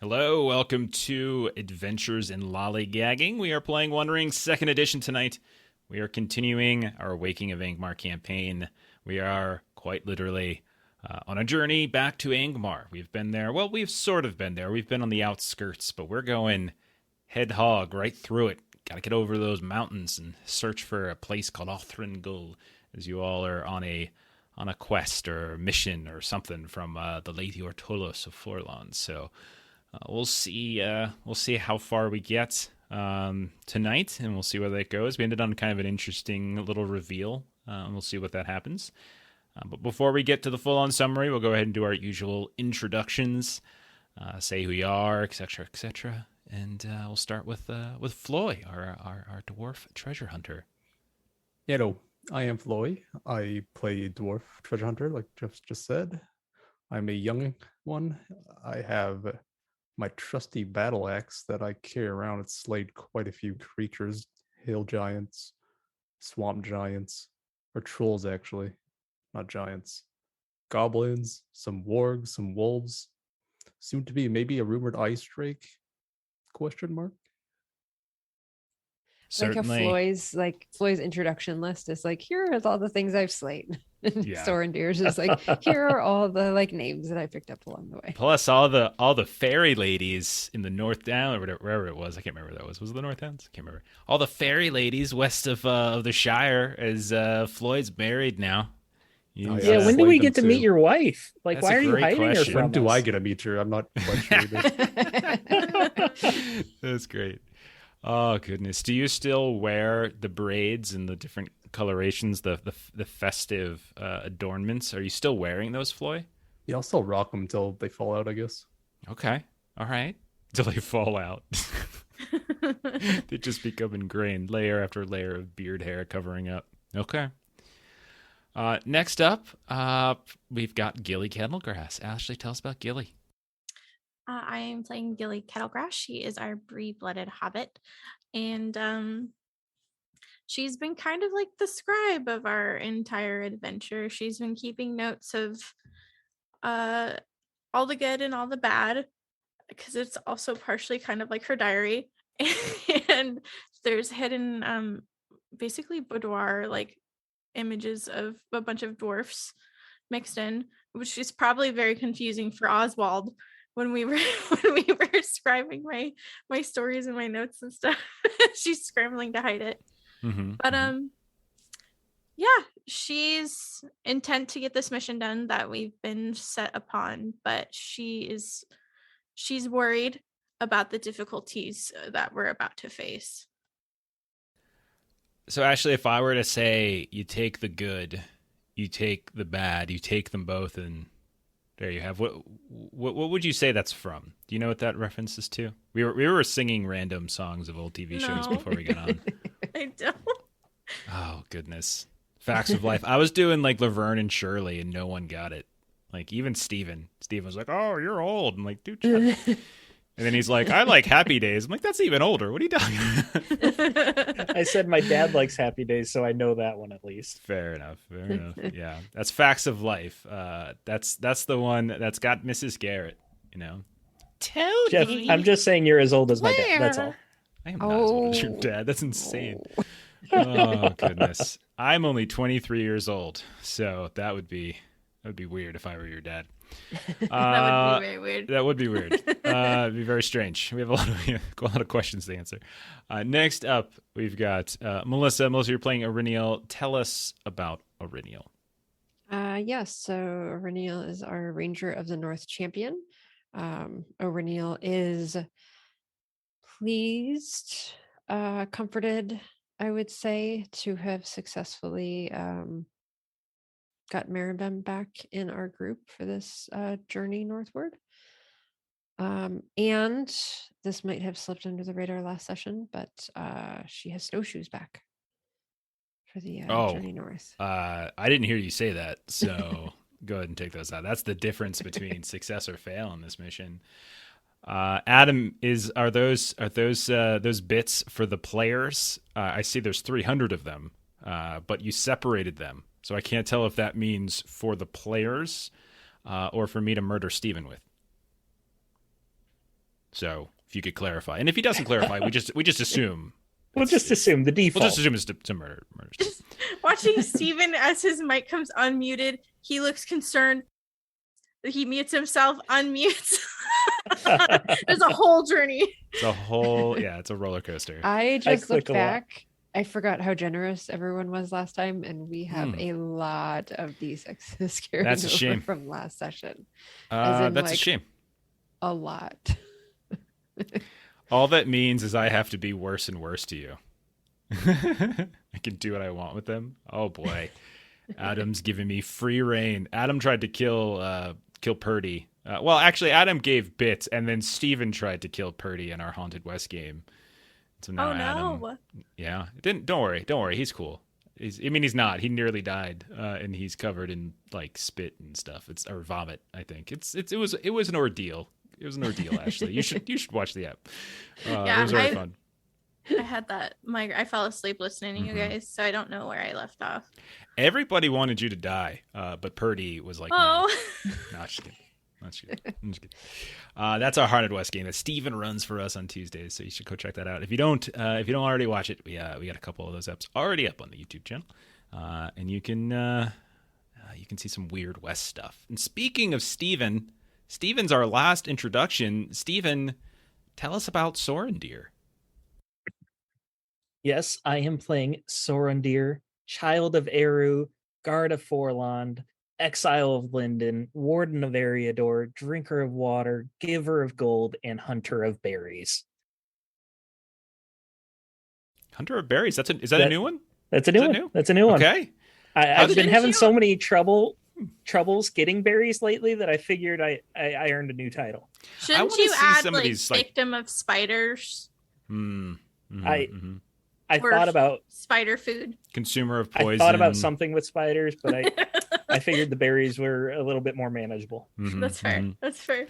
Hello, welcome to Adventures in Lollygagging. We are playing One Ring 2nd Edition tonight. We are continuing our Waking of Angmar campaign. We are quite literally on a journey back to Angmar. We've been there. Well, we've sort of been there. We've been on the outskirts, but we're going head hog right through it. Got to get over those mountains and search for a place called Othringul, as you all are on a quest or mission or something from the Lady Ortolos of Forlon. So we'll see how far we get tonight, and we'll see where that goes. We ended on kind of an interesting little reveal, and we'll see what that happens. But before we get to the full-on summary, we'll go ahead and do our usual introductions, say who you are, etc., etc., and we'll start with Floy, our dwarf treasure hunter. Hello, I am Floy. I play dwarf treasure hunter, like Jeff just said. I'm a young one. I have my trusty battle axe that I carry around. It's slayed quite a few creatures, hill giants, swamp giants, or trolls actually, not giants. Goblins, some wargs, some wolves, soon to be maybe a rumored ice drake? Question mark. Certainly. Like how Floyd's introduction list is like, here are all the things I've slain. Yeah. Sorendeer's is like, here are all the like names that I picked up along the way. Plus all the fairy ladies in the North Down or wherever it was. I can't remember where that was. Was it the North Downs? I can't remember. All the fairy ladies west of the Shire, as Floyd's married now. Yeah, when do we get to meet your wife? Like, That's why a are you great hiding question. her from When do us? I get to meet her? I'm not quite sure either. That's great. Oh goodness! Do you still wear the braids and the different colorations, the festive adornments? Are you still wearing those, Floy? Yeah, I'll still rock them until they fall out, I guess. Okay, all right. Until they fall out, they just become ingrained, layer after layer of beard hair covering up. Okay. Next up, we've got Gilly Kettlegrass. Ashley, tell us about Gilly. I am playing Gilly Kettlegrass. She is our Bree-blooded hobbit, and she's been kind of like the scribe of our entire adventure. She's been keeping notes of all the good and all the bad, because it's also partially kind of like her diary. And there's hidden basically boudoir like images of a bunch of dwarfs mixed in, which is probably very confusing for Oswald when we were scribing my stories and my notes and stuff. She's scrambling to hide it. But yeah, she's intent to get this mission done that we've been set upon, but she's worried about the difficulties that we're about to face. So Ashley, if I were to say you take the good, you take the bad, you take them both, and there you have. What would you say that's from? Do you know what that reference is to? We were singing random songs of old TV shows before we got on. I don't. Oh goodness, Facts of Life. I was doing like Laverne and Shirley, and no one got it. Like even Steven. Steven was like, "Oh, you're old." I'm like, "Dude, shut up." And then he's like, "I like Happy Days." I'm like, "That's even older. What are you talking about?" I said my dad likes Happy Days, so I know that one at least. Fair enough. Yeah, that's Facts of Life. That's the one that's got Mrs. Garrett. You know, Tony. Jeff, I'm just saying you're as old as my dad. That's all. I am not as old as your dad. That's insane. Oh goodness, I'm only 23 years old, so that would be weird if I were your dad. That would be very weird. That would be weird. It'd be very strange. We have a lot of questions to answer. Next up, we've got Melissa. Melissa, you're playing Auriniel. Tell us about Auriniel. Yes, so Auriniel is our Ranger of the North champion. Auriniel is pleased, comforted, I would say, to have successfully got Maribem back in our group for this journey northward. And this might have slipped under the radar last session, but she has snowshoes back for the journey north. I didn't hear you say that, so go ahead and take those out. That's the difference between success or fail in this mission. Adam, are those bits for the players? I see there's 300 of them, but you separated them. So I can't tell if that means for the players or for me to murder Steven with. So if you could clarify, and if he doesn't clarify, we just assume. We'll just assume the default. We'll just assume it's a murder. Just watching Steven as his mic comes unmuted, he looks concerned. He mutes himself, unmutes. There's a whole journey. It's a roller coaster. I just click looked a lot. back. I forgot how generous everyone was last time, and we have a lot of D6s carried That's a over shame. from last session. As in, That's a like, shame. A lot. All that means is I have to be worse and worse to you. I can do what I want with them. Oh boy, Adam's giving me free reign. Adam tried to kill Purdy. Well, actually, Adam gave bits, and then Steven tried to kill Purdy in our Haunted West game. So now Adam, yeah, don't worry, he's cool. He's not. He nearly died, and he's covered in like spit and stuff. Or vomit, I think. It was an ordeal. It was an ordeal, Ashley. You should watch the app. It was very fun. I had that. I fell asleep listening to you guys, so I don't know where I left off. Everybody wanted you to die, but Purdy was like, Oh, no, just kidding. I'm just kidding. That's our Haunted West game that Steven runs for us on Tuesdays, so you should go check that out. If you don't already watch it, we got a couple of those eps already up on the YouTube channel, and you can see some weird West stuff. And speaking of Steven's our last introduction. Steven, tell us about Sorendir. Yes, I am playing Sorendir, Child of Eru, Guard of Forland, Exile of Linden, Warden of Eriador, Drinker of Water, Giver of Gold, and Hunter of Berries. Hunter of Berries. Is that a new one? That's a new one. That's a new one. Okay. I've been having so many troubles getting berries lately that I figured I earned a new title. Shouldn't wanna you see add some of like these, like- victim of spiders I or thought about spider food? Consumer of poison. I thought about something with spiders, but I figured the berries were a little bit more manageable. That's fair. That's fair.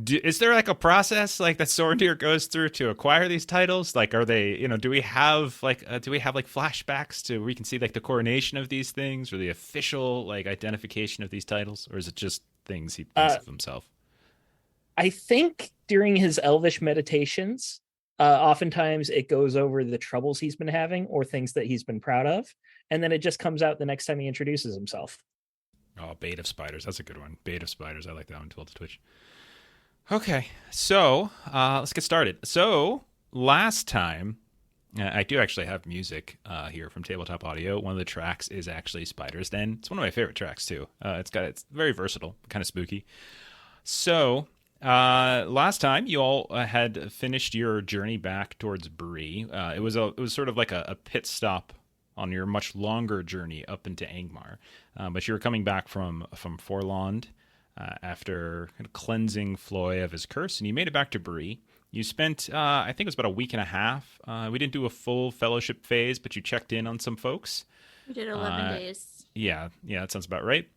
Is there like a process like that Sorendir goes through to acquire these titles? Like, are they, do we have flashbacks to where we can see like the coronation of these things or the official like identification of these titles, or is it just things he thinks of himself? I think during his elvish meditations, oftentimes it goes over the troubles he's been having or things that he's been proud of, and then it just comes out the next time he introduces himself. Oh, Bait of Spiders. That's a good one. Bait of Spiders. I like that one. 12 to Twitch. Okay, so let's get started. So last time, I do actually have music here from Tabletop Audio. One of the tracks is actually Spider's Den. It's one of my favorite tracks too. It's very versatile, kind of spooky. So last time you all had finished your journey back towards Bree. It was sort of like a pit stop on your much longer journey up into Angmar, but you were coming back from Forland. After kind of cleansing Floy of his curse, and you made it back to Bree. You spent, I think it was about a week and a half. We didn't do a full fellowship phase, but you checked in on some folks. We did 11 days. Yeah, that sounds about right.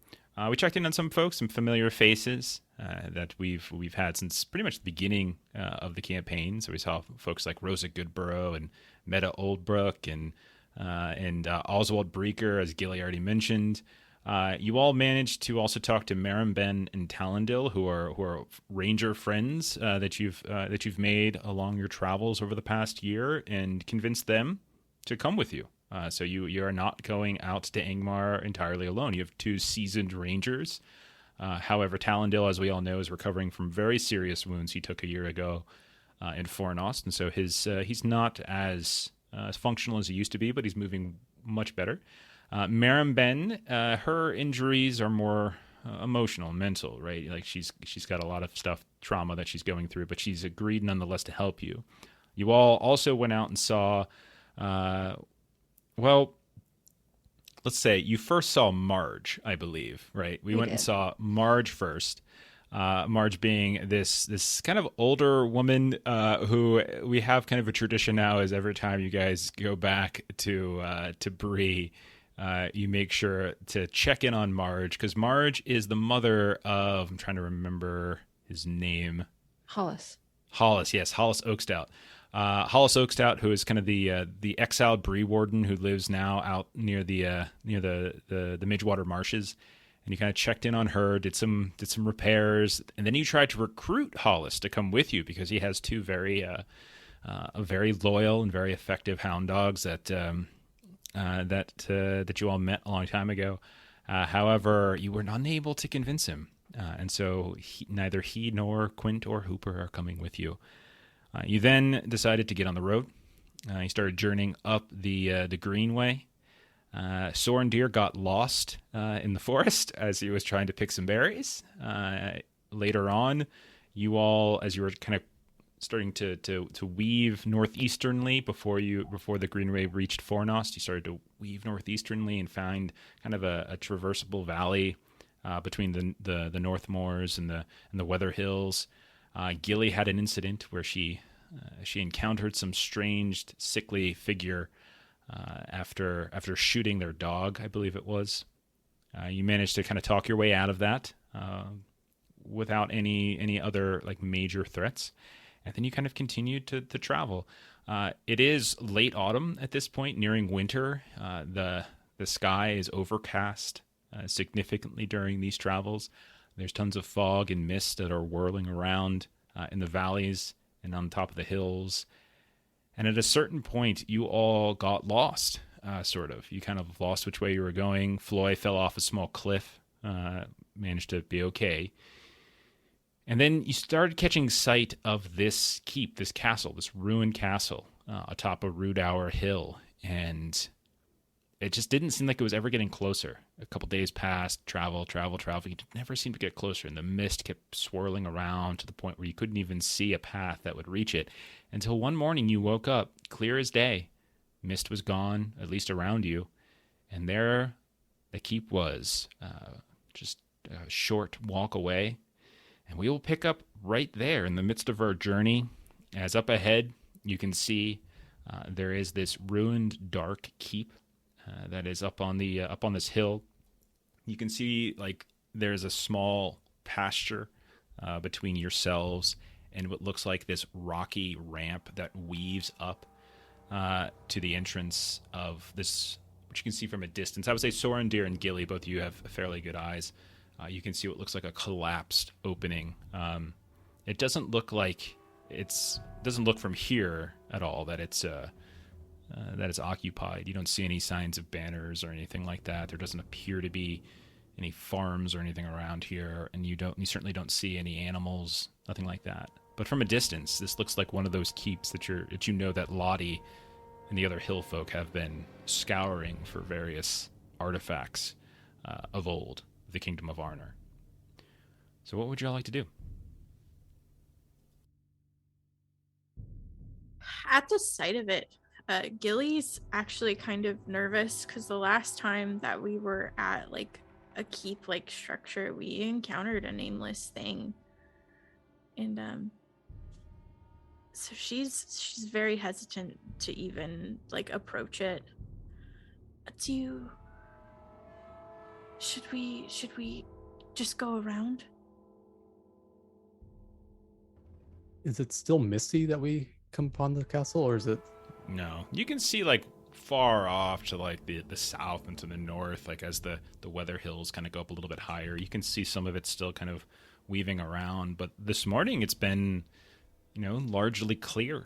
We checked in on some folks, some familiar faces that we've had since pretty much the beginning of the campaign. So we saw folks like Rosa Goodborough and Meta Oldbrook and Oswald Breaker, as Gilly already mentioned. You all managed to also talk to Marimben and Talendil, who are ranger friends that you've made along your travels over the past year, and convinced them to come with you. So you are not going out to Angmar entirely alone. You have two seasoned rangers. However, Talendil, as we all know, is recovering from very serious wounds he took a year ago in Fornost, and so he's not as functional as he used to be, but he's moving much better. Marimben, her injuries are more emotional, mental, right? Like she's got a lot of trauma that she's going through, but she's agreed nonetheless to help you. You all also went out and saw, let's say you first saw Marge, I believe, right? We went and saw Marge first. Marge being this kind of older woman who we have kind of a tradition now is every time you guys go back to Bree, you make sure to check in on Marge, because Marge is the mother of, I'm trying to remember his name. Hollis, yes, Hollis Oakstout. Hollis Oakstout, who is kind of the exiled Bree warden who lives now out near the Midgewater Marshes, and you kind of checked in on her, did some repairs, and then you tried to recruit Hollis to come with you because he has two very loyal and very effective hound dogs that you all met a long time ago. However, you were unable to convince him, and so neither he nor Quint or Hooper are coming with you. You then decided to get on the road. You started journeying up the Greenway. Soren Deer got lost in the forest as he was trying to pick some berries. Later on, you all, as you were kind of starting to weave northeasternly before the Greenway reached Fornost, you started to weave northeasternly and find kind of a traversable valley between the North Moors and the Weather Hills. Gilly had an incident where she encountered some strange, sickly figure after shooting their dog, I believe it was. You managed to kind of talk your way out of that without any other like major threats, and then you kind of continued to travel. It is late autumn at this point, nearing winter. The sky is overcast significantly during these travels. There's tons of fog and mist that are whirling around in the valleys and on top of the hills. And at a certain point, you all got lost, sort of. You kind of lost which way you were going. Floy fell off a small cliff, managed to be okay. And then you started catching sight of this keep, this castle, this ruined castle atop a Rudauer hill. And it just didn't seem like it was ever getting closer. A couple days passed, travel. You never seemed to get closer. And the mist kept swirling around to the point where you couldn't even see a path that would reach it. Until one morning you woke up, clear as day. Mist was gone, at least around you. And there the keep was, just a short walk away. And we will pick up right there in the midst of our journey. As up ahead, you can see there is this ruined, dark keep that is up on this hill. You can see like there's a small pasture between yourselves and what looks like this rocky ramp that weaves up to the entrance of this, which you can see from a distance. I would say Soren Deer and Gilly, both of you have fairly good eyes. You can see what looks like a collapsed opening. It doesn't look like doesn't look from here at all that it's occupied. You don't see any signs of banners or anything like that. There doesn't appear to be any farms or anything around here, and you certainly don't see any animals, nothing like that. But from a distance, this looks like one of those keeps that you know that Lottie and the other hill folk have been scouring for various artifacts of old, the Kingdom of Arnor. So what would you all like to do? At the sight of it, Gilly's actually kind of nervous because the last time that we were at like a keep like structure, we encountered a nameless thing, and so she's very hesitant to even like approach it. Should we just go around? Is it still misty that we come upon the castle, or is it? No, you can see like far off to like the south and to the north, like as the weather hills kind of go up a little bit higher. You can see some of it still kind of weaving around, but this morning it's been, largely clear.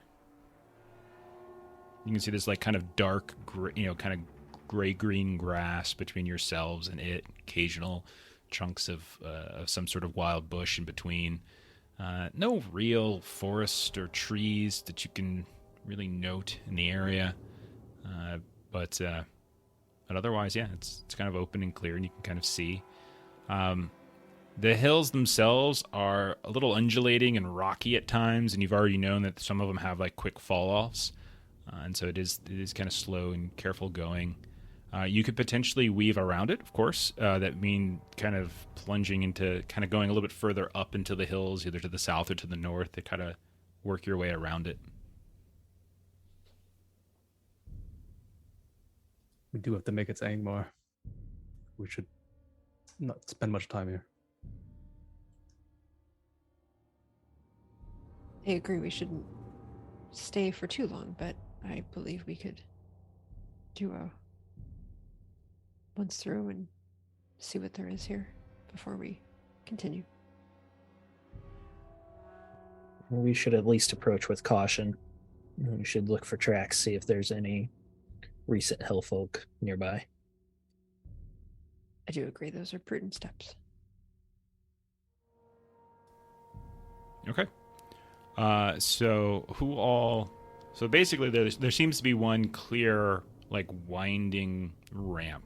You can see this like kind of dark, kind of gray-green grass between yourselves and it. Occasional chunks of some sort of wild bush in between. No real forest or trees that you can really note in the area, but otherwise, yeah, it's kind of open and clear, and you can kind of see. The hills themselves are a little undulating and rocky at times, and you've already known that some of them have like quick fall-offs, and so it is kind of slow and careful going. You could potentially weave around it, of course. That mean kind of plunging into, kind of going a little bit further up into the hills, either to the south or to the north, to kind of work your way around it. We do have to make it to Angmar. We should not spend much time here. I agree we shouldn't stay for too long, but I believe we could do a once through and see what there is here before we continue. We should at least approach with caution. We should look for tracks, see if there's any recent hill folk nearby. I do agree those are prudent steps. Okay. So basically there seems to be one clear, like, winding ramp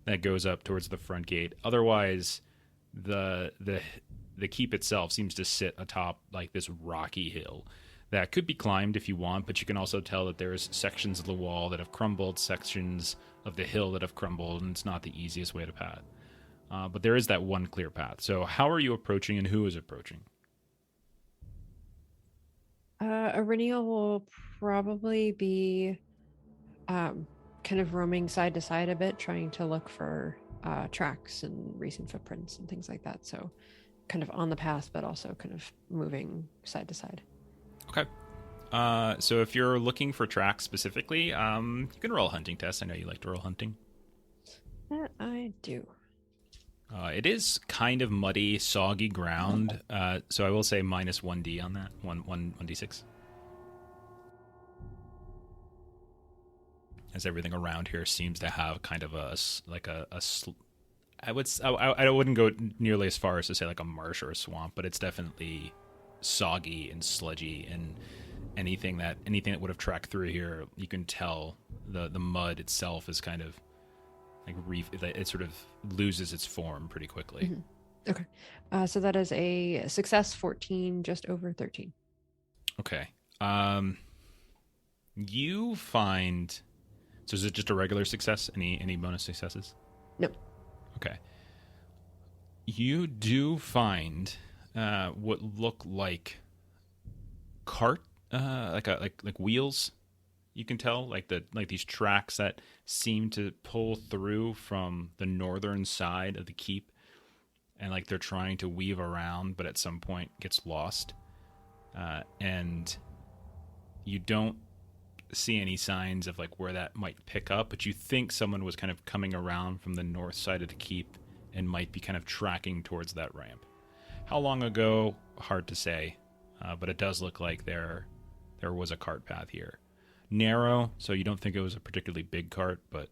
that goes up towards the front gate. Otherwise, the keep itself seems to sit atop, like, this rocky hill that could be climbed if you want, but you can also tell that there's sections of the wall that have crumbled, sections of the hill that have crumbled, and it's not the easiest way to path. But there is that one clear path. So how are you approaching, and who is approaching? Aurelial will probably be kind of roaming side to side a bit, trying to look for tracks and recent footprints and things like that. So kind of on the path, but also kind of moving side to side. Okay. So if you're looking for tracks specifically, you can roll a hunting test. I know you like to roll hunting. That I do. It is kind of muddy, soggy ground, so I will say minus 1d on that, 1d6. As everything around here seems to have kind of I wouldn't go nearly as far as to say like a marsh or a swamp, but it's definitely soggy and sludgy, and anything that would have tracked through here, you can tell the mud itself is kind of like it sort of loses its form pretty quickly. Mm-hmm. Okay. So that is a success, 14, just over 13. Okay. You find... So is it just a regular success? Any bonus successes? No. Okay. You do find what look like cart, like wheels. You can tell, like these tracks that seem to pull through from the northern side of the keep, and like they're trying to weave around, but at some point gets lost. And you don't see any signs of like where that might pick up, but you think someone was kind of coming around from the north side of the keep and might be kind of tracking towards that ramp. How long ago? Hard to say, but it does look like there was a cart path here. Narrow, so you don't think it was a particularly big cart, but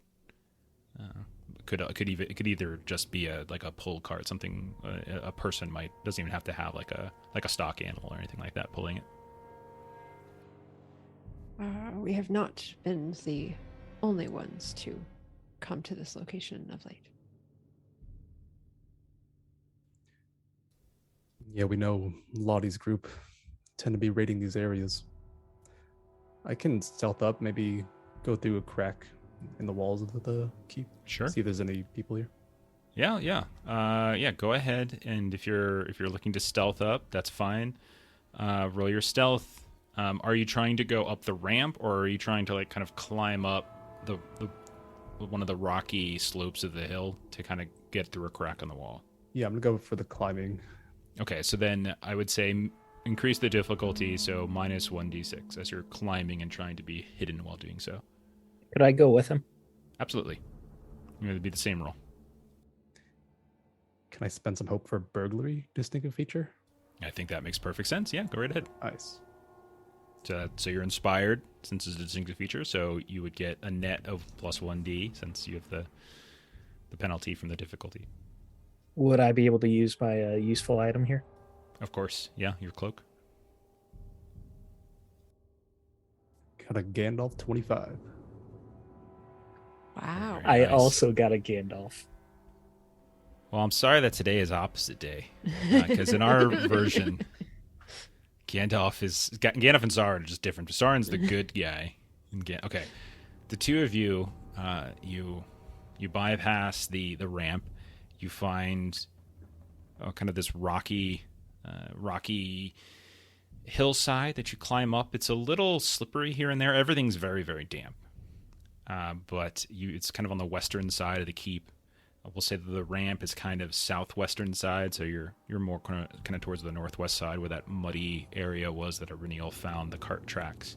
it could either just be a pull cart, something a person doesn't even have to have like a stock animal or anything like that pulling it. We have not been the only ones to come to this location of late. Yeah, we know Lottie's group tend to be raiding these areas. I can stealth up, maybe go through a crack in the walls of the keep. Sure. See if there's any people here. Yeah. Go ahead, and if you're looking to stealth up, that's fine. Roll your stealth. Are you trying to go up the ramp, or are you trying to like kind of climb up the one of the rocky slopes of the hill to kind of get through a crack on the wall? Yeah, I'm gonna go for the climbing. Okay, so then I would say increase the difficulty, so minus 1d6 as you're climbing and trying to be hidden while doing so. Could I go with him? Absolutely. It would be the same roll. Can I spend some hope for burglary distinctive feature? I think that makes perfect sense. Yeah, go right ahead. Nice. So you're inspired, since it's a distinctive feature, so you would get a net of plus 1d, since you have the penalty from the difficulty. Would I be able to use my useful item here? Of course, yeah, your cloak. Got a Gandalf 25. Wow. Very I nice. also got a Gandalf. Well, I'm sorry that today is opposite day, because in our version, Gandalf and Sauron are just different. Sauron's the good guy. Okay, the two of you, you bypass the ramp. You find kind of this rocky hillside that you climb up. It's a little slippery here and there. Everything's very, very damp. But it's kind of on the western side of the keep. We'll say that the ramp is kind of southwestern side, so you're more kind of towards the northwest side where that muddy area was that Iriniel found the cart tracks.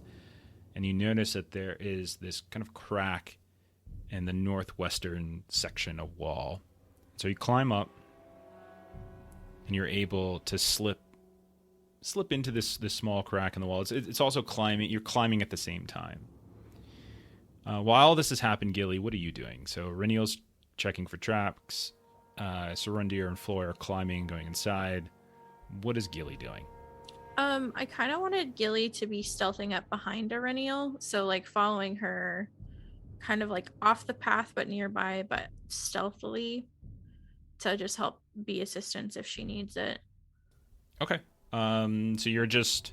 And you notice that there is this kind of crack in the northwestern section of wall. So you climb up, and you're able to slip into this small crack in the wall. It's also climbing. You're climbing at the same time. While this has happened, Gilly, what are you doing? So Reniel's checking for tracks. Surundir and Floy are climbing, going inside. What is Gilly doing? I kind of wanted Gilly to be stealthing up behind Arenial, so like following her, kind of like off the path but nearby, but stealthily, to just help be assistance if she needs it. Okay. So you're just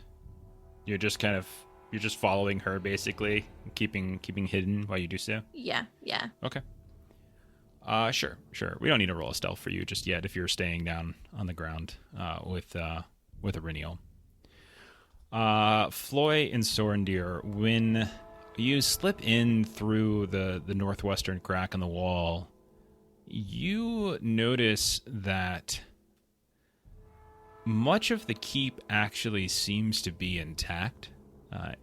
following her, basically, keeping hidden while you do so. Yeah. Okay. Sure. We don't need to roll a stealth for you just yet if you're staying down on the ground with Arenial. Floy and Sorendir, when you slip in through the northwestern crack in the wall, you notice that much of the keep actually seems to be intact.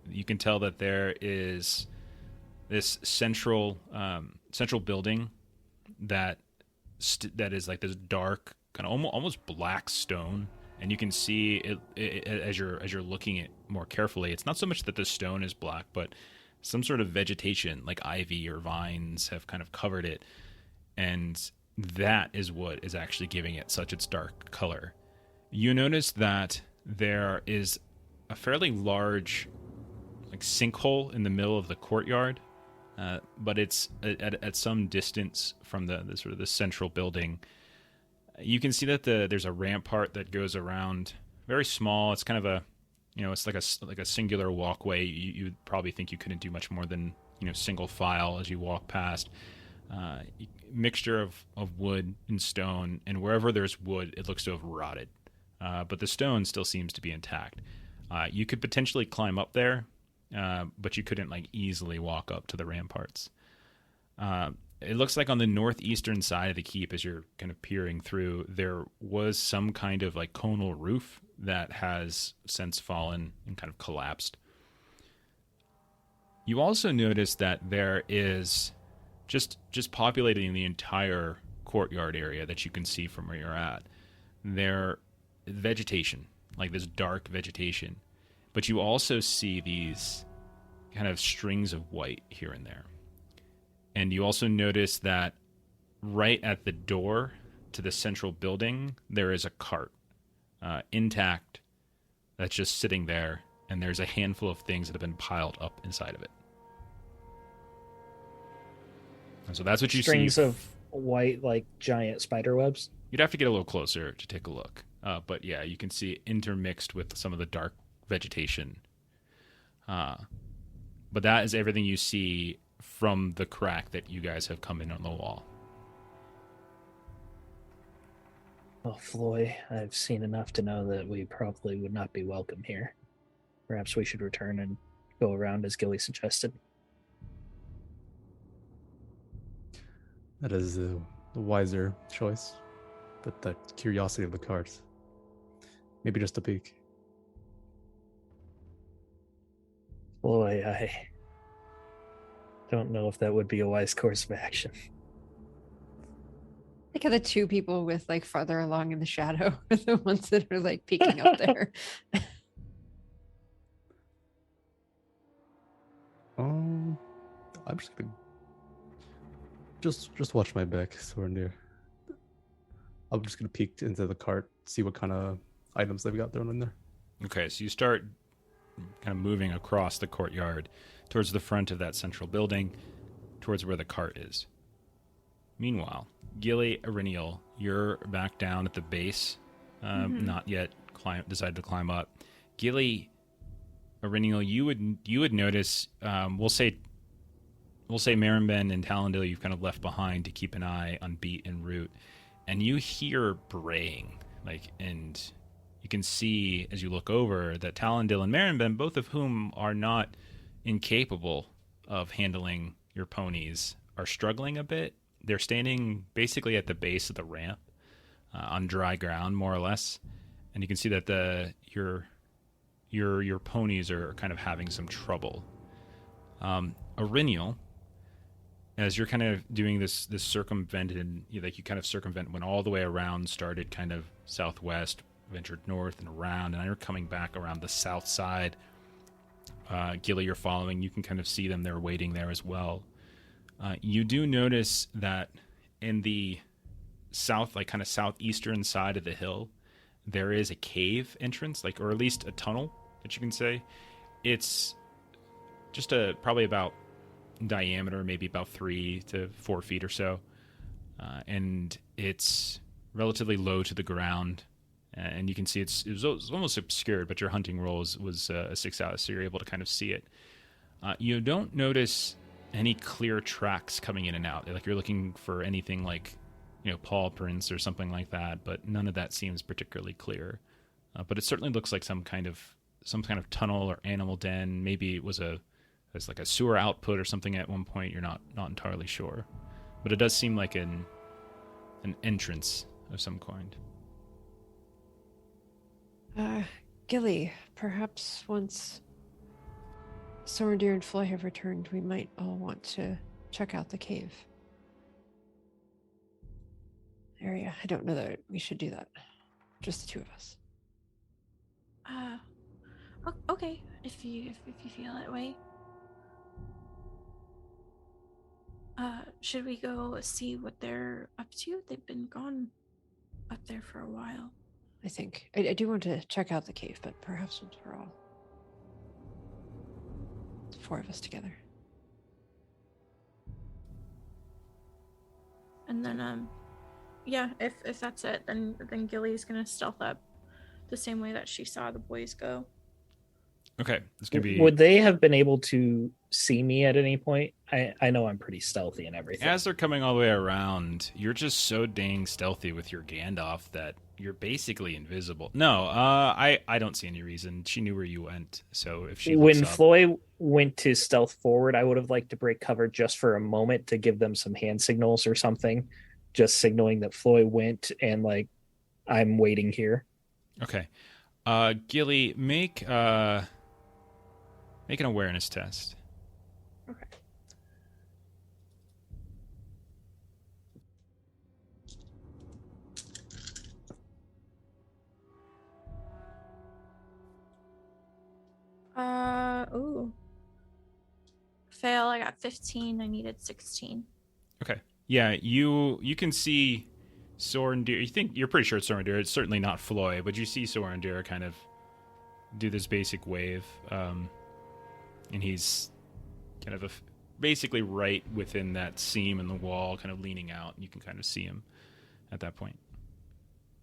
You can tell that there is this central building that is like this dark, kind of almost black stone, and you can see it as you're looking at more carefully. It's not so much that the stone is black, but some sort of vegetation, like ivy or vines, have kind of covered it, and that is what is actually giving it such its dark color. You notice that there is a fairly large, like, sinkhole in the middle of the courtyard, but it's at some distance from the sort of the central building. You can see that there's a rampart that goes around, very small. It's kind of a, it's like a singular walkway. You probably think you couldn't do much more than, single file as you walk past. Mixture of wood and stone, and wherever there's wood, it looks to have rotted. But the stone still seems to be intact. You could potentially climb up there, but you couldn't easily walk up to the ramparts. It looks like on the northeastern side of the keep, as you're kind of peering through, there was some kind of conal roof that has since fallen and kind of collapsed. You also notice that there is just populating the entire courtyard area that you can see from where you're at. There vegetation, like this dark vegetation, but you also see these kind of strings of white here and there. And you also notice that right at the door to the central building, there is a cart, intact, that's just sitting there, and there's a handful of things that have been piled up inside of it. And so that's what you see. Strings of white, like giant spider webs. You'd have to get a little closer to take a look. But yeah, you can see intermixed with some of the dark vegetation. But that is everything you see from the crack that you guys have come in on the wall. Well, Floy, I've seen enough to know that we probably would not be welcome here. Perhaps we should return and go around as Gilly suggested. That is the wiser choice. But the curiosity of the cards. Maybe just a peek. Boy, I don't know if that would be a wise course of action. Like the two people with farther along in the shadow are the ones that are peeking up there. I'm just gonna just watch my back, Sorendir. I'm just gonna peek into the cart, see what kind of items they've got thrown in there. Okay, so you start kind of moving across the courtyard towards the front of that central building, towards where the cart is. Meanwhile, Gilly, Arenial, you're back down at the base, not yet decided to climb up. Gilly, Arenial, you would notice. We'll say Marimben and Talendil you've kind of left behind to keep an eye on Beat and Root, and you hear braying, and you can see as you look over that Talendil and Marimben, both of whom are not incapable of handling your ponies, are struggling a bit. They're standing basically at the base of the ramp, on dry ground, more or less, and you can see that your ponies are kind of having some trouble. Arenial, as you're kind of doing this circumvented, like you kind of circumvent, went all the way around, started kind of southwest, ventured north and around, and you're coming back around the south side. Gilly, you're following. You can kind of see them. They're waiting there as well. You do notice that in the south, like kind of southeastern side of the hill, there is a cave entrance, like, or at least a tunnel that you can say. It's just probably about diameter, maybe about 3 to 4 feet or so, and it's relatively low to the ground. And you can see it was almost obscured, but your hunting roll was a 6 out, so you're able to kind of see it. You don't notice any clear tracks coming in and out. Like you're looking for anything like, paw prints or something like that, but none of that seems particularly clear. But it certainly looks like some kind of tunnel or animal den. Maybe it's like a sewer output or something at one point. You're not entirely sure, but it does seem like an entrance of some kind. Gilly, perhaps once Sorendir and Floy have returned, we might all want to check out the cave area. I don't know that we should do that. Just the two of us. Okay, if you feel that way. Should we go see what they're up to? They've been gone up there for a while. I think. I do want to check out the cave, but perhaps once we're all 4 of us together. And then, yeah, if that's it, then Gilly's gonna stealth up the same way that she saw the boys go. Okay, it's gonna be. Would they have been able to see me at any point? I know I'm pretty stealthy and everything. As they're coming all the way around, you're just so dang stealthy with your Gandalf that you're basically invisible. No, I don't see any reason. She knew where you went, so if she when looks up... Floy went to stealth forward, I would have liked to break cover just for a moment to give them some hand signals or something, just signaling that Floy went and like I'm waiting here. Okay, Gilly, make an awareness test. Okay. Ooh. Fail, I got 15. I needed 16. Okay. Yeah, you can see Sorendir. You're pretty sure it's Sorendir. It's certainly not Floy, but you see Sorendir kind of do this basic wave. And he's kind of basically right within that seam in the wall, kind of leaning out, and you can kind of see him at that point.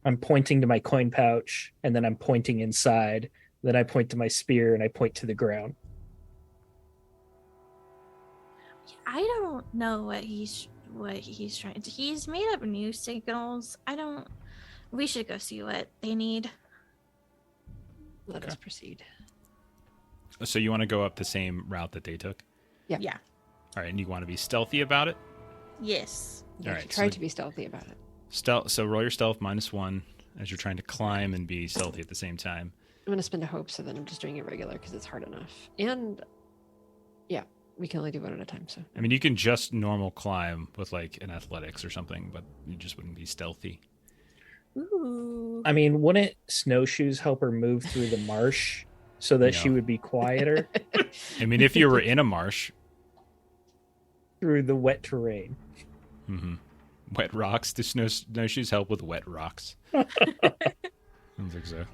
I'm pointing to my coin pouch, and then I'm pointing inside. Then I point to my spear, and I point to the ground. I don't know what he's trying to. He's made up new signals. We should go see what they need. Let us proceed. So you want to go up the same route that they took? Yeah. Yeah. All right, and you want to be stealthy about it? Yes. Yeah, All right, try so to be stealthy about it. So roll your stealth -1 as you're trying to climb and be stealthy at the same time. I'm going to spend a hope, so then I'm just doing it regular because it's hard enough. And yeah, we can only do one at a time. So I mean, you can just normal climb with like an athletics or something, but you just wouldn't be stealthy. Ooh. I mean, wouldn't snowshoes help her move through the marsh so that she would be quieter I mean, if you were in a marsh. through the wet terrain? Mm-hmm. Wet rocks. Do snowshoes help with wet rocks? I don't think so.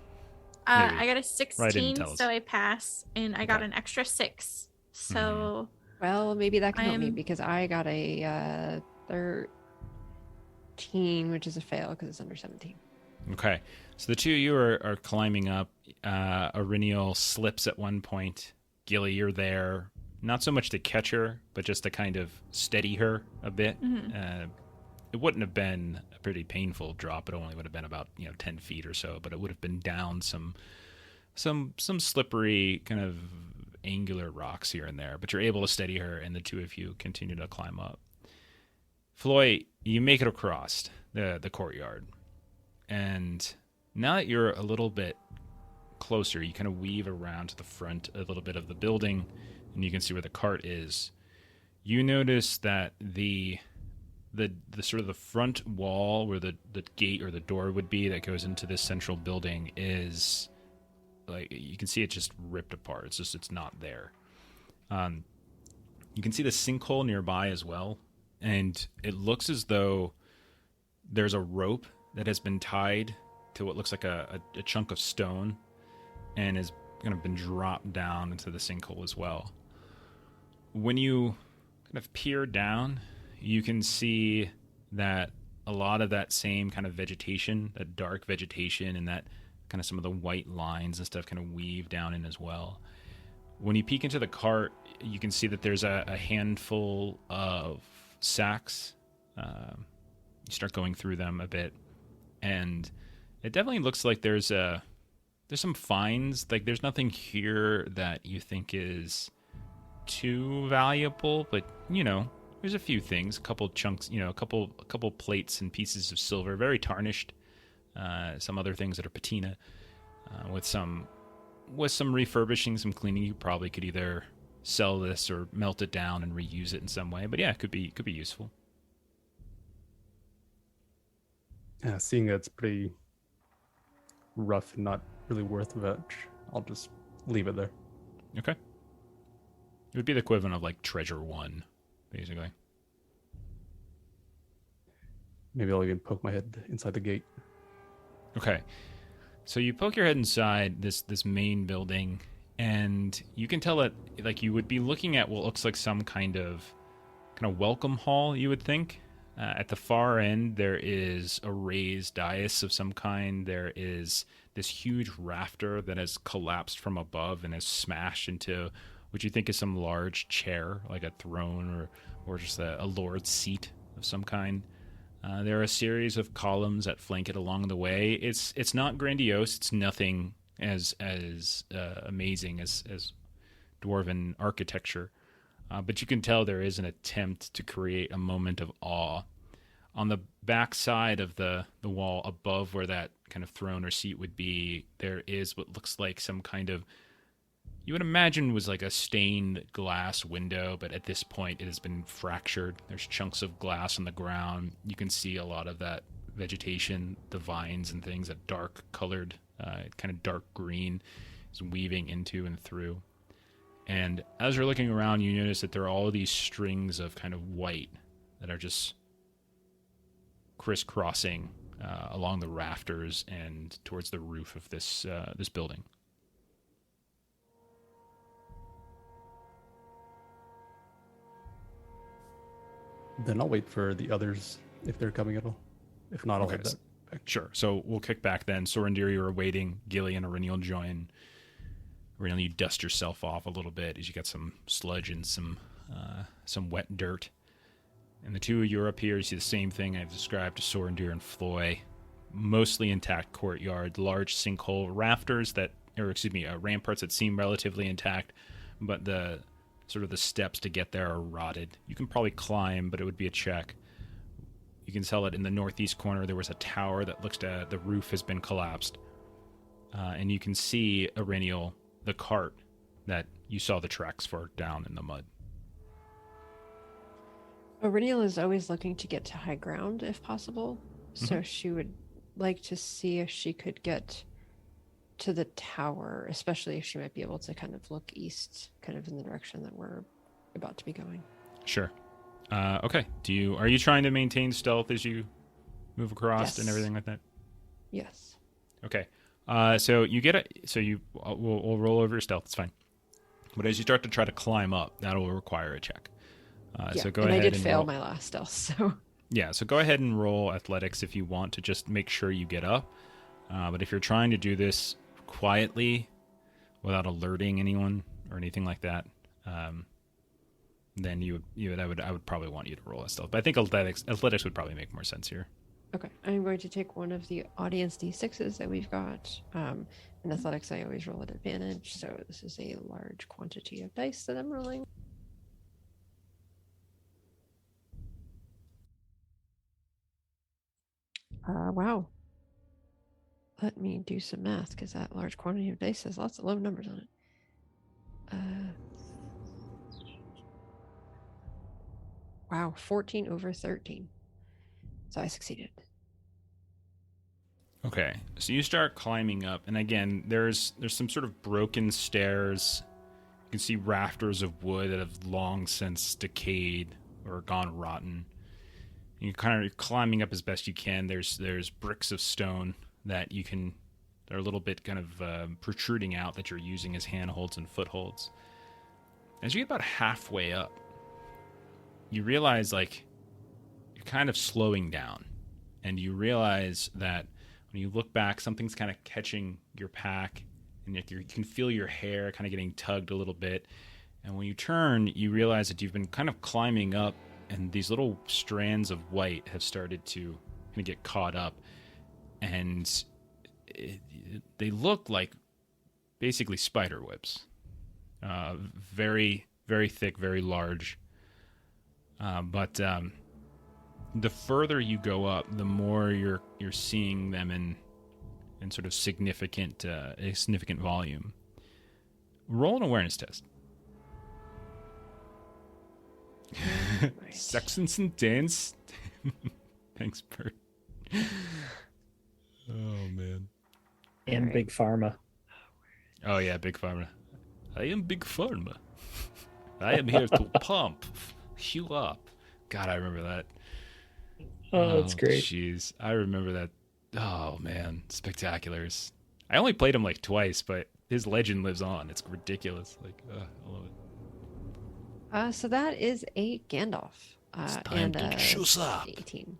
I got a 16, tell us. so I pass, and I got an extra 6. So well, maybe that can help me because I got a 13, which is a fail because it's under 17. Okay, so the two of you are climbing up. Aurinial slips at one point. Gilly, you're there. Not so much to catch her, but just to kind of steady her a bit. Mm-hmm. It wouldn't have been a pretty painful drop. It only would have been about 10 feet or so, but it would have been down some slippery kind of angular rocks here and there. But you're able to steady her, and the two of you continue to climb up. Floy, you make it across the courtyard, and now that you're a little bit closer, you kind of weave around to the front a little bit of the building, and you can see where the cart is. you notice that the sort of the front wall where the gate or the door would be that goes into this central building is like you can see it just ripped apart. It's not there. You can see the sinkhole nearby as well, and it looks as though there's a rope that has been tied to what looks like a chunk of stone and has kind of been dropped down into the sinkhole as well. When you kind of peer down, you can see that a lot of that same kind of vegetation, that dark vegetation, and that kind of some of the white lines and stuff kind of weave down in as well. When you peek into the cart, you can see that there's a handful of sacks. You start going through them a bit, and it definitely looks like there's some finds. Like there's nothing here that you think is too valuable, but there's a few things, a couple chunks, a couple plates and pieces of silver, very tarnished. Some other things that are patina, with some refurbishing, some cleaning. You probably could either sell this or melt it down and reuse it in some way. But yeah, it could be useful. Yeah, seeing that it's pretty rough and not really worth much, I'll just leave it there. Okay. It would be the equivalent of like treasure 1, basically. Maybe I'll even poke my head inside the gate. Okay. So you poke your head inside this main building, and you can tell that like you would be looking at what looks like some kind of welcome hall, you would think. At the far end, there is a raised dais of some kind. There is this huge rafter that has collapsed from above and has smashed into what you think is some large chair, like a throne or just a lord's seat of some kind. There are a series of columns that flank it along the way. It's not grandiose. It's nothing as amazing as dwarven architecture. But you can tell there is an attempt to create a moment of awe. On the back side of the wall above where that kind of throne or seat would be, there is what looks like some kind of, you would imagine was like a stained glass window, but at this point it has been fractured. There's chunks of glass on the ground. You can see a lot of that vegetation, the vines and things, that dark colored, kind of dark green is weaving into and through. And as you're looking around, you notice that there are all these strings of kind of white that are just crisscrossing along the rafters and towards the roof of this building. Then I'll wait for the others if they're coming at all. If not, I'll head that back. Sure. So we'll kick back then. Sorendir, you're waiting. Gilly and Aurenial join. Aurenial, you dust yourself off a little bit as you got some sludge and some wet dirt. And the two of you are up here. You see the same thing I've described to Sorendir and Floy. Mostly intact courtyard, large sinkhole rafters ramparts that seem relatively intact, but the steps to get there are rotted. You can probably climb, but it would be a check. You can tell that in the northeast corner there was a tower that looks to the roof has been collapsed. And you can see, Aurenial, the cart that you saw the tracks for down in the mud. Aurenial is always looking to get to high ground if possible. So she would like to see if she could get to the tower, especially if she might be able to kind of look east, kind of in the direction that we're about to be going. Sure. Okay. Are you trying to maintain stealth as you move across and everything like that? Yes. Okay. So we'll roll over your stealth. It's fine. But as you start to try to climb up, that will require a check. So go ahead. I did fail my last stealth, so. Yeah. So go ahead and roll athletics if you want to just make sure you get up. But if you're trying to do this quietly, without alerting anyone or anything like that, then I would probably want you to roll a stealth. But I think athletics would probably make more sense here. Okay, I'm going to take one of the audience D6s that we've got. In athletics, I always roll at advantage, so this is a large quantity of dice that I'm rolling. Wow. Let me do some math, because that large quantity of dice has lots of low numbers on it. Wow, 14 over 13. So I succeeded. Okay, so you start climbing up, and again, there's some sort of broken stairs. You can see rafters of wood that have long since decayed or gone rotten. You kind of climbing up as best you can. There's bricks of stone that you can. They're a little bit kind of protruding out that you're using as handholds and footholds. As you get about halfway up, you realize like you're kind of slowing down, and you realize that when you look back, something's kind of catching your pack, and you can feel your hair kind of getting tugged a little bit. And when you turn, you realize that you've been kind of climbing up, and these little strands of white have started to kind of get caught up, and they look like basically spider webs. Very, very thick, very large. But the further you go up, the more you're seeing them in sort of significant volume. Roll an awareness test. Right. Sections and dance. Thanks, Bert. Oh man. And Alright. Big Pharma. Oh yeah, Big Pharma. I am Big Pharma. I am here to pump you up. God, I remember that. Oh, that's great. Jeez, I remember that. Oh man, spectaculars. I only played him like twice, but his legend lives on. It's ridiculous. Like, I love it. So that is a Gandalf. It's time and to a choose up. 18.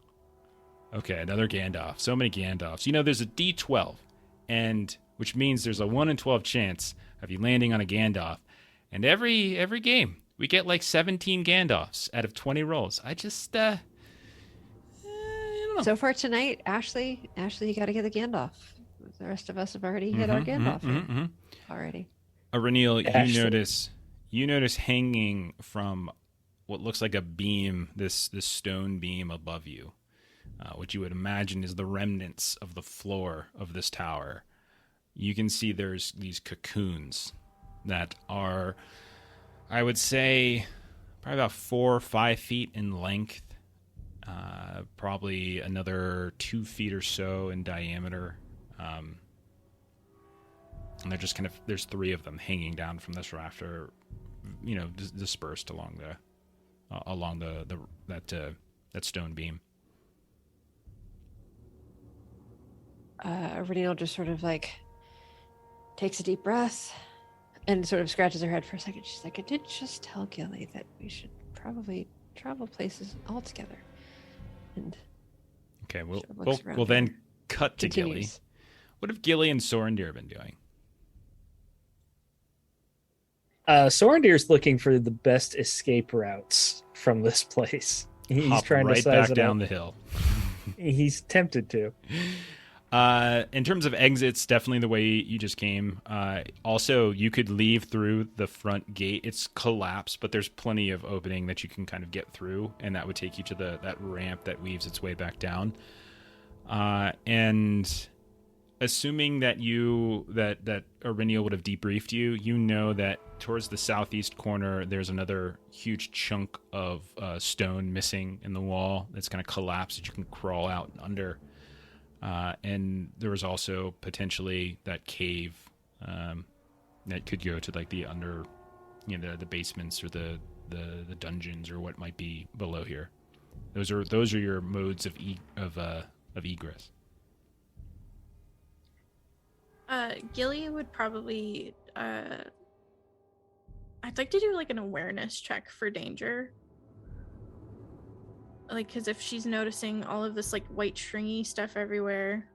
Okay, another Gandalf. So many Gandalfs. You know, there's a D12, and which means there's a 1 in 12 chance of you landing on a Gandalf. And every game, we get like 17 Gandalfs out of 20 rolls. I just, I don't know. So far tonight, Ashley, you got to get the Gandalf. The rest of us have already hit our Gandalf here already. Reniel, Ashley. you notice hanging from what looks like a beam, this stone beam above you, what you would imagine is the remnants of the floor of this tower. You can see there's these cocoons that are, I would say, probably about 4 or 5 feet in length, probably another 2 feet or so in diameter. And they're just kind of, there's 3 of them hanging down from this rafter, you know, dispersed along that stone beam. Renee just sort of like takes a deep breath and sort of scratches her head for a second. She's like, I did just tell Gilly that we should probably travel places all together. And Okay, sort of looks we'll around then her. cut to Gilly. Continues. What have Gilly and Sorendir been doing? Sorendir's looking for the best escape routes from this place. He's Hop trying right to size back it down up. the hill. He's tempted to. In terms of exits, definitely the way you just came. Also, you could leave through the front gate. It's collapsed, but there's plenty of opening that you can kind of get through, and that would take you to that ramp that weaves its way back down. And assuming that that Aurenia would have debriefed you, you know that towards the southeast corner, there's another huge chunk of stone missing in the wall that's kind of collapsed that you can crawl out under. And there was also potentially that cave that could go to like the under, you know, the basements or the dungeons or what might be below here. Those are your modes of egress. Gilly would probably I'd like to do like an awareness check for danger. Like, because if she's noticing all of this like white stringy stuff everywhere,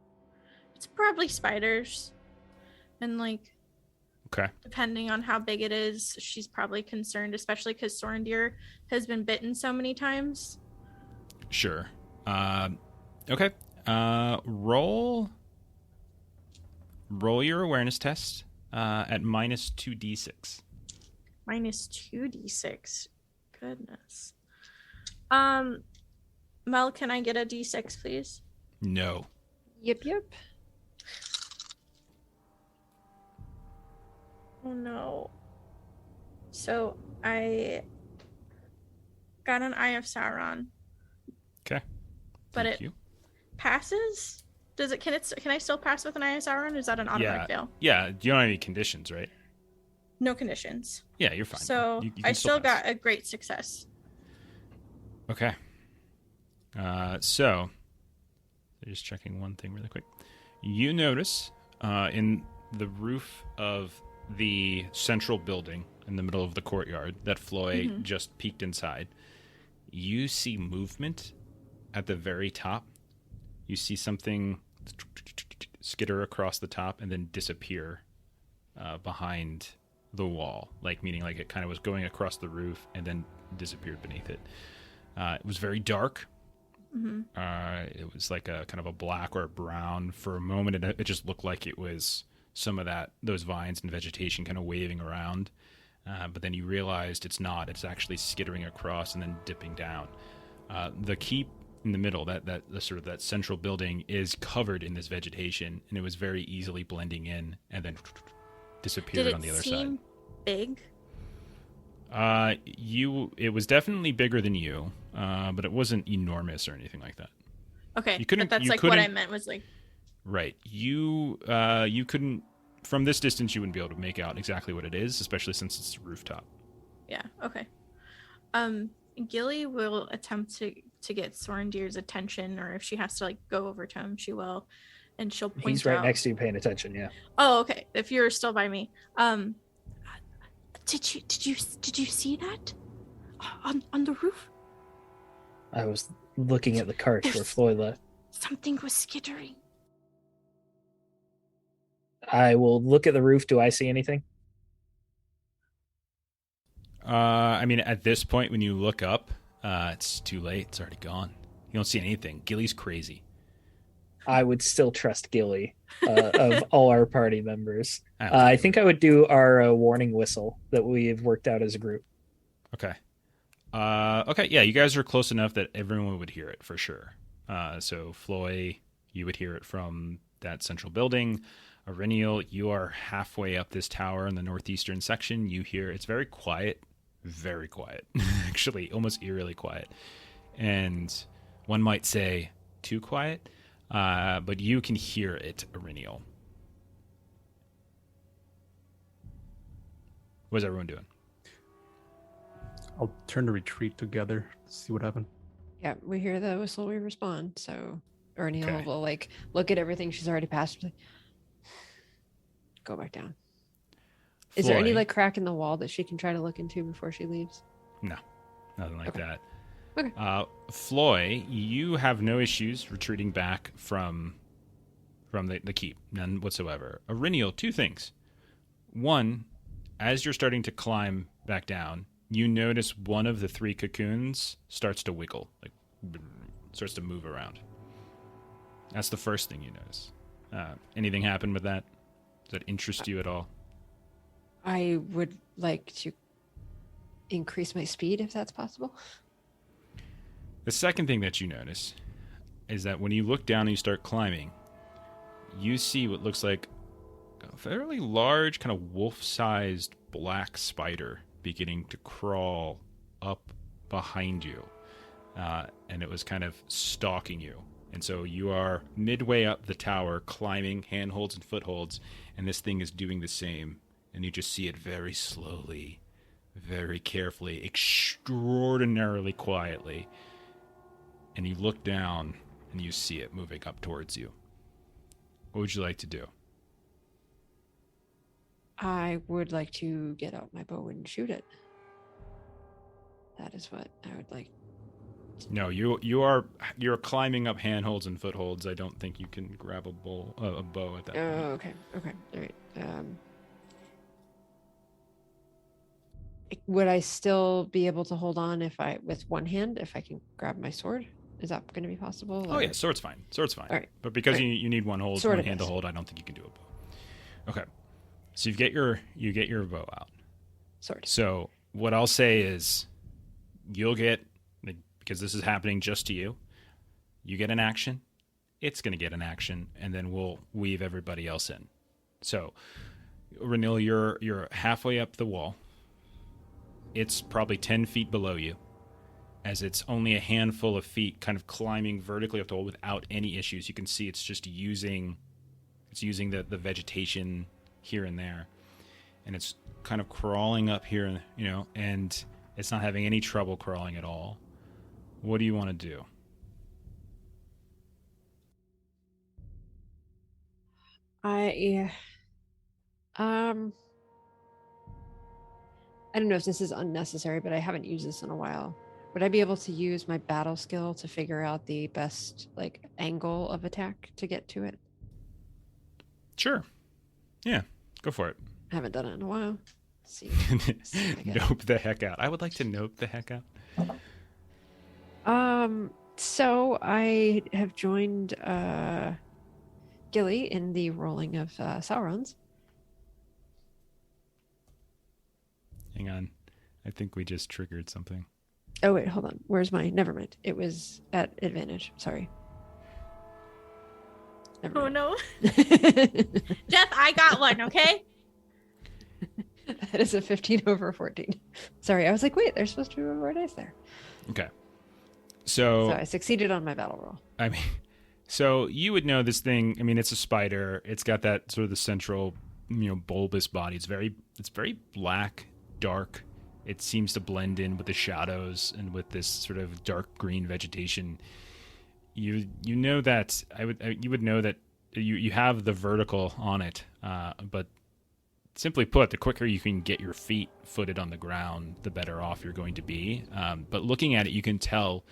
it's probably spiders. And like, Okay. depending on how big it is, she's probably concerned, especially because Sorendir has been bitten so many times. Sure. Okay. Roll your awareness test at minus 2d6. Minus 2d6. Goodness. Mel, can I get a d6, please? No. Yep. Oh no. So I got an Eye of Sauron, Okay. but Thank it you. passes. Does it? Can I still pass with an Eye of Sauron? Or is that an automatic fail? Yeah. You don't have any conditions, right? No conditions. Yeah, you're fine. So You can I still pass. got a great success. Okay. So, just checking one thing really quick. You notice in the roof of the central building in the middle of the courtyard that Floy just peeked inside, you see movement at the very top. You see something skitter across the top and then disappear behind the wall, meaning it kind of was going across the roof and then disappeared beneath it. It was very dark. It was like a kind of a black or a brown. For a moment, it just looked like it was some of those vines and vegetation kind of waving around. But then you realized it's not. It's actually skittering across and then dipping down. The keep in the middle, the sort of that central building, is covered in this vegetation, and it was very easily blending in and then disappeared on the other side. Did it seem big? It was definitely bigger than you, but it wasn't enormous or anything like that. Okay, You couldn't- but that's you what I couldn't- meant was Right. You couldn't, from this distance, you wouldn't be able to make out exactly what it is, especially since it's a rooftop. yeah, okay. Gilly will attempt to get Sorendir's attention, or if she has to go over to him, she will, and she'll point He's right out. next to you, paying attention. Yeah. Oh, okay. If you're still by me, did you see that on the roof? I was looking at the cart where There's- Floyd left. Something was skittering. I will look at the roof. Do I see anything? I mean, at this point, when you look up, it's too late. It's already gone. You don't see anything. Gilly's crazy. I would still trust Gilly of all our party members. I don't I think I would do our warning whistle that we've worked out as a group. Okay. Okay, yeah, you guys are close enough that everyone would hear it for sure. So, Floy, you would hear it from that central building. Arenial, you are halfway up this tower in the northeastern section. You hear it's very quiet, actually, almost eerily quiet. And one might say too quiet, but you can hear it, Arenial. What's everyone doing? I'll turn to retreat together, see what happened. Yeah, we hear the whistle, we respond. So Ernie Okay. will look at everything she's already passed. Go back down. Is there any Floy? crack in the wall that she can try to look into before she leaves? No, nothing like Okay. that. Okay. Floy, you have no issues retreating back from the keep, none whatsoever. Arenial, two things. One, as you're starting to climb back down, you notice one of the three cocoons starts to wiggle, starts to move around. That's the first thing you notice. Anything happen with that? Does that interest you at all? I would like to increase my speed if that's possible. The second thing that you notice is that when you look down and you start climbing, you see what looks like a fairly large, kind of wolf-sized black spider beginning to crawl up behind you. And it was kind of stalking you. And so you are midway up the tower, climbing handholds and footholds, and this thing is doing the same. And you just see it very slowly, very carefully, extraordinarily quietly. And you look down and you see it moving up towards you. What would you like to do? I would like to get out my bow and shoot it. That is what I would like. No, you're climbing up handholds and footholds. I don't think you can grab a bow at that point. Okay. Okay. All right. Would I still be able to hold on with one hand if I can grab my sword? Is that going to be possible? Oh yeah, sword's fine. Sword's fine. All right. But because All right. you need one Sword hand it to is. hold, I don't think you can do a bow. Okay. So you get your bow out. Sword. So what I'll say is, you'll get, because this is happening just to you, you get an action. It's going to get an action, and then we'll weave everybody else in. So, Renil, you're halfway up the wall. It's probably 10 feet below you. as it's only a handful of feet kind of climbing vertically up the wall without any issues. You can see it's just using the vegetation here and there. And it's kind of crawling up here, and it's not having any trouble crawling at all. What do you want to do? I don't know if this is unnecessary, but I haven't used this in a while. Would I be able to use my battle skill to figure out the best angle of attack to get to it? Sure. Yeah, go for it. I haven't done it in a while. Let's see. Nope the heck out. I would like to nope the heck out. So I have joined Gilly in the rolling of Sauron's. Hang on. I think we just triggered something. Oh, wait, hold on. Where's my... Never mind. It was at advantage. Sorry. Never Oh, mind. no. Jeff, I got one, okay? That is a 15 over 14. Sorry, I was like, wait, there's supposed to be more dice there. Okay. So I succeeded on my battle roll. I mean, so you would know this thing. I mean, it's a spider. It's got that sort of the central, bulbous body. It's very black, dark. It seems to blend in with the shadows and with this sort of dark green vegetation. You know that you would know that you have the vertical on it, but simply put, the quicker you can get your feet footed on the ground, the better off you're going to be. But looking at it, you can tell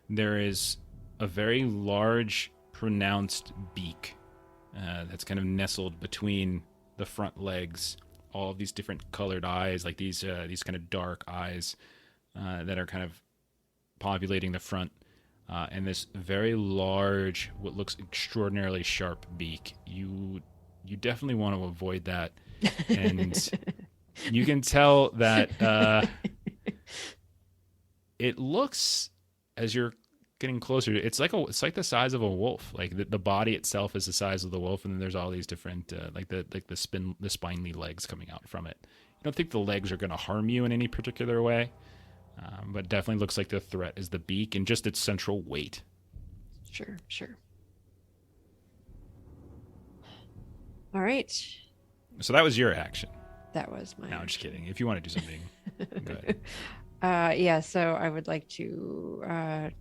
there is a very large, pronounced beak that's kind of nestled between the front legs. All of these different colored eyes, like these kind of dark eyes that are kind of populating the front, and this very large, what looks extraordinarily sharp beak. You definitely want to avoid that, and you can tell that it looks, as you're getting closer, it's like the size of a wolf. Like the body itself is the size of the wolf, and then there's all these different the spiny legs coming out from it. I don't think the legs are going to harm you in any particular way, but definitely looks like the threat is the beak and just its central weight. Sure. All right. So that was your action. That was my... No, I'm just kidding. If you want to do something, go ahead. Yeah, so I would like to...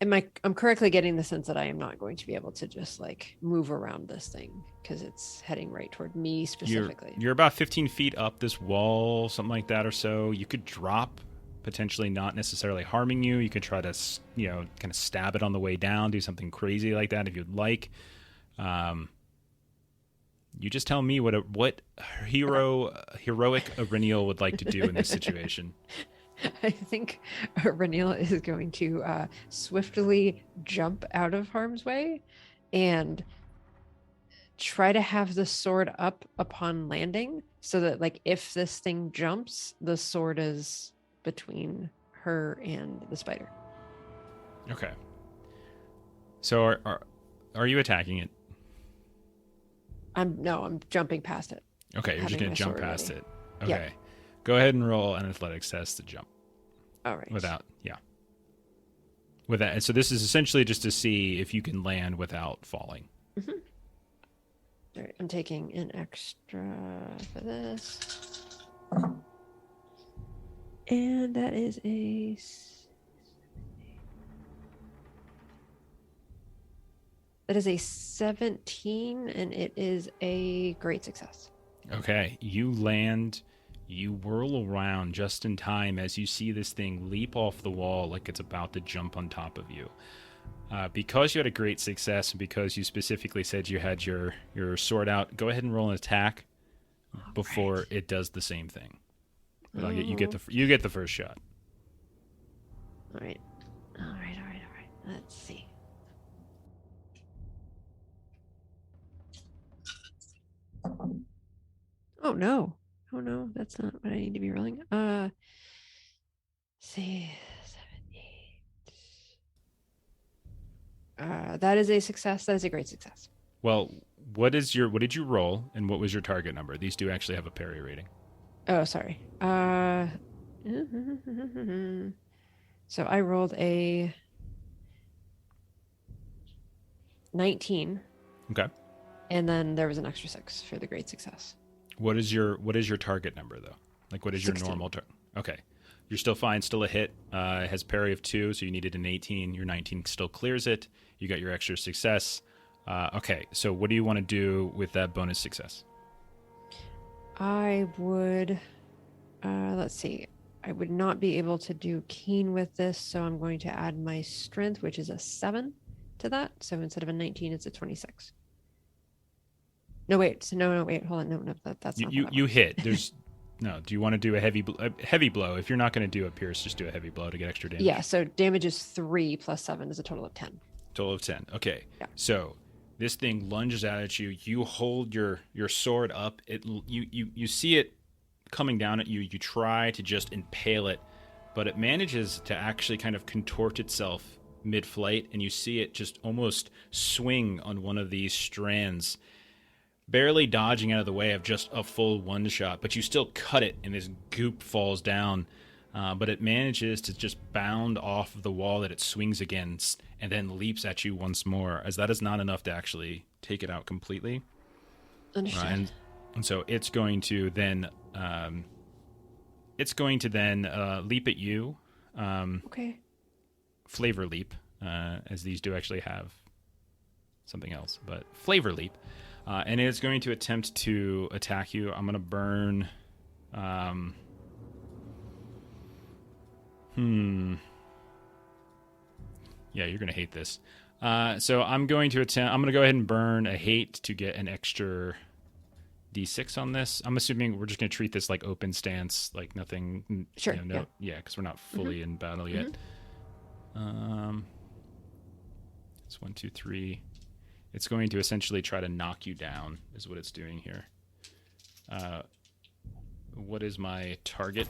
I'm correctly getting the sense that I am not going to be able to just move around this thing because it's heading right toward me specifically. You're about 15 feet up this wall, something like that or so. You could drop, potentially not necessarily harming you. You could try to, kind of stab it on the way down, do something crazy like that if you'd like. You just tell me what heroic Auriniel would like to do in this situation. I think Reniel is going to swiftly jump out of harm's way and try to have the sword up upon landing so that if this thing jumps, the sword is between her and the spider. Okay. So are you attacking it? I'm jumping past it. Okay, you're just going to jump past ready. it. Okay. Yep. Go ahead and roll an athletics test to jump. All right. Without. And so this is essentially just to see if you can land without falling. Mm-hmm. All right, I'm taking an extra for this. And that is a 17, and it is a great success. Okay, you land, you whirl around just in time as you see this thing leap off the wall like it's about to jump on top of you. Because you had a great success, and because you specifically said you had your sword out, go ahead and roll an attack before it does the same thing. But you get the first shot. All right. Let's see. Oh no, that's not what I need to be rolling. See, 7, 8. That is a success. That is a great success. Well, what did you roll, and what was your target number? These do actually have a parry rating. Oh, sorry. So I rolled a 19, Okay. and then there was an extra 6 for the great success. What is your target number though? Like what is your 16. normal target? Okay. You're still fine, still a hit. It has parry of 2, so you needed an 18. Your 19 still clears it. You got your extra success. Okay, so what do you want to do with that bonus success? I would, let's see, I would not be able to do keen with this, so I'm going to add my strength, which is a 7 to that. So instead of a 19, it's a 26. No, wait, wait, hold on, no, that's not. You hit. There's no. Do you want to do a heavy blow? If you're not going to do a pierce, just do a heavy blow to get extra damage. Yeah, so damage is 3 plus 7 is a total of 10. Total of 10. Okay. Yeah. So this thing lunges out at you. You hold your sword up. You see it coming down at you. You try to just impale it, but it manages to actually kind of contort itself mid-flight, and you see it just almost swing on one of these strands, barely dodging out of the way of just a full one shot, but you still cut it, and this goop falls down. But it manages to just bound off of the wall that it swings against and then leaps at you once more, as that is not enough to actually take it out completely. Understood. And so it's going to then leap at you. Okay. Flavor leap, as these do actually have something else, but flavor leap. And it's going to attempt to attack you. I'm going to burn... Yeah, you're going to hate this. So I'm going to go ahead and burn a hate to get an extra D6 on this. I'm assuming we're just going to treat this like open stance, like nothing. Sure. Yeah, because we're not fully in battle yet. It's 1, 2, 3. It's going to essentially try to knock you down, is what it's doing here. What is my target?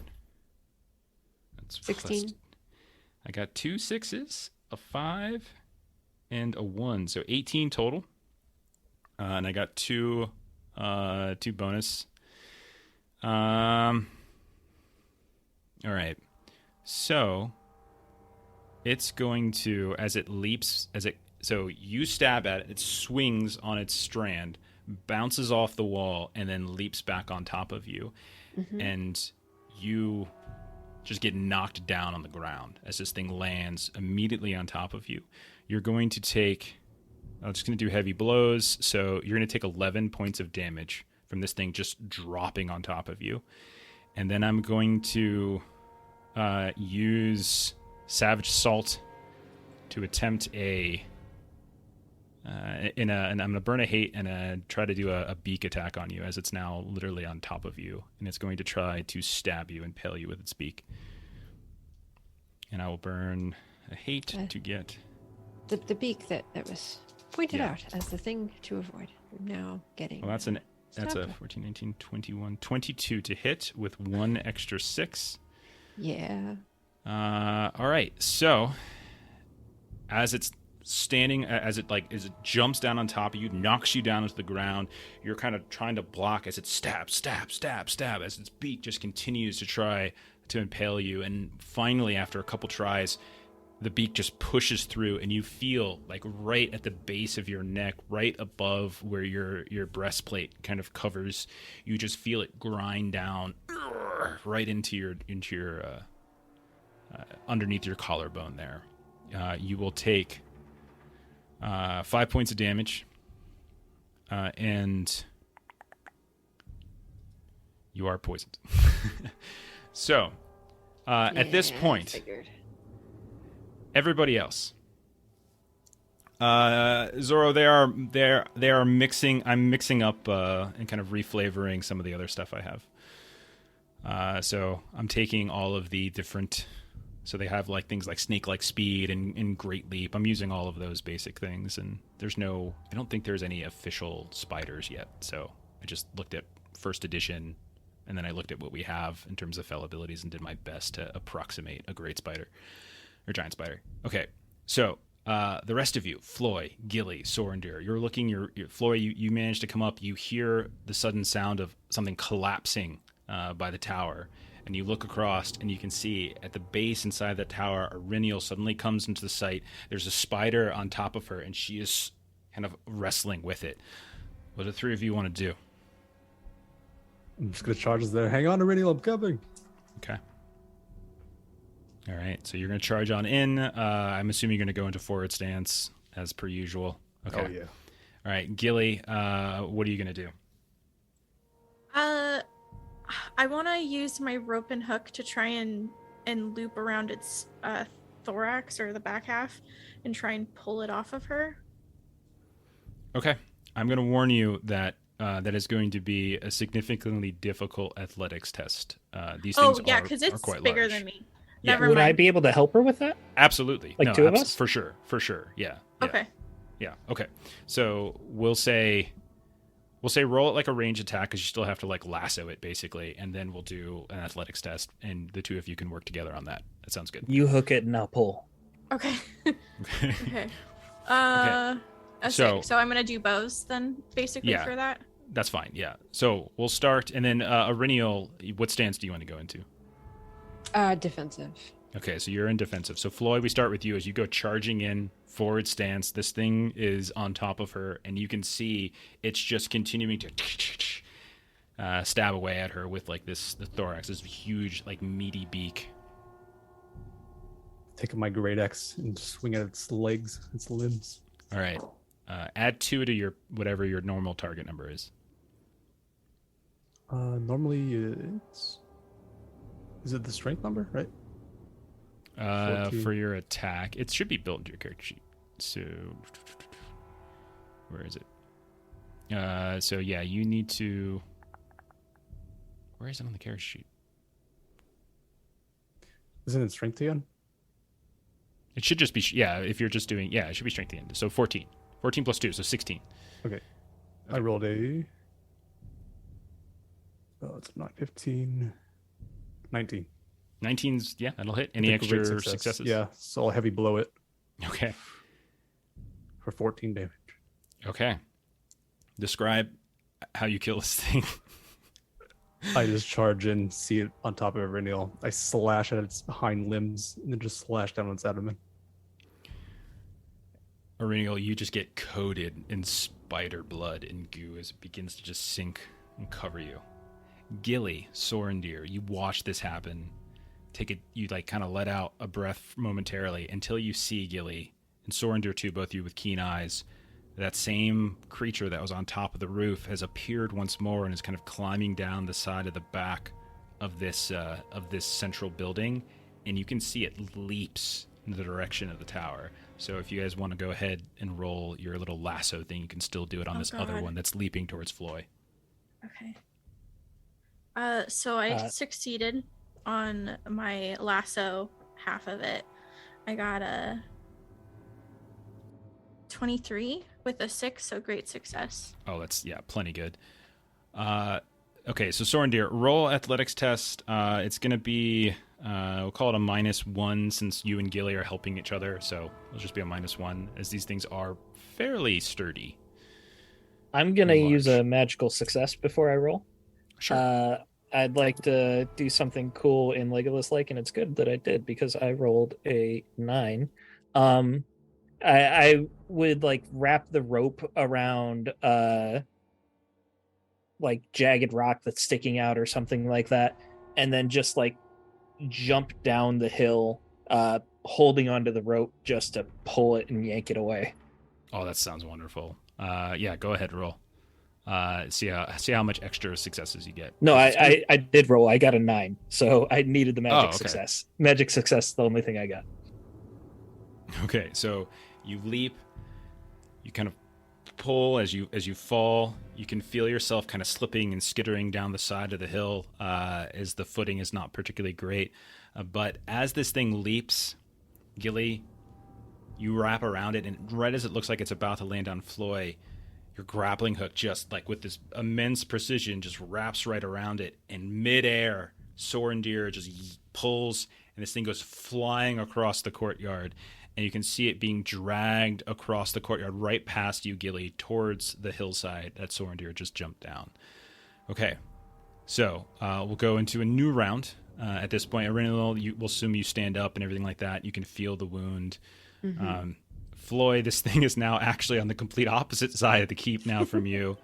That's 16. I got 2 6s, a 5, and a 1, so 18 total. And I got two bonus. All right. So it's going to, so you stab at it, it swings on its strand, bounces off the wall, and then leaps back on top of you. And you just get knocked down on the ground as this thing lands immediately on top of you. You're going to take, I'm just going to do heavy blows, so you're going to take 11 points of damage from this thing just dropping on top of you. And then I'm going to use Savage Assault to attempt and I'm going to burn a hate and try to do a beak attack on you, as it's now literally on top of you, and it's going to try to stab you and impale you with its beak. And I will burn a hate to get the beak that was pointed Yeah. out as the thing to avoid. I'm now getting. Well, that's a stabbed. 14, 19, 21, 22 to hit with 1 extra 6. Yeah. All right. So as it's standing, as it jumps down on top of you, knocks you down into the ground, you're kind of trying to block as it stab, as its beak just continues to try to impale you. And finally, after a couple tries, the beak just pushes through, and you feel like right at the base of your neck, right above where your breastplate kind of covers, you just feel it grind down right into your underneath your collarbone there. You will take 5 points of damage, and you are poisoned. So, at this point, Figured. everybody else, Zoro, they are mixing. I'm mixing up and kind of reflavoring some of the other stuff I have. So I'm taking all of the different. So they have like things like snake-like speed and great leap. I'm using all of those basic things, and I don't think there's any official spiders yet. So I just looked at first edition, and then I looked at what we have in terms of fell abilities and did my best to approximate a great spider or giant spider. Okay, so the rest of you, Floy, Gilly, Sorendir, you're looking. Floy, you managed to come up. You hear the sudden sound of something collapsing by the tower. and you look across, and you can see at the base inside the tower, Irinial suddenly comes into the sight. There's a spider on top of her, and she is kind of wrestling with it. What do the three of you want to do? I'm just gonna charge us there. Hang on, Irinial, I'm coming. Okay. All right, so you're going to charge on in. I'm assuming you're going to go into forward stance as per usual. Okay. Oh yeah. All right, Gilly, what are you going to do? I want to use my rope and hook to try and loop around its thorax or the back half and try and pull it off of her. Okay. I'm going to warn you that that is going to be a significantly difficult athletics test. These things because it's quite bigger large. than me. Yeah. Never Would mind. I be able to help her with that? Absolutely. Like No, two of us? For sure. Yeah. Okay. Yeah. Okay. So we'll say roll it like a range attack because you still have to like lasso it basically, and then we'll do an athletics test, and the two of you can work together on that. That sounds good. You hook it and I'll pull. Okay. Okay. Okay. So- So I'm gonna do bows then, basically Yeah. for that. That's fine. Yeah. So we'll start, and then Irinial, what stance do you want to go into? Defensive. Okay, so you're in defensive. So Floyd, we start with you as you go charging in forward stance. This thing is on top of her, and you can see it's just continuing to stab away at her with like the thorax, this huge like meaty beak. Taking my great axe and swing at its legs, its limbs. All right, add 2 to your whatever your normal target number is. Normally is it the strength number, right? 14. For your attack, it should be built into your character sheet. So where is it? So yeah, you need to. Where is it on the character sheet? Isn't it strength again? It should just be if you're just doing it should be strength again. So 14 plus 2, so 16. Okay. I rolled a. Oh, it's not 15. 19. 19's that'll hit. Any With a great extra success. successes? Yeah, so I'll heavy blow it Okay. for 14 damage. Okay. Describe how you kill this thing. I just charge in, see it on top of Irinial. I slash at its hind limbs and then just slash down on its abdomen. Irinial, you just get coated in spider blood and goo as it begins to just sink and cover you. Gilly, Sorendir, you watch this happen. You like kind of let out a breath momentarily until you see Gilly and Sorendir too, both of you with keen eyes. That same creature that was on top of the roof has appeared once more and is kind of climbing down the side of the back of this central building, and you can see it leaps in the direction of the tower. So if you guys want to go ahead and roll your little lasso thing, you can still do it on this other God. one that's leaping towards Floy. Okay. So I succeeded on my lasso half of it. I got a 23 with a 6, so great success. Oh, that's plenty good. Okay, so Sorendir, roll athletics test. It's going to be we'll call it a -1 since you and Gilly are helping each other. So it'll just be a -1 as these things are fairly sturdy. I'm gonna Large. use a magical success before I roll. Sure. I'd like to do something cool in Legolas-like, and it's good that I did because I rolled a 9. I would like wrap the rope around like jagged rock that's sticking out or something like that, and then just like jump down the hill, holding onto the rope just to pull it and yank it away. Oh, that sounds wonderful. Go ahead, roll. See how much extra successes you get. No, I did roll. I got a 9, so I needed the magic okay. success. Magic success is the only thing I got. Okay, so you leap, you kind of pull as you fall. You can feel yourself kind of slipping and skittering down the side of the hill as the footing is not particularly great. But as this thing leaps, Gilly, you wrap around it, and right as it looks like it's about to land on Floy, your grappling hook just like with this immense precision just wraps right around it. In midair, Sorendir just pulls, and this thing goes flying across the courtyard. And you can see it being dragged across the courtyard right past you, Gilly, towards the hillside that Sorendir just jumped down. Okay, so we'll go into a new round. at this point. Arenil, we'll assume you stand up and everything like that. You can feel the wound. Floyd, this thing is now actually on the complete opposite side of the keep now from you.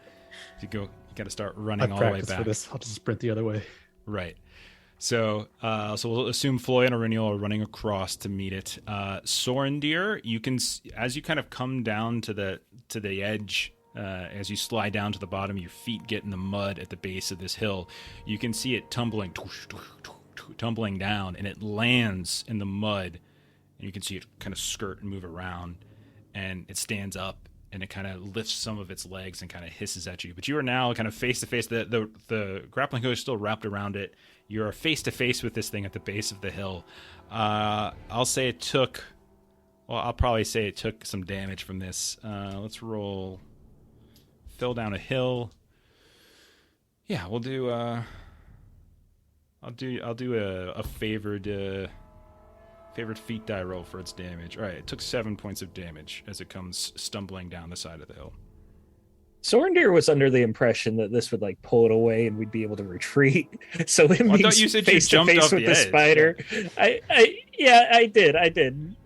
You got to start running all the way back. For this. I'll just sprint the other way. Right. So we'll assume Floyd and Aurinial are running across to meet it. Sorendir, you can, as you kind of come down to the edge, as you slide down to the bottom, your feet get in the mud at the base of this hill. You can see it tumbling down, and it lands in the mud. And you can see it kind of skirt and move around, and it stands up, and it kind of lifts some of its legs and kind of hisses at you. But you are now kind of face to face. The grappling hook is still wrapped around it. You're face to face with this thing at the base of the hill. I'll probably say it took some damage from this. Let's roll. Fell down a hill. Yeah, we'll do. I'll do a favored feat die roll for its damage. All right, it took 7 points of damage as it comes stumbling down the side of the hill. Sorendir was under the impression that this would like pull it away and we'd be able to retreat. So it I means thought you said you face to jumped face off with the the edge. spider. I did.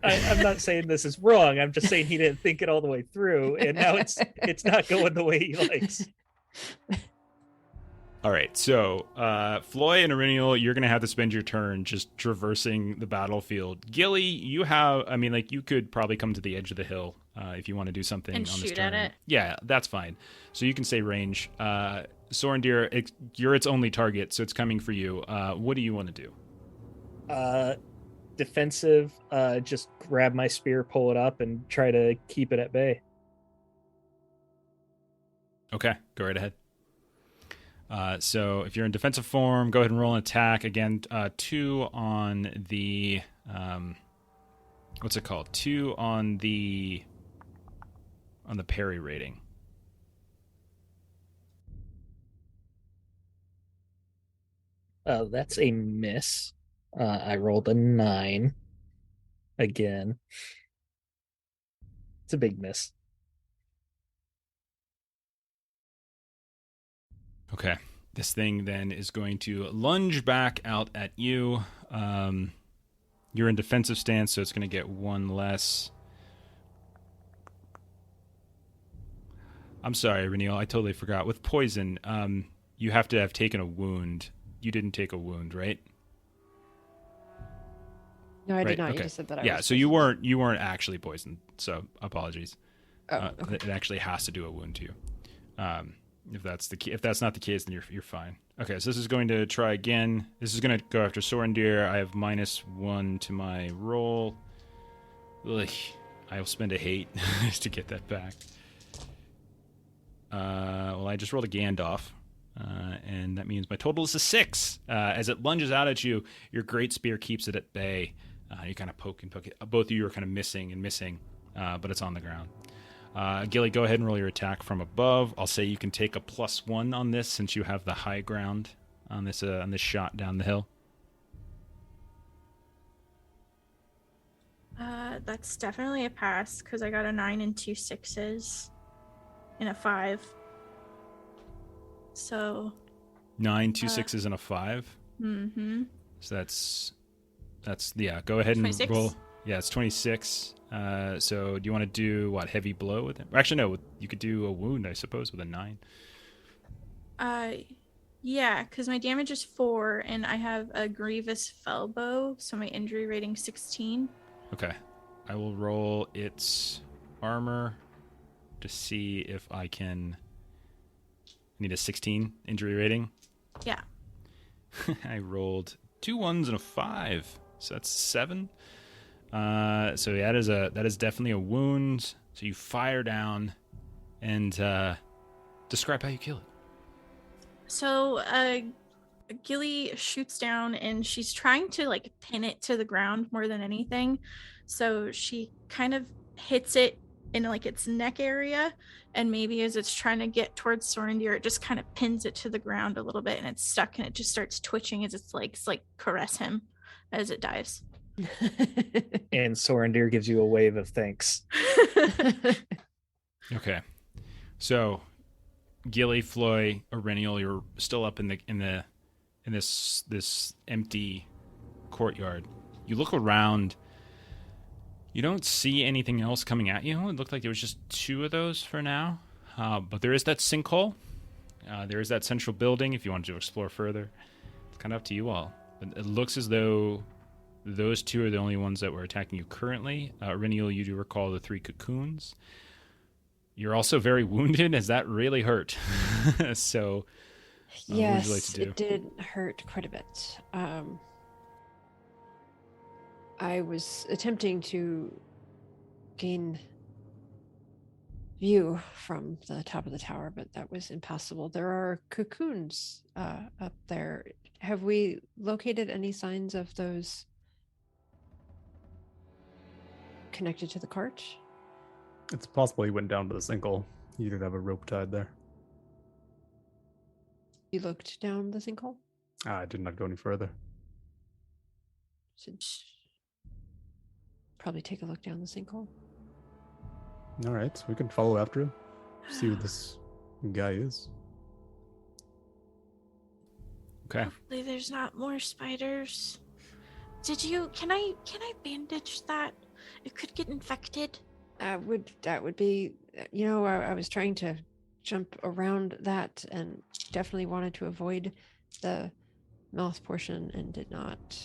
I'm not saying this is wrong. I'm just saying he didn't think it all the way through, and now it's not going the way he likes. All right, so Floy and Aurinial, you're going to have to spend your turn just traversing the battlefield. Gilly, you could probably come to the edge of the hill if you want to do something And on this shoot turn. at it. Yeah, that's fine. So you can say range. Sorendir, you're its only target, so it's coming for you. What do you want to do? Defensive, just grab my spear, pull it up, and try to keep it at bay. Okay, go right ahead. So if you're in defensive form, go ahead and roll an attack. Again, 2 on the... what's it called? 2 on the parry rating. That's a miss. I rolled a 9 again. It's a big miss. Okay. This thing then is going to lunge back out at you. You're in defensive stance, so it's going to get 1 less. I'm sorry, Renil, I totally forgot. With poison, you have to have taken a wound. You didn't take a wound, right? No, I Right, did not. okay. You just said that I Yeah, was so you poisoned. weren't actually poisoned. So apologies. Oh, okay. It actually has to do a wound to you. If that's not the case, then you're fine. Okay, so this is going to try again. This is going to go after Sorendir. I have -1 to my roll. Ugh, I'll spend a hate to get that back. Well, I just rolled a Gandalf, and that means my total is a 6. As it lunges out at you, your great spear keeps it at bay. You kind of poke it. Both of you are kind of missing, but it's on the ground. Gilly, go ahead and roll your attack from above. I'll say you can take a +1 on this since you have the high ground on this shot down the hill. That's definitely a pass because I got a 9 and 2 6s and a 5. So 9, 2 6s, and a 5. Mm-hmm. So that's yeah. Go ahead and 26? roll. Yeah, it's 26. So do you want to do what, heavy blow with it? Actually, no. You could do a wound, I suppose, with a 9. Yeah, because my damage is 4 and I have a grievous felbow, so my injury rating 16. Okay, I will roll its armor to see if I can. Need a 16 injury rating. Yeah. I rolled 2 1s and a 5, so that's 7. So yeah, that is definitely a wound. So you fire down, and describe how you kill it. So Gilly shoots down and she's trying to like pin it to the ground more than anything. So she kind of hits it in like its neck area, and maybe as it's trying to get towards Sorendir, it just kind of pins it to the ground a little bit, and it's stuck, and it just starts twitching as its legs like caress him as it dives. And Sorendir gives you a wave of thanks. Okay, so Gilly, Floy, Aurinial, you're still up in the in this empty courtyard. You look around. You don't see anything else coming at you. It looked like there was just 2 of those for now. But there is that sinkhole. There is that central building if you wanted to explore further. It's kind of up to you all. It looks as though those 2 are the only ones that were attacking you currently. Riniel, you do recall the 3 cocoons. You're also very wounded, as that really hurt. So, what would you like Yes, to do? it did hurt quite a bit. I was attempting to gain view from the top of the tower, but that was impossible. There are cocoons up there. Have we located any signs of those connected to the cart? It's possible he went down to the sinkhole. He did have a rope tied there. You looked down the sinkhole? I did not go any further. Should probably take a look down the sinkhole. All right, we can follow after him. See who this guy is. Okay. Hopefully there's not more spiders. Can I bandage that? It could get infected. That would be, I was trying to jump around that and definitely wanted to avoid the mouth portion and did not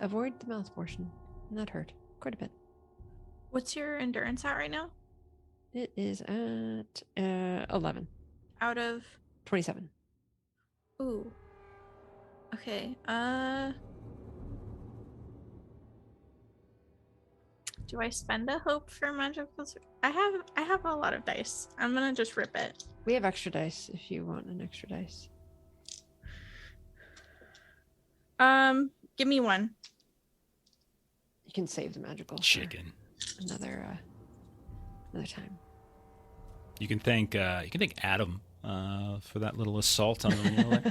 avoid the mouth portion, and that hurt quite a bit. What's your endurance at right now? It is at 11. Out of 27. Ooh. Okay. Do I spend a hope for magical? I have a lot of dice. I'm gonna just rip it. We have extra dice if you want an extra dice. Give me 1. You can save the magical for Chicken. another time. You can thank Adam for that little assault on the Renilla.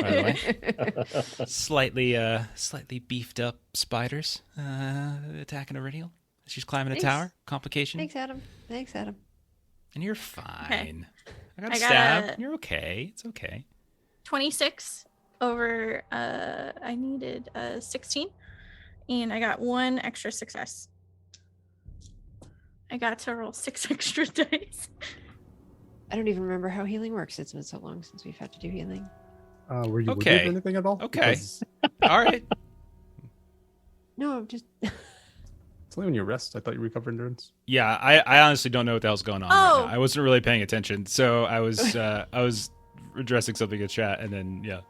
By the way, slightly beefed up spiders attacking Iridial. She's climbing a Thanks. tower. Complication. Thanks, Adam. And you're fine. I got I got stabbed. a- You're okay. It's okay. 26 over. I needed 16, and I got 1 extra success. I got to roll 6 extra dice. I don't even remember how healing works. It's been so long since we've had to do healing. Were you Okay. wounded or anything at all? Okay. Because All right. No, just it's only when you rest. I thought you recovered endurance. Yeah, I honestly don't know what the hell's going on right Oh. now. I wasn't really paying attention, so I was addressing something in chat, and then yeah.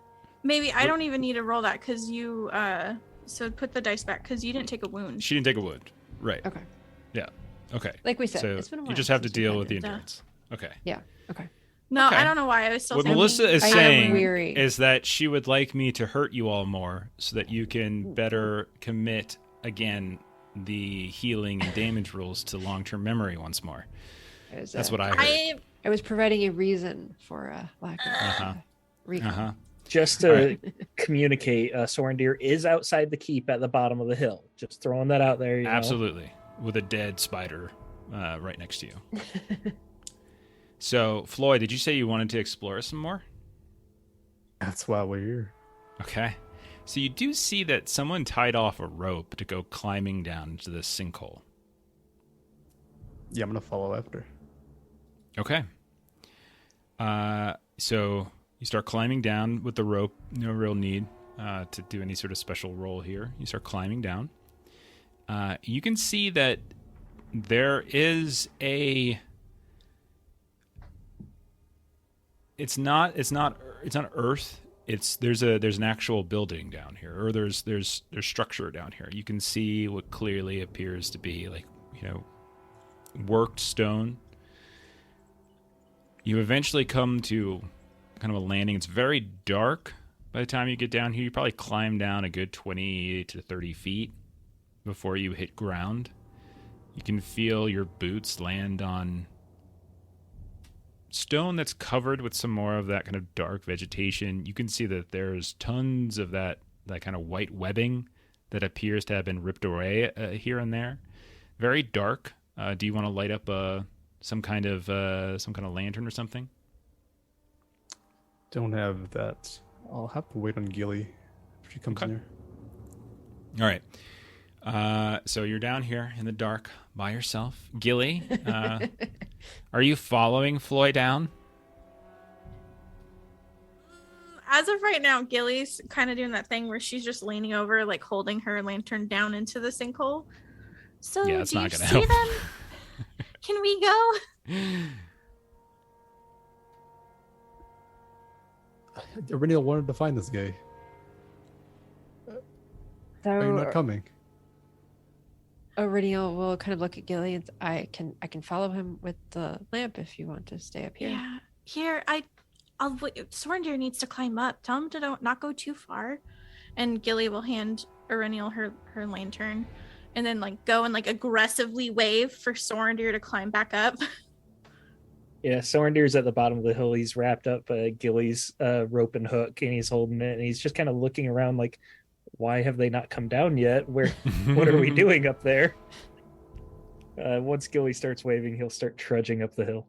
Maybe I don't even need to roll that because you. So put the dice back because you didn't take a wound. She didn't take a wound. Right. okay. Okay. Like we said, So it's been a while. you just have to since we've deal had with the it. Duh. endurance. Okay. Yeah. Okay. No, Okay. I don't know why I was still. What thinking. Melissa is I am saying weary. is that she would like me to hurt you all more so that you can better commit again the healing and damage rules to long-term memory once more. It was, That's what I heard. I was providing a reason for lack of Uh-huh. recall. Uh-huh. Just to communicate, Sorendir is outside the keep at the bottom of the hill. Just throwing that out there. You know? Absolutely. With a dead spider right next to you. So, Floyd, did you say you wanted to explore some more? That's why we're here. Okay. So you do see that someone tied off a rope to go climbing down into this sinkhole. Yeah, I'm gonna follow after. Okay. So you start climbing down with the rope. No real need to do any sort of special roll here. You start climbing down. You can see that there is a. It's not Earth. There's an actual building down here, or there's structure down here. You can see what clearly appears to be worked stone. You eventually come to kind of a landing. It's very dark by the time you get down here. You probably climb down a good 20 to 30 feet before you hit ground. You can feel your boots land on stone that's covered with some more of that kind of dark vegetation. You can see that there's tons of that kind of white webbing that appears to have been ripped away here and there. Very dark. Do you want to light up some kind of lantern or something? Don't have that I'll have to wait on Gilly if she comes Okay. near. All right. So you're down here in the dark by yourself. Gilly, are you following Floy down? As of right now, Gilly's kind of doing that thing where she's just leaning over, like holding her lantern down into the sinkhole. So, Yeah, that's do you not gonna see help. them? Can we go? Iriniel wanted to find this guy. Are you not So coming? Iridial will kind of look at Gilly and I can follow him with the lamp if you want to stay up here. Yeah. Here, I'll wait. Sorendir needs to climb up. Tell him to not go too far. And Gilly will hand Irenial her lantern and then like go and like aggressively wave for Sorendir to climb back up. Yeah, Sorendir's at the bottom of the hill. He's wrapped up Gilly's rope and hook, and he's holding it, and he's just kind of looking around like, why have they not come down yet? What are we doing up there? Once Gilly starts waving, he'll start trudging up the hill.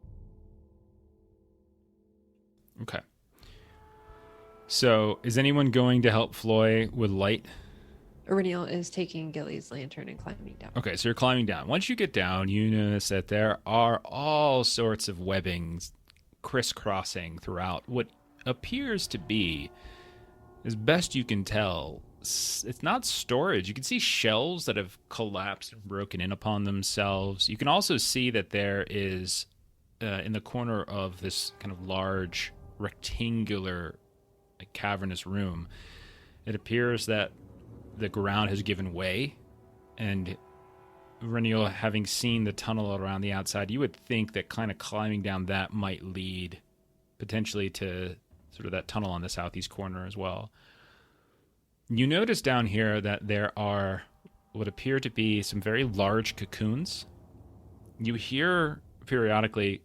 Okay. So is anyone going to help Floy with light? Iridial is taking Gilly's lantern and climbing down. Okay, so you're climbing down. Once you get down, you notice that there are all sorts of webbings crisscrossing throughout what appears to be, as best you can tell, it's not storage. You can see shelves that have collapsed and broken in upon themselves. You can also see that there is, in the corner of this kind of large rectangular cavernous room, it appears that the ground has given way, and Reniel, having seen the tunnel around the outside, you would think that kind of climbing down that might lead potentially to sort of that tunnel on the southeast corner as well. You notice down here that there are what appear to be some very large cocoons. You hear periodically,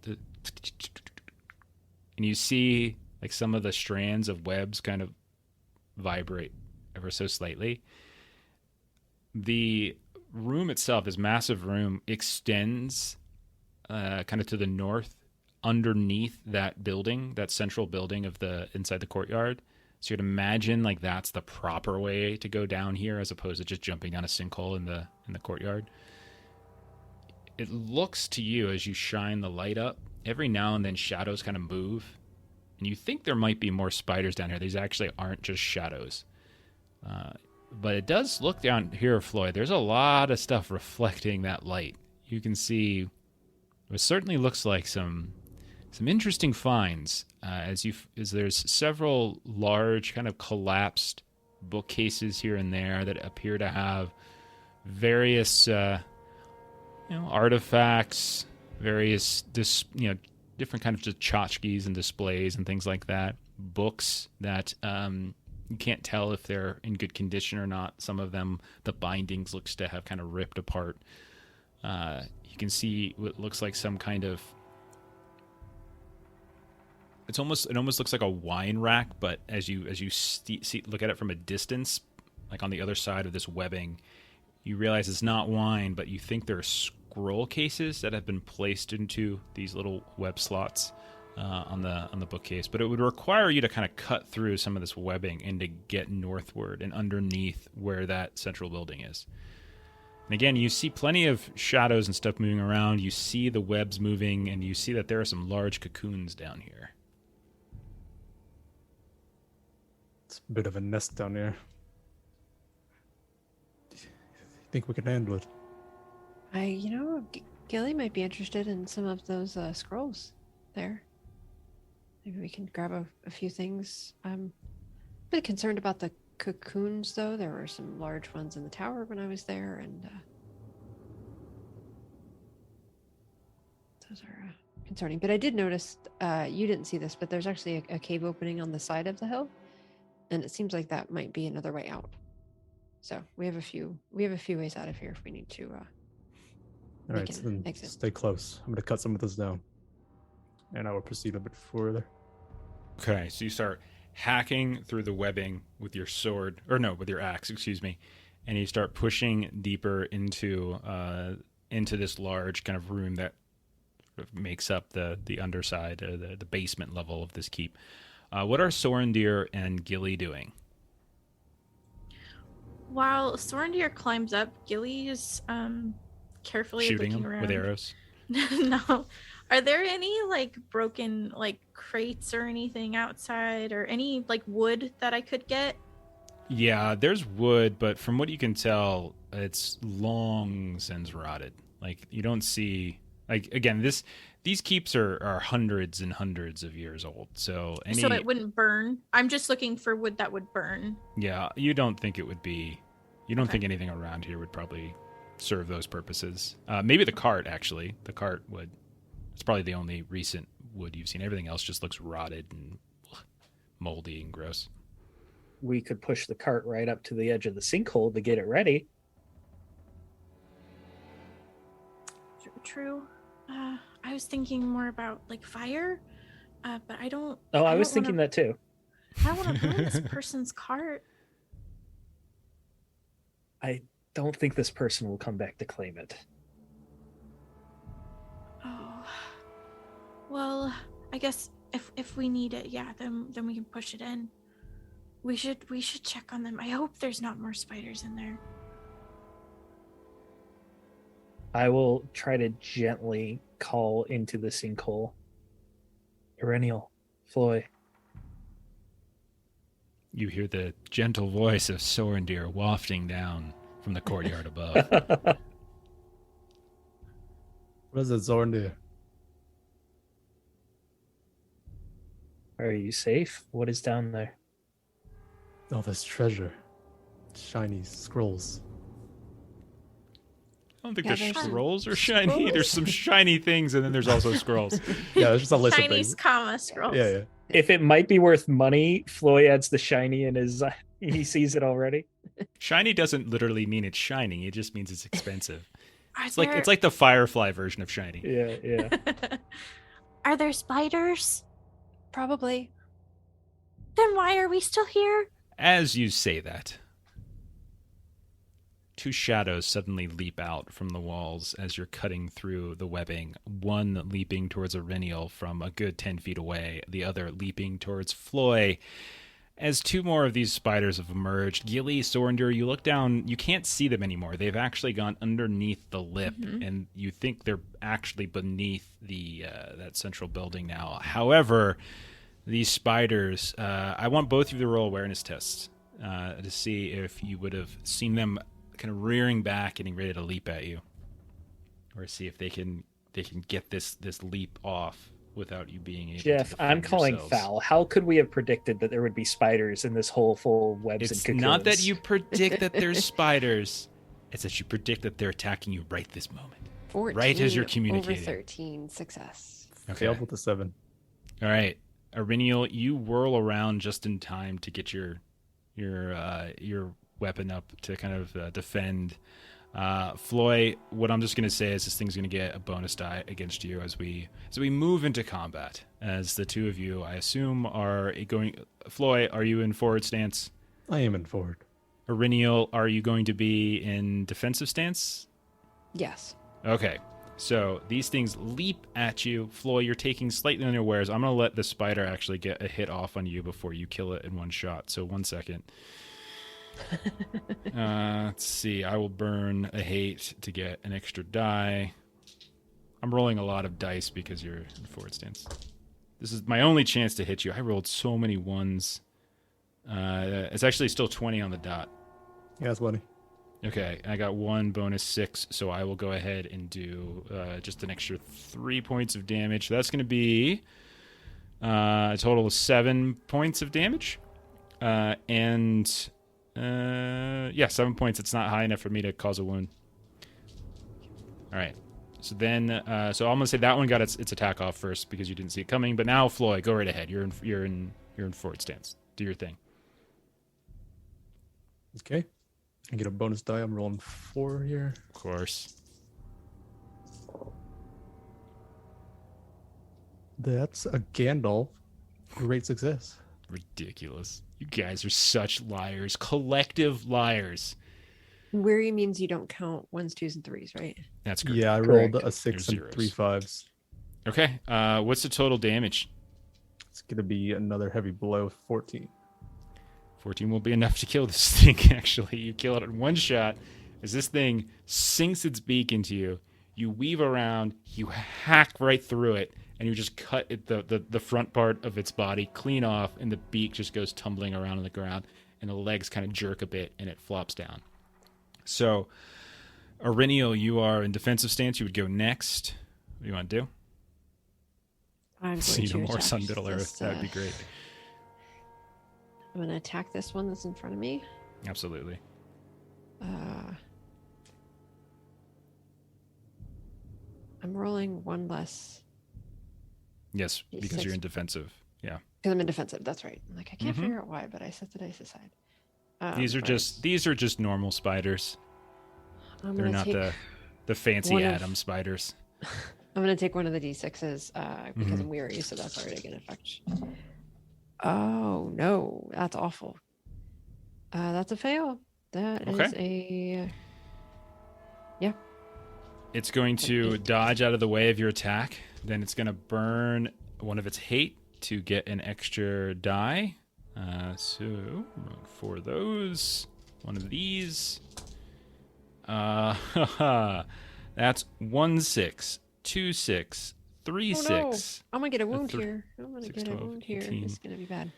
and you see like some of the strands of webs kind of vibrate ever so slightly. The room itself, this massive room, extends kind of to the north underneath that building, that central building of the inside the courtyard. So you'd imagine like that's the proper way to go down here as opposed to just jumping down a sinkhole in the courtyard. It looks to you as you shine the light up, every now and then shadows kind of move, and you think there might be more spiders down here. These actually aren't just shadows. But it does look down here, Floyd. There's a lot of stuff reflecting that light. You can see it certainly looks like some interesting finds as there's several large kind of collapsed bookcases here and there that appear to have various artifacts, various different kinds of tchotchkes and displays and things like that. Books that you can't tell if they're in good condition or not. Some of them, the bindings looks to have kind of ripped apart. You can see what looks like some kind of. It almost looks like a wine rack, but as you look at it from a distance, like on the other side of this webbing, you realize it's not wine, but you think there are scroll cases that have been placed into these little web slots on the bookcase. But it would require you to kind of cut through some of this webbing and to get northward and underneath where that central building is. And again, you see plenty of shadows and stuff moving around. You see the webs moving, and you see that there are some large cocoons down here. It's a bit of a nest down there. Think we can handle it? Gilly might be interested in some of those scrolls there. Maybe we can grab a few things. I'm a bit concerned about the cocoons, though. There were some large ones in the tower when I was there, and those are concerning. But I did notice, you didn't see this, but there's actually a cave opening on the side of the hill, and it seems like that might be another way out. So we have a few ways out of here if we need to. All right, so then exit. stay close. I'm going to cut some of this down, and I will proceed a bit further. Okay, so you start hacking through the webbing with your sword, with your axe, excuse me, and you start pushing deeper into this large kind of room that makes up the underside, the basement level of this keep. What are Sorendir and Gilly doing? While Sorendir climbs up, Gilly is carefully Shooting looking them around. with arrows? No. Are there any like broken like crates or anything outside, or any like wood that I could get? Yeah, there's wood, but from what you can tell, it's long since rotted. Like, you don't see... Like, again, these keeps are hundreds and hundreds of years old. So So it wouldn't burn. I'm just looking for wood that would burn. Yeah, you don't think it would be... You don't Okay. think anything around here would probably serve those purposes. Maybe the cart, actually. The cart would... It's probably the only recent wood you've seen. Everything else just looks rotted and moldy and gross. We could push the cart right up to the edge of the sinkhole to get it ready. True. I was thinking more about like fire, but I don't. Oh, I was don't thinking wanna, that too. I don't want to burn this person's cart. I don't think this person will come back to claim it. Oh, well, I guess if we need it, yeah, then we can push it in. We should check on them. I hope there's not more spiders in there. I will try to gently call into the sinkhole. Erennial, Floy. You hear the gentle voice of Sorendir wafting down from the courtyard above. What is it, Zorndir? Are you safe? What is down there? Oh, this treasure. Shiny scrolls. I don't think Yeah, the there's some scrolls are shiny. scrolls. There's some shiny things, and then there's also scrolls. Yeah, there's just a list of Chinese things. comma scrolls. Yeah, yeah. If it might be worth money, Floy adds the shiny in his. He sees it already. Shiny doesn't literally mean it's shining. It just means it's expensive. Are It's there... like the Firefly version of shiny. Yeah, yeah. Are there spiders? Probably. Then why are we still here? As you say that, two shadows suddenly leap out from the walls as you're cutting through the webbing, one leaping towards Erennial from a good 10 feet away, the other leaping towards Floy. As two more of these spiders have emerged, Gilly, Sorendir, you look down, you can't see them anymore. They've actually gone underneath the lip, and you think they're actually beneath the that central building now. However, these spiders, I want both of you to roll awareness tests to see if you would have seen them kind of rearing back, getting ready to leap at you, or see if they can get this leap off without you being able Jeff, to I'm defend calling yourselves. foul. How could we have predicted that there would be spiders in this hole full of webs and It's cocoons? not that you predict that there's spiders. It's that you predict that they're attacking you right this moment. 14 Right as you're over communicating. 13 success. Okay. Failed with a 7. All right, Erennial, you whirl around just in time to get your weapon up to kind of defend. Floy, what I'm just going to say is this thing's going to get a bonus die against you as we move into combat. As the two of you, I assume, are going. Floy, are you in forward stance? I am in forward. Erennial, are you going to be in defensive stance? Yes. Okay. So these things leap at you. Floy, you're taking slightly unawares. I'm going to let the spider actually get a hit off on you before you kill it in one shot. So 1 second. Let's see. I will burn a hate to get an extra die. I'm rolling a lot of dice because you're in forward stance. This is my only chance to hit you. I rolled so many ones. It's actually still 20 on the dot. Yeah, that's funny. Okay, I got one bonus 6, so I will go ahead and do just an extra 3 points of damage. So that's going to be a total of 7 points of damage. Yeah, 7 points. It's not high enough for me to cause a wound. All right. So then, so I'm gonna say that one got its attack off first because you didn't see it coming. But now, Floyd, go right ahead. You're in forward stance. Do your thing. Okay. I get a bonus die. I'm rolling 4 here. Of course. That's a Gandalf. Great success. Ridiculous. You guys are such liars. Collective liars. Weary means you don't count 1s, 2s, and 3s, right? That's correct. Yeah, I rolled Correct. a 6 There's and zeros. 3 5s. Okay. What's the total damage? It's gonna be another heavy blow, 14. 14 will be enough to kill this thing, actually. You kill it in one shot. As this thing sinks its beak into you, you weave around, you hack right through it, and you just cut the front part of its body clean off, and the beak just goes tumbling around on the ground, and the legs kind of jerk a bit, and it flops down. So, Auriniel, you are in defensive stance. You would go next. What do you want to do? I'm going See to no more attack Sun Middle Earth. this, That would be great. I'm going to attack this one that's in front of me. Absolutely. I'm rolling one less Yes, because D6. you're in defensive. Yeah. because I'm in defensive. That's right. I'm like, I can't figure out why, but I set the dice aside. These are right. just normal spiders. I'm They're gonna not take the fancy one of- Atom spiders. I'm gonna take one of the d6s because I'm weary, so that's already gonna affect. Oh no, that's awful. That's a fail. That is Okay. a yeah. It's going to dodge out of the way of your attack. Then it's going to burn one of its hate to get an extra die. So roll for those. One of these. That's 1 6, 2 6, 3 Oh no! 6. I'm gonna get a wound th- here. I'm gonna 6, get a 12, wound here. 18. It's gonna be bad.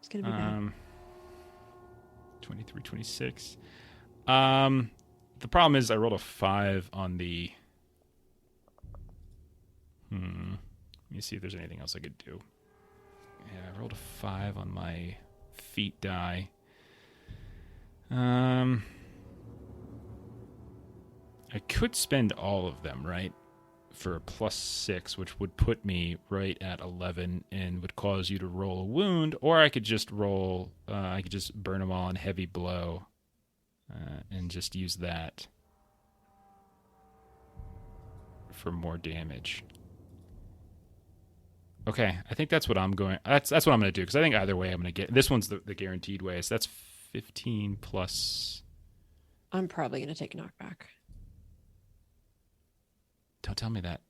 It's gonna be bad. 23, 26. The problem is I rolled a 5 on the... Let me see if there's anything else I could do. Yeah, I rolled a 5 on my feet die. I could spend all of them, right? For a +6, which would put me right at 11 and would cause you to roll a wound, or I could just roll, I could just burn them all in heavy blow and just use that for more damage. Okay, I think that's what I'm going. That's what I'm going to do, because I think either way I'm going to get. This one's the guaranteed way, so that's 15 plus. I'm probably gonna take knockback. Don't tell me that.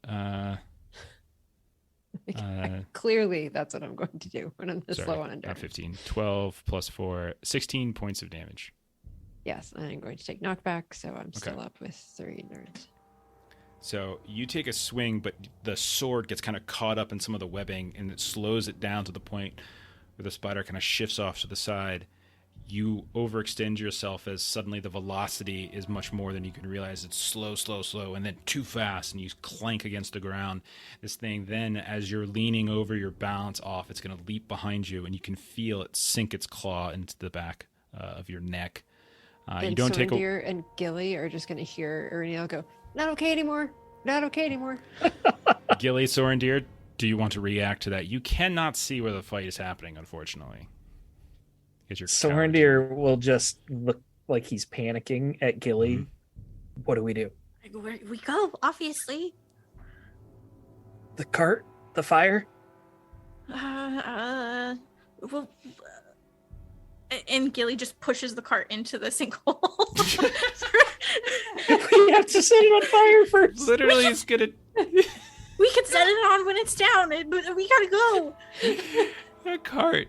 Clearly, that's what I'm going to do when I'm this Sorry, low on not endurance. 15. 12 plus 4, 16 points of damage. Yes, I'm going to take knockback, so I'm still up with 3 endurance. So you take a swing, but the sword gets kind of caught up in some of the webbing, and it slows it down to the point where the spider kind of shifts off to the side. You overextend yourself as suddenly the velocity is much more than you can realize. It's slow, slow, slow, and then too fast, and you clank against the ground. This thing then, as you're leaning over your balance off, it's going to leap behind you, and you can feel it sink its claw into the back of your neck. And you don't take Sorendir and Gilly are just going to hear Uriel go, not okay anymore. Not okay anymore. Gilly, Sorendir, do you want to react to that? You cannot see where the fight is happening, unfortunately. Sorendir will just look like he's panicking at Gilly. What do we do? Where we go, obviously. The cart? The fire? Well, and Gilly just pushes the cart into the sinkhole. We have to set it on fire first. Literally, it's gonna. We can set it on when it's down, but we gotta go. The cart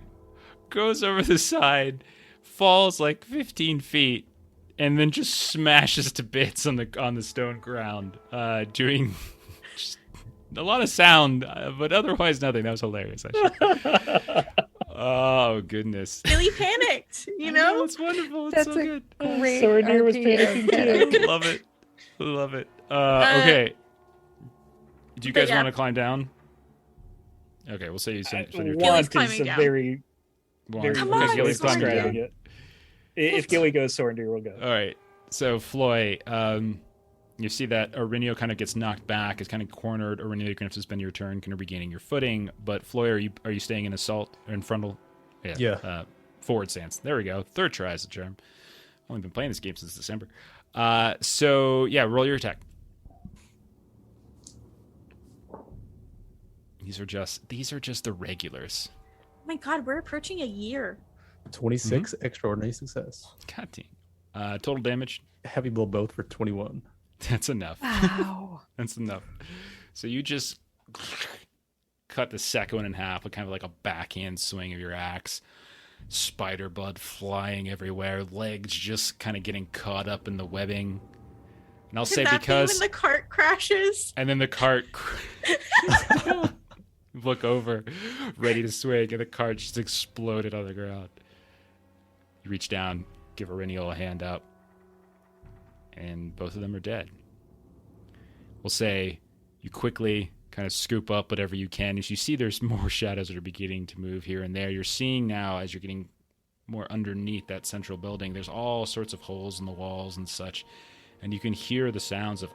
goes over the side, falls like 15 feet, and then just smashes to bits on the stone ground, doing just a lot of sound, but otherwise nothing. That was hilarious, actually. Oh, goodness. Gilly panicked, you know? It's wonderful. It's That's so a good. great Sorendir was RP of panicking too. Love it. Love it. Okay. Do you guys yeah. want to climb down? Okay, we'll say you send your Gilly's Want is climbing a down. very, very Come on, Gilly's climbing down. describing it. If Gilly goes, Sorendir will go. All right. So, Floy, you see that Auriniel kind of gets knocked back. It's kind of cornered. Auriniel, you're going to have to spend your turn kind of regaining your footing. But, Floy, are you staying in assault or in frontal? Yeah. Forward stance. There we go. Third try is the charm. Only been playing this game since December. So, yeah, roll your attack. These are just the regulars. Oh my god, we're approaching a year. 26, extraordinary success. God damn. Total damage. Heavy blow both for 21. That's enough. Wow. That's enough. So you just cut the second one in half with kind of like a backhand swing of your axe. Spider blood flying everywhere, legs just kind of getting caught up in the webbing. And I'll say because when the cart crashes. and then the cart look over, ready to swing, and the cart just exploded on the ground. You reach down, give Auriniel a hand up, and both of them are dead. We'll say you quickly kind of scoop up whatever you can. As you see there's more shadows that are beginning to move here and there. You're seeing now, as you're getting more underneath that central building, there's all sorts of holes in the walls and such. And you can hear the sounds of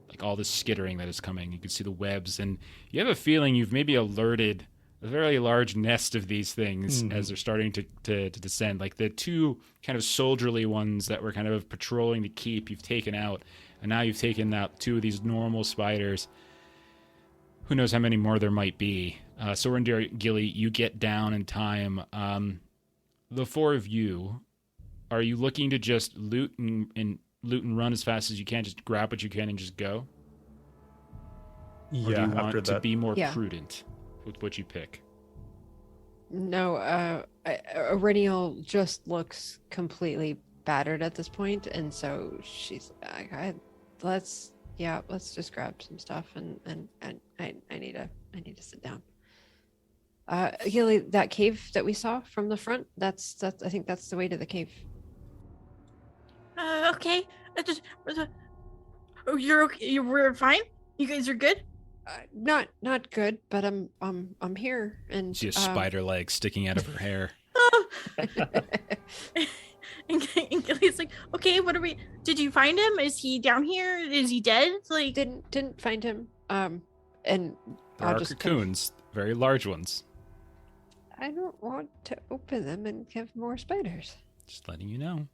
like all this skittering that is coming. You can see the webs, and you have a feeling you've maybe alerted a very large nest of these things as they're starting to descend. Like the two kind of soldierly ones that were kind of patrolling the keep, you've taken out, and now you've taken out two of these normal spiders. Who knows how many more there might be. Sorendir, Gilly, you get down in time. The four of you, are you looking to just loot and run as fast as you can, just grab what you can and just go? Or do you want to be more prudent with what you pick? No, Auriniel just looks completely battered at this point, and so she's like, let's just grab some stuff, and I need to sit down. Gilly, that cave that we saw from the front, that's I think that's the way to the cave. Okay. You're okay. We're fine. You guys are good. Not good, but I'm here, and See a spider leg sticking out of her hair. And Gilly's like, okay, what are we? Did you find him? Is he down here? Is he dead? Like, didn't find him. And there I'll are just cocoons, very large ones. I don't want to open them and have more spiders. Just letting you know.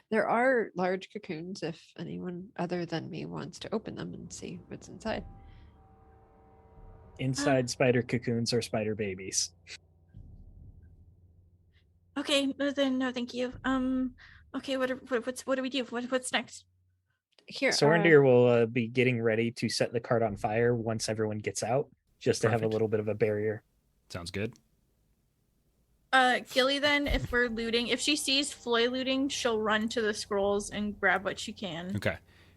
There are large cocoons if anyone other than me wants to open them and see what's inside. Inside spider cocoons are spider babies. okay, then no, thank you. Okay, what do we do? What's next? Here, Sorendir will be getting ready to set the cart on fire once everyone gets out, just to have a Perfect. little bit of a barrier. Sounds good. Gilly, then, if we're looting, if she sees Floy looting, she'll run to the scrolls and grab what she can. Okay.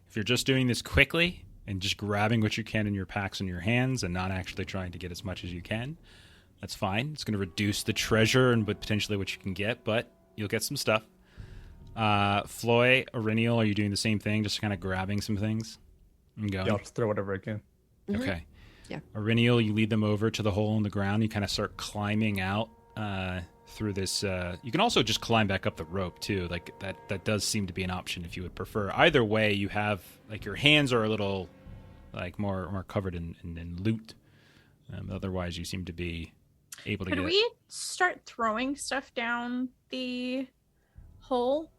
If you're just doing this quickly and just grabbing what you can in your packs in your hands and not actually trying to get as much as you can, that's fine. It's going to reduce the treasure and potentially what you can get, but you'll get some stuff. Floy, Auriniel, are you doing the same thing, just kind of grabbing some things and going? Yeah, I'll just throw whatever I can. Mhm. Okay. Yeah. Auriniel, you lead them over to the hole in the ground. You kind of start climbing out through this. You can also just climb back up the rope too. Like that does seem to be an option if you would prefer. Either way, you have like your hands are a little like more covered in loot. Otherwise, you seem to be able to Could get. we start throwing stuff down the hole?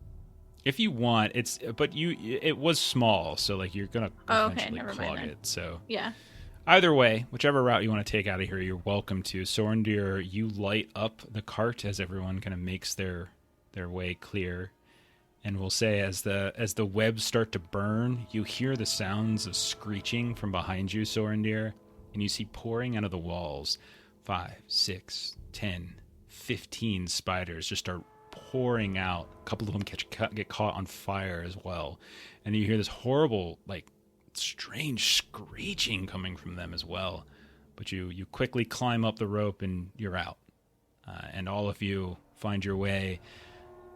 If you want, it was small, so like you're gonna eventually never mind clog then. it. So Yeah. either way, whichever route you want to take out of here, you're welcome to. Sorendir, you light up the cart as everyone kind of makes their way clear. And we'll say as the webs start to burn, you hear the sounds of screeching from behind you, Sorendir, and you see pouring out of the walls 5, 6, 10, 15 spiders just start pouring out. A couple of them get caught on fire as well. And you hear this horrible, like, strange screeching coming from them as well. But you quickly climb up the rope and you're out. And all of you find your way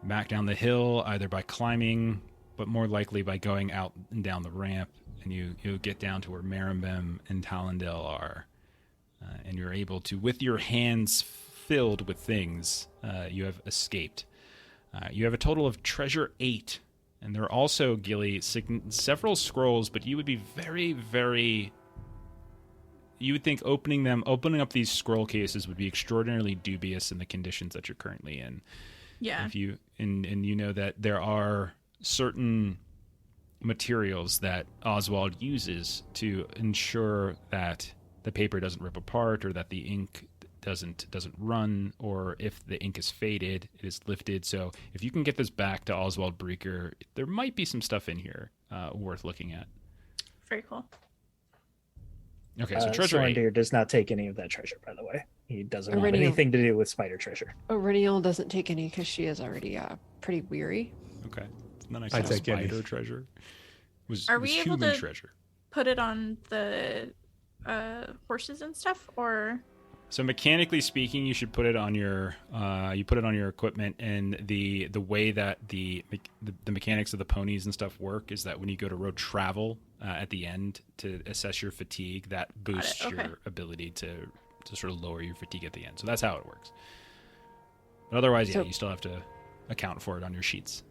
back down the hill, either by climbing, but more likely by going out and down the ramp. And you get down to where Marimbem and Talendale are. And you're able to, with your hands filled with things, you have escaped. You have a total of treasure 8. And there are also, Gilly, several scrolls, but you would be very, very... You would think opening up these scroll cases would be extraordinarily dubious in the conditions that you're currently in. Yeah. If you and you know that there are certain materials that Oswald uses to ensure that the paper doesn't rip apart or that the ink doesn't run, or if the ink is faded, it is lifted. So if you can get this back to Oswald Breaker, there might be some stuff in here worth looking at. Very cool. Okay, so treasure 8. Sorandir does not take any of that treasure, by the way. He doesn't want Iridium. anything to do with spider treasure. Aurelial doesn't take any because she is already pretty weary. Okay. And then I I said take any. spider treasure. Are Was we able human to- treasure. Put it on the horses and stuff, or So mechanically speaking, you should put it on your equipment, and the way that the mechanics of the ponies and stuff work is that when you go to road travel at the end to assess your fatigue, that boosts okay. your ability to sort of lower your fatigue at the end. So that's how it works. But otherwise, yeah, So- you still have to account for it on your sheets.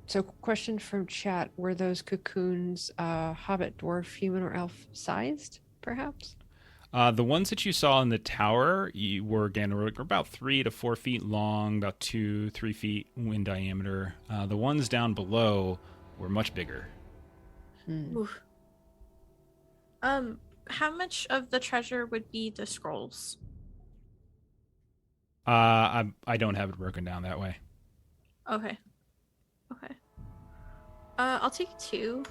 So, question from chat: were those cocoons hobbit, dwarf, human, or elf sized? Perhaps. The ones that you saw in the tower, were about 3 to 4 feet long, about 2-3 feet in diameter. The ones down below were much bigger. oof. How much of the treasure would be the scrolls? I don't have it broken down that way. Okay. I'll take 2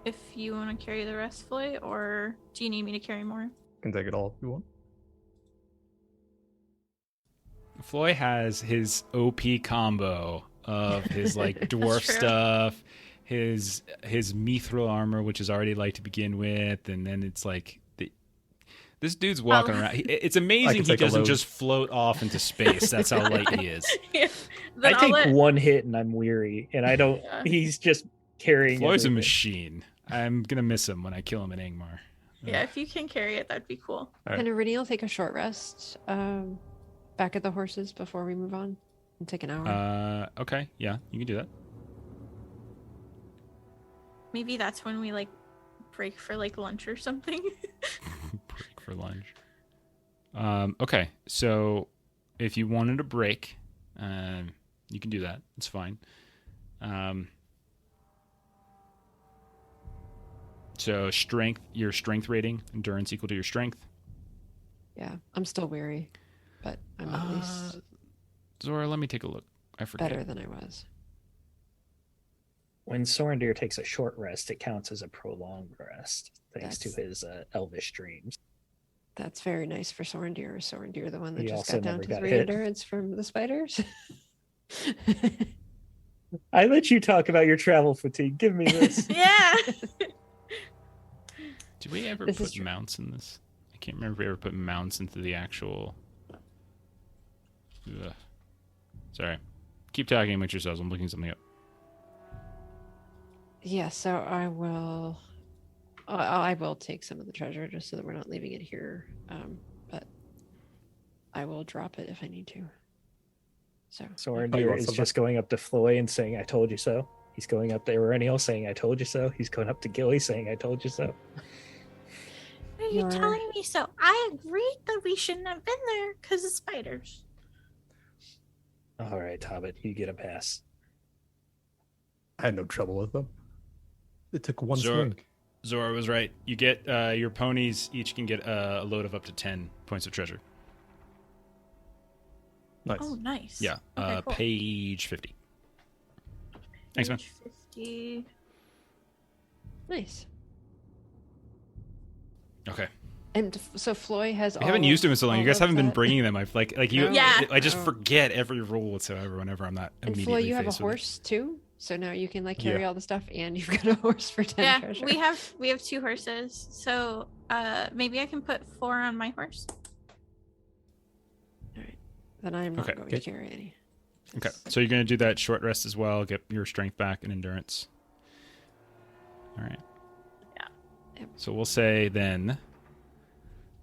if you want to carry the rest, Floy, or do you need me to carry more? You can take it all if you want. Floy has his OP combo of his like dwarf true. stuff, his mithril armor, which is already light to begin with, and then it's like this dude's walking around. It's amazing he take a doesn't load. just float off into space. That's how light he is. Yeah. I Then I'll take let- one hit and I'm weary, and I don't. Yeah. He's just carrying. Floyd's a everything. machine. I'm gonna miss him when I kill him in Angmar. Yeah, if you can carry it, that'd be cool. Alright. Can Aurelial take a short rest back at the horses before we move on and take an hour? Okay, yeah, you can do that. Maybe that's when we like break for like lunch or something. Break for lunch. Okay, so if you wanted a break, you can do that. It's fine. So strength, your strength rating, endurance equal to your strength. Yeah, I'm still weary, but I'm at least Zora, let me take a look. I forget. better than I was. When Sorandir takes a short rest, it counts as a prolonged rest, thanks to That's- his elvish dreams. That's very nice for Sorandir. Is Sorandir the one that He just also got down never to got 3 hit. endurance from the spiders? I let you talk about your travel fatigue. Give me this. Yeah. Did we ever This is put true. mounts in this? I can't remember if we ever put mounts into the actual. Ugh. Sorry. Keep talking amongst yourselves. I'm looking something up. Yeah, so I will. I will take some of the treasure just so that we're not leaving it here. But I will drop it if I need to. So Oh, you Sorandir want is some? just going up to Floy and saying, "I told you so." He's going up to Irenial saying, "I told you so." He's going up to Gilly saying, "I told you so." Why are you You're- telling me so? I agreed that we shouldn't have been there because of spiders. All right, Hobbit, you get a pass. I had no trouble with them. It took one Zora- swing. Zora was right. You get your ponies each can get a load of up to 10 points of treasure. Nice. Oh, nice. Yeah. Okay, cool. Page 50. Thanks, man. Page 50. nice. Okay. And so Floy has. I haven't used them in so long. You guys haven't been bringing them. I've like you. No. Yeah. I just No. forget every rule whatsoever whenever I'm not And immediately. Floy, you have a faced with it. horse too, so now you can like carry Yeah. all the stuff, and you've got a horse for 10 Yeah, treasure. we have 2 horses, so maybe I can put 4 on my horse. Then I'm not Okay. going to Okay. carry any. Okay, so you're gonna do that short rest as well. Get your strength back and endurance. All right. Yeah. Yep. So we'll say then.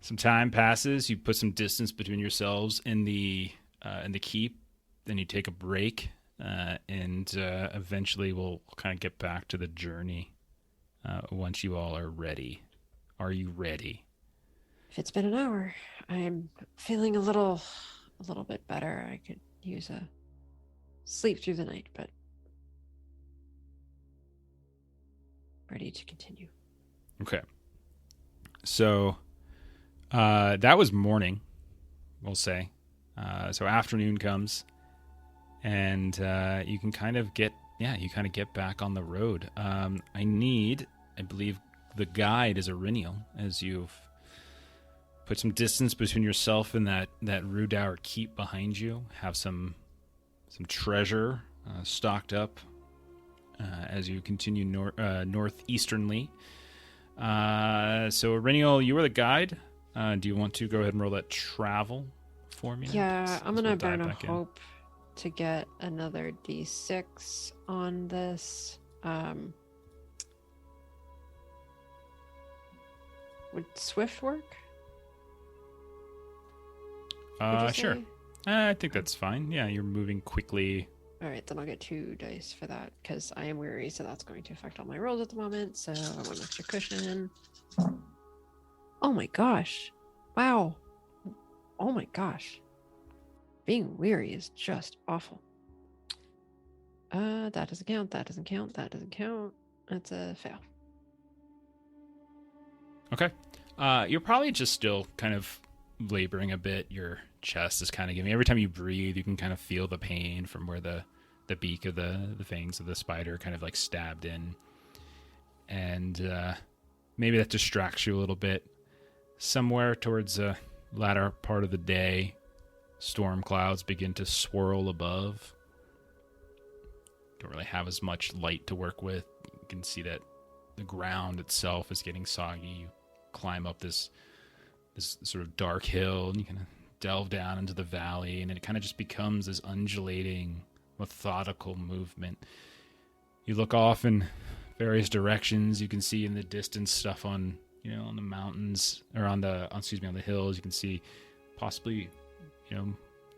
Some time passes. You put some distance between yourselves in the keep. Then you take a break, and eventually we'll kind of get back to the journey once you all are ready. Are you ready? If it's been an hour, I'm feeling a little bit better. I could use a sleep through the night, but ready to continue. Okay. So that was morning, we'll say. So afternoon comes, and you can kind of get back on the road. I believe the guide is Irinial, as you've put some distance between yourself and that Rudauer keep behind you. Have some treasure stocked up as you continue northeasternly. So, Irenial, you were the guide. Do you want to go ahead and roll that travel for me? Yeah, I'm gonna we'll dive burn a back in. hope to get another d6 on this. Would Swift work? would you Sure. say? I think that's fine. Yeah, you're moving quickly. All right, then I'll get 2 dice for that because I am weary, so that's going to affect all my rolls at the moment. So I want an extra cushion. Oh my gosh! Wow! Oh my gosh! Being weary is just awful. That doesn't count. That doesn't count. That doesn't count. That's a fail. Okay. You're probably just still kind of laboring a bit. Your chest is kind of giving. Every time you breathe, you can kind of feel the pain from where the beak of the fangs of the spider kind of like stabbed in. And maybe that distracts you a little bit. Somewhere towards the latter part of the day, storm clouds begin to swirl above. Don't really have as much light to work with. You can see that the ground itself is getting soggy. You climb up this sort of dark hill, and you kind of delve down into the valley, and it kind of just becomes this undulating, methodical movement. You look off in various directions. You can see in the distance stuff on the mountains, or on the hills. You can see possibly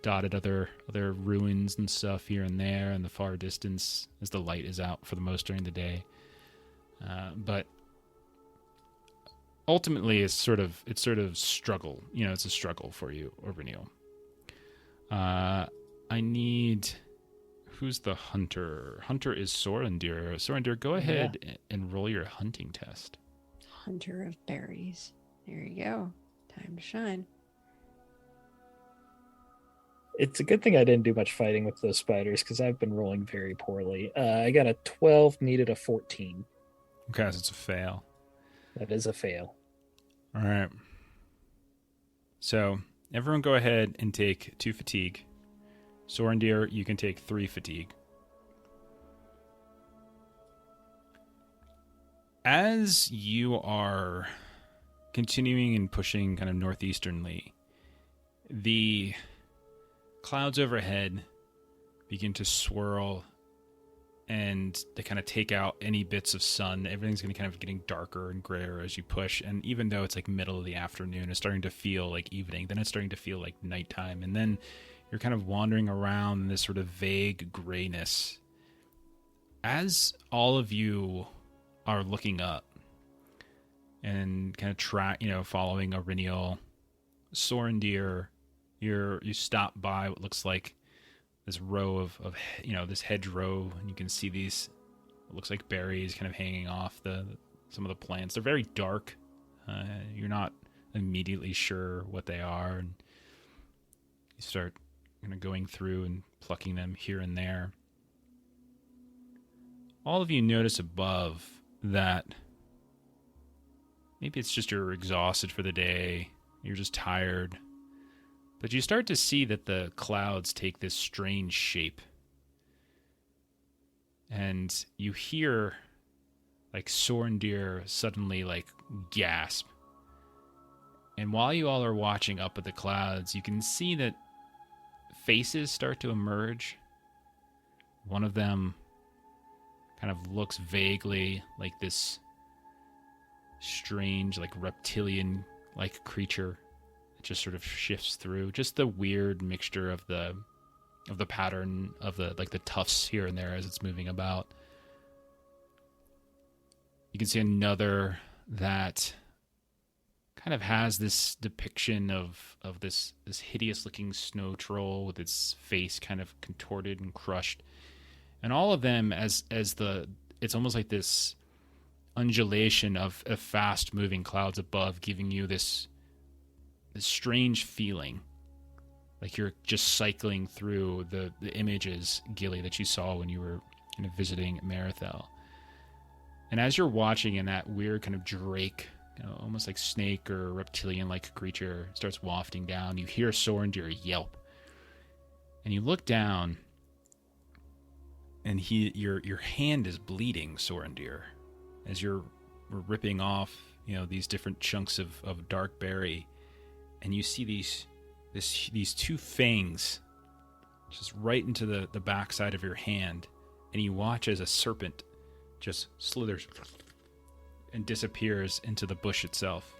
dotted other ruins and stuff here and there in the far distance as the light is out for the most during the day. But ultimately, it's sort of struggle. It's a struggle for you, Orviniel. I need. Who's the hunter? Hunter is Sorendir. Sorendir, go ahead and roll your hunting test. Hunter of berries. There you go. Time to shine. It's a good thing I didn't do much fighting with those spiders because I've been rolling very poorly. I got a 12, needed a 14. Okay, so it's a fail. That is a fail. All right. So everyone go ahead and take 2 fatigue. Sorendir, you can take 3 fatigue. As you are continuing and pushing kind of northeasternly, the clouds overhead begin to swirl, and they kind of take out any bits of sun. Everything's going to kind of getting darker and grayer as you push. And even though it's like middle of the afternoon, it's starting to feel like evening. Then it's starting to feel like nighttime. And then you're kind of wandering around in this sort of vague grayness. As all of you are looking up and kind of following Irenial, Sorendir, you stop by what looks like this row of this hedgerow, and you can see these, it looks like berries kind of hanging off some of the plants. They're very dark. You're not immediately sure what they are, and you start going through and plucking them here and there. All of you notice above that maybe it's just you're exhausted for the day, you're just tired, but you start to see that the clouds take this strange shape. And you hear like Sorendir suddenly like gasp. And while you all are watching up at the clouds, you can see that faces start to emerge. One of them kind of looks vaguely like this strange, like reptilian-like creature. Just sort of shifts through, just the weird mixture of the pattern of the tufts here and there as it's moving about. You can see another that kind of has this depiction of this hideous looking snow troll with its face kind of contorted and crushed, and all of them it's almost like this undulation of fast moving clouds above, giving you this strange feeling like you're just cycling through the images, Gilly, that you saw when you were visiting Marithel. And as you're watching in that weird kind of drake almost like snake or reptilian-like creature starts wafting down. You hear Sorendir yelp, and you look down, and your hand is bleeding, Sorendir, as you're ripping off these different chunks of dark berry, and you see these two fangs just right into the backside of your hand, and you watch as a serpent just slithers and disappears into the bush itself.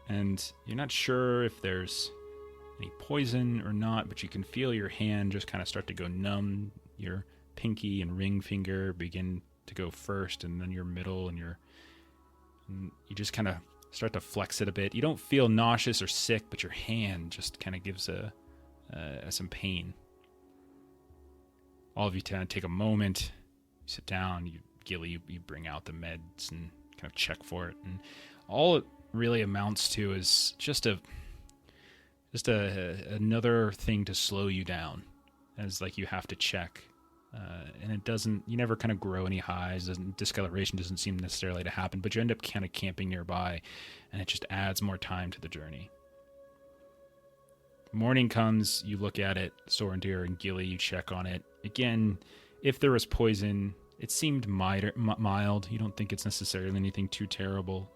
And you're not sure if there's any poison or not, but you can feel your hand just kind of start to go numb. Your pinky and ring finger begin to go first, and then your middle, and you just kind of start to flex it a bit. You don't feel nauseous or sick, but your hand just kind of gives some pain. All of you kind of take a moment, you sit down, Gilly, you bring out the meds and kind of check for it, and all it really amounts to is just another thing to slow you down, as like you have to check, and it doesn't. You never kind of grow any highs. Discoloration doesn't seem necessarily to happen, but you end up kind of camping nearby, and it just adds more time to the journey. Morning comes, you look at it, Sorendir and Gilly, you check on it again. If there was poison, it seemed mild. You don't think it's necessarily anything too terrible,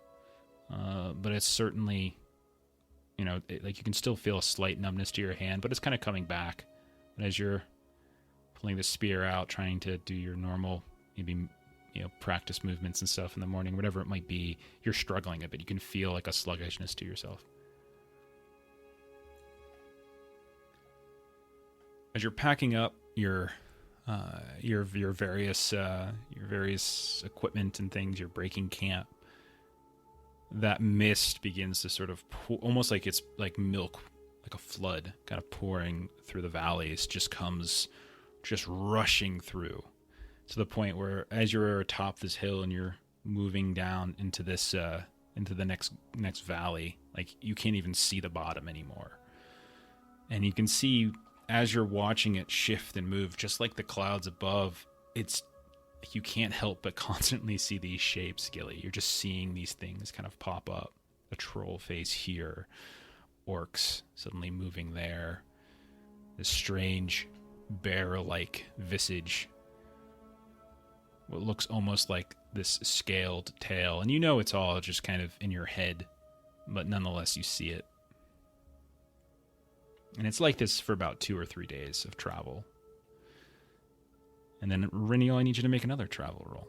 but it's certainly, like you can still feel a slight numbness to your hand, but it's kind of coming back. And as you're pulling the spear out, trying to do your normal, maybe, practice movements and stuff in the morning, whatever it might be, you're struggling a bit. You can feel like a sluggishness to yourself. As you're packing up your various equipment and things, you're breaking camp, that mist begins to sort of almost like it's like milk, like a flood kind of pouring through the valleys, just rushing through, to the point where as you're atop this hill and you're moving down into this into the next valley, like you can't even see the bottom anymore. And you can see, as you're watching it shift and move, just like the clouds above, you can't help but constantly see these shapes, Gilly. You're just seeing these things kind of pop up. A troll face here, orcs suddenly moving there, this strange bear-like visage, what looks almost like this scaled tail. And it's all just kind of in your head, but nonetheless you see it. And it's like this for about 2 or 3 days of travel. And then, Reniel, I need you to make another travel roll.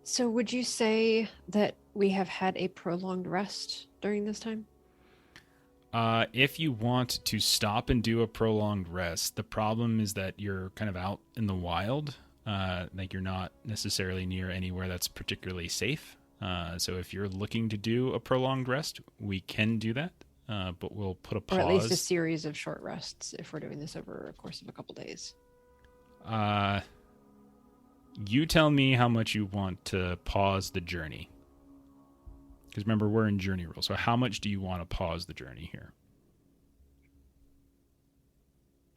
So would you say that we have had a prolonged rest during this time? If you want to stop and do a prolonged rest, the problem is that you're kind of out in the wild. Like you're not necessarily near anywhere that's particularly safe. So if you're looking to do a prolonged rest, we can do that. But we'll put a pause. Or at least a series of short rests if we're doing this over a course of a couple days. You tell me how much you want to pause the journey. Because remember, we're in journey rules. So how much do you want to pause the journey here?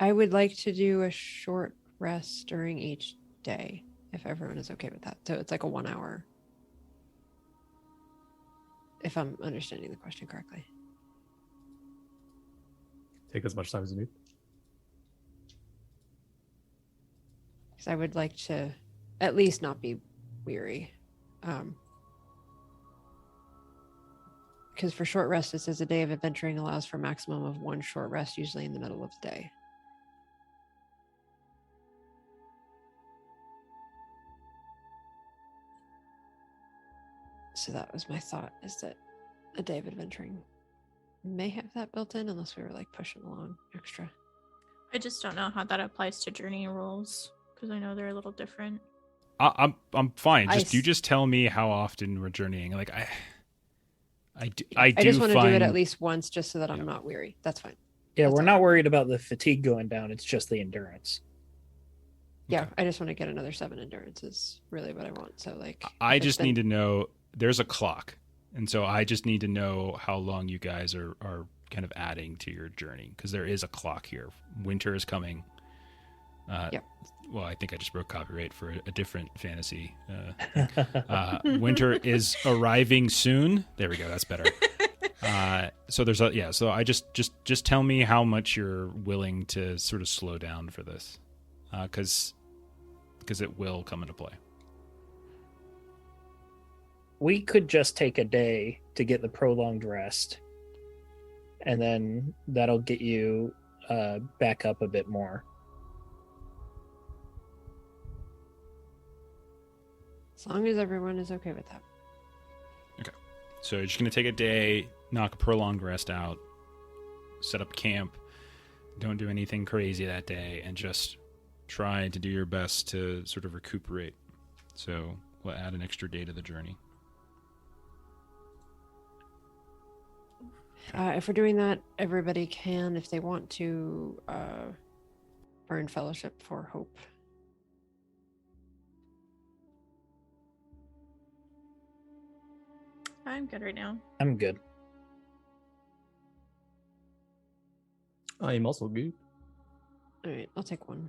I would like to do a short rest during each day, if everyone is okay with that. So it's like a 1 hour, if I'm understanding the question correctly. Take as much time as you need. Because I would like to at least not be weary. Because for short rest, it says a day of adventuring allows for a maximum of 1 short rest, usually in the middle of the day. So that was my thought, is that a day of adventuring may have that built in, unless we were like pushing along extra. I just don't know how that applies to journey rules, because I know they're a little different. I'm fine. You just tell me how often we're journeying. Like I just want to do it at least once, just so that I'm not weary. That's fine. Yeah, That's we're all not right. worried about the fatigue going down. It's just the endurance. Yeah, Okay. I just want to get another 7 endurance is really what I want. So like, I just need to know, there's a clock. And so I just need to know how long you guys are kind of adding to your journey, because there is a clock here. Winter is coming. Yep. Well, I think I just broke copyright for a different fantasy. Winter is arriving soon. There we go. That's better. So there's a So I just tell me how much you're willing to sort of slow down for this, because it will come into play. We could just take a day to get the prolonged rest, and then that'll get you back up a bit more. As long as everyone is okay with that. So you're just gonna take a day, knock a prolonged rest out, set up camp, don't do anything crazy that day, and just try to do your best to sort of recuperate. So we'll add an extra day to the journey. If we're doing that, everybody can, if they want to, burn fellowship for hope. I'm good right now. I'm good. I am also good. All right, I'll take one.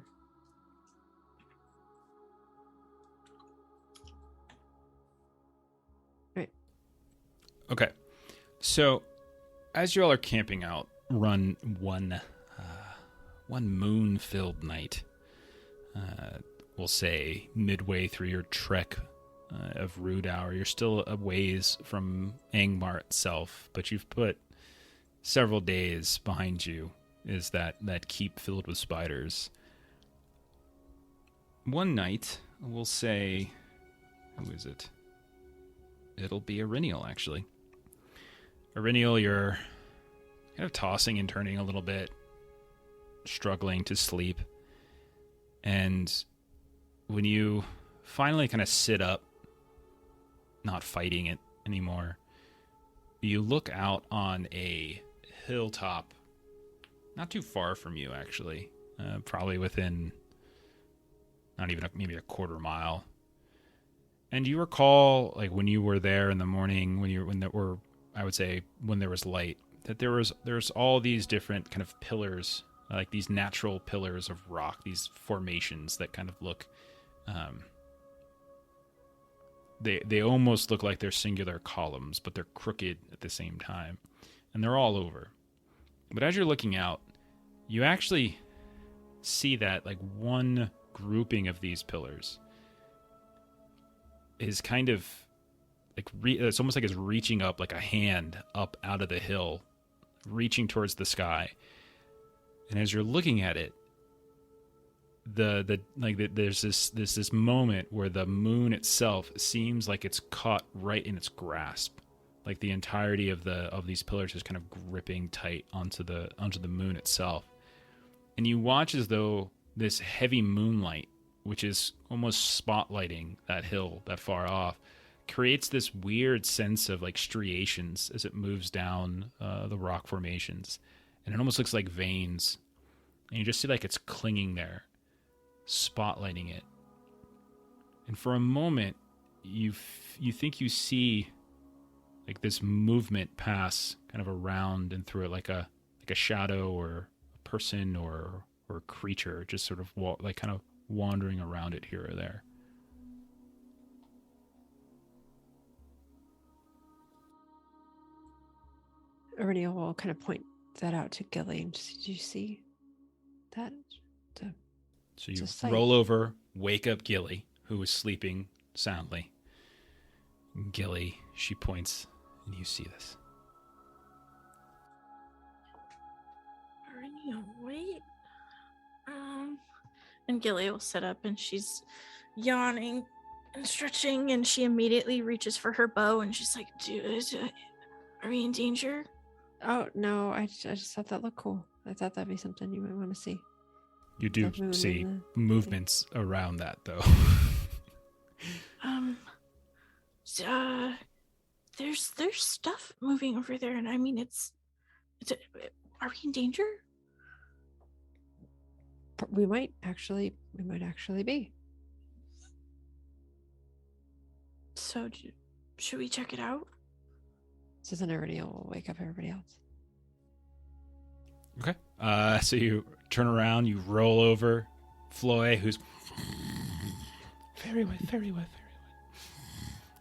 Okay. So as you all are camping out, run one moon-filled night. We'll say midway through your trek of Rude Hour. You're still a ways from Angmar itself, but you've put several days behind you. Is that keep filled with spiders. One night, we'll say, who is it? It'll be Arinial, actually. Arinial, you're kind of tossing and turning a little bit, struggling to sleep. And when you finally kind of sit up, not fighting it anymore, you look out on a hilltop, not too far from you, actually, probably within not even maybe a quarter mile. And you recall, like, when you were there in the morning, when there was light, that there's all these different kind of pillars, like these natural pillars of rock, these formations that kind of look, they almost look like they're singular columns, but they're crooked at the same time, and they're all over. But as you're looking out, you actually see that like one grouping of these pillars is kind of like it's almost like it's reaching up, like a hand up out of the hill, reaching towards the sky. And as you're looking at it, there's this moment where the moon itself seems like it's caught right in its grasp, like the entirety of these pillars is kind of gripping tight onto the moon itself. And you watch as though this heavy moonlight, which is almost spotlighting that hill that far off, creates this weird sense of like striations as it moves down the rock formations. And it almost looks like veins. And you just see like it's clinging there, spotlighting it. And for a moment, you think you see like this movement pass kind of around and through it, like a shadow or a person or a creature, just sort of kind of wandering around it here or there. Aurenia will kind of point that out to Gilly and just, did you see that? So you roll over, wake up Gilly, who was sleeping soundly. Gilly, she points, and you see this. Arenia, wait. And Gilly will sit up, and she's yawning and stretching, and she immediately reaches for her bow, and she's like, are we in danger? Oh, no, I just thought that looked cool. I thought that'd be something you might want to see. You do see movements around that, though. There's stuff moving over there, and I mean, are we in danger? We might actually be. So, should we check it out? So then everybody will wake up everybody else. Okay. So you turn around, you roll over, Floy, who's very wet,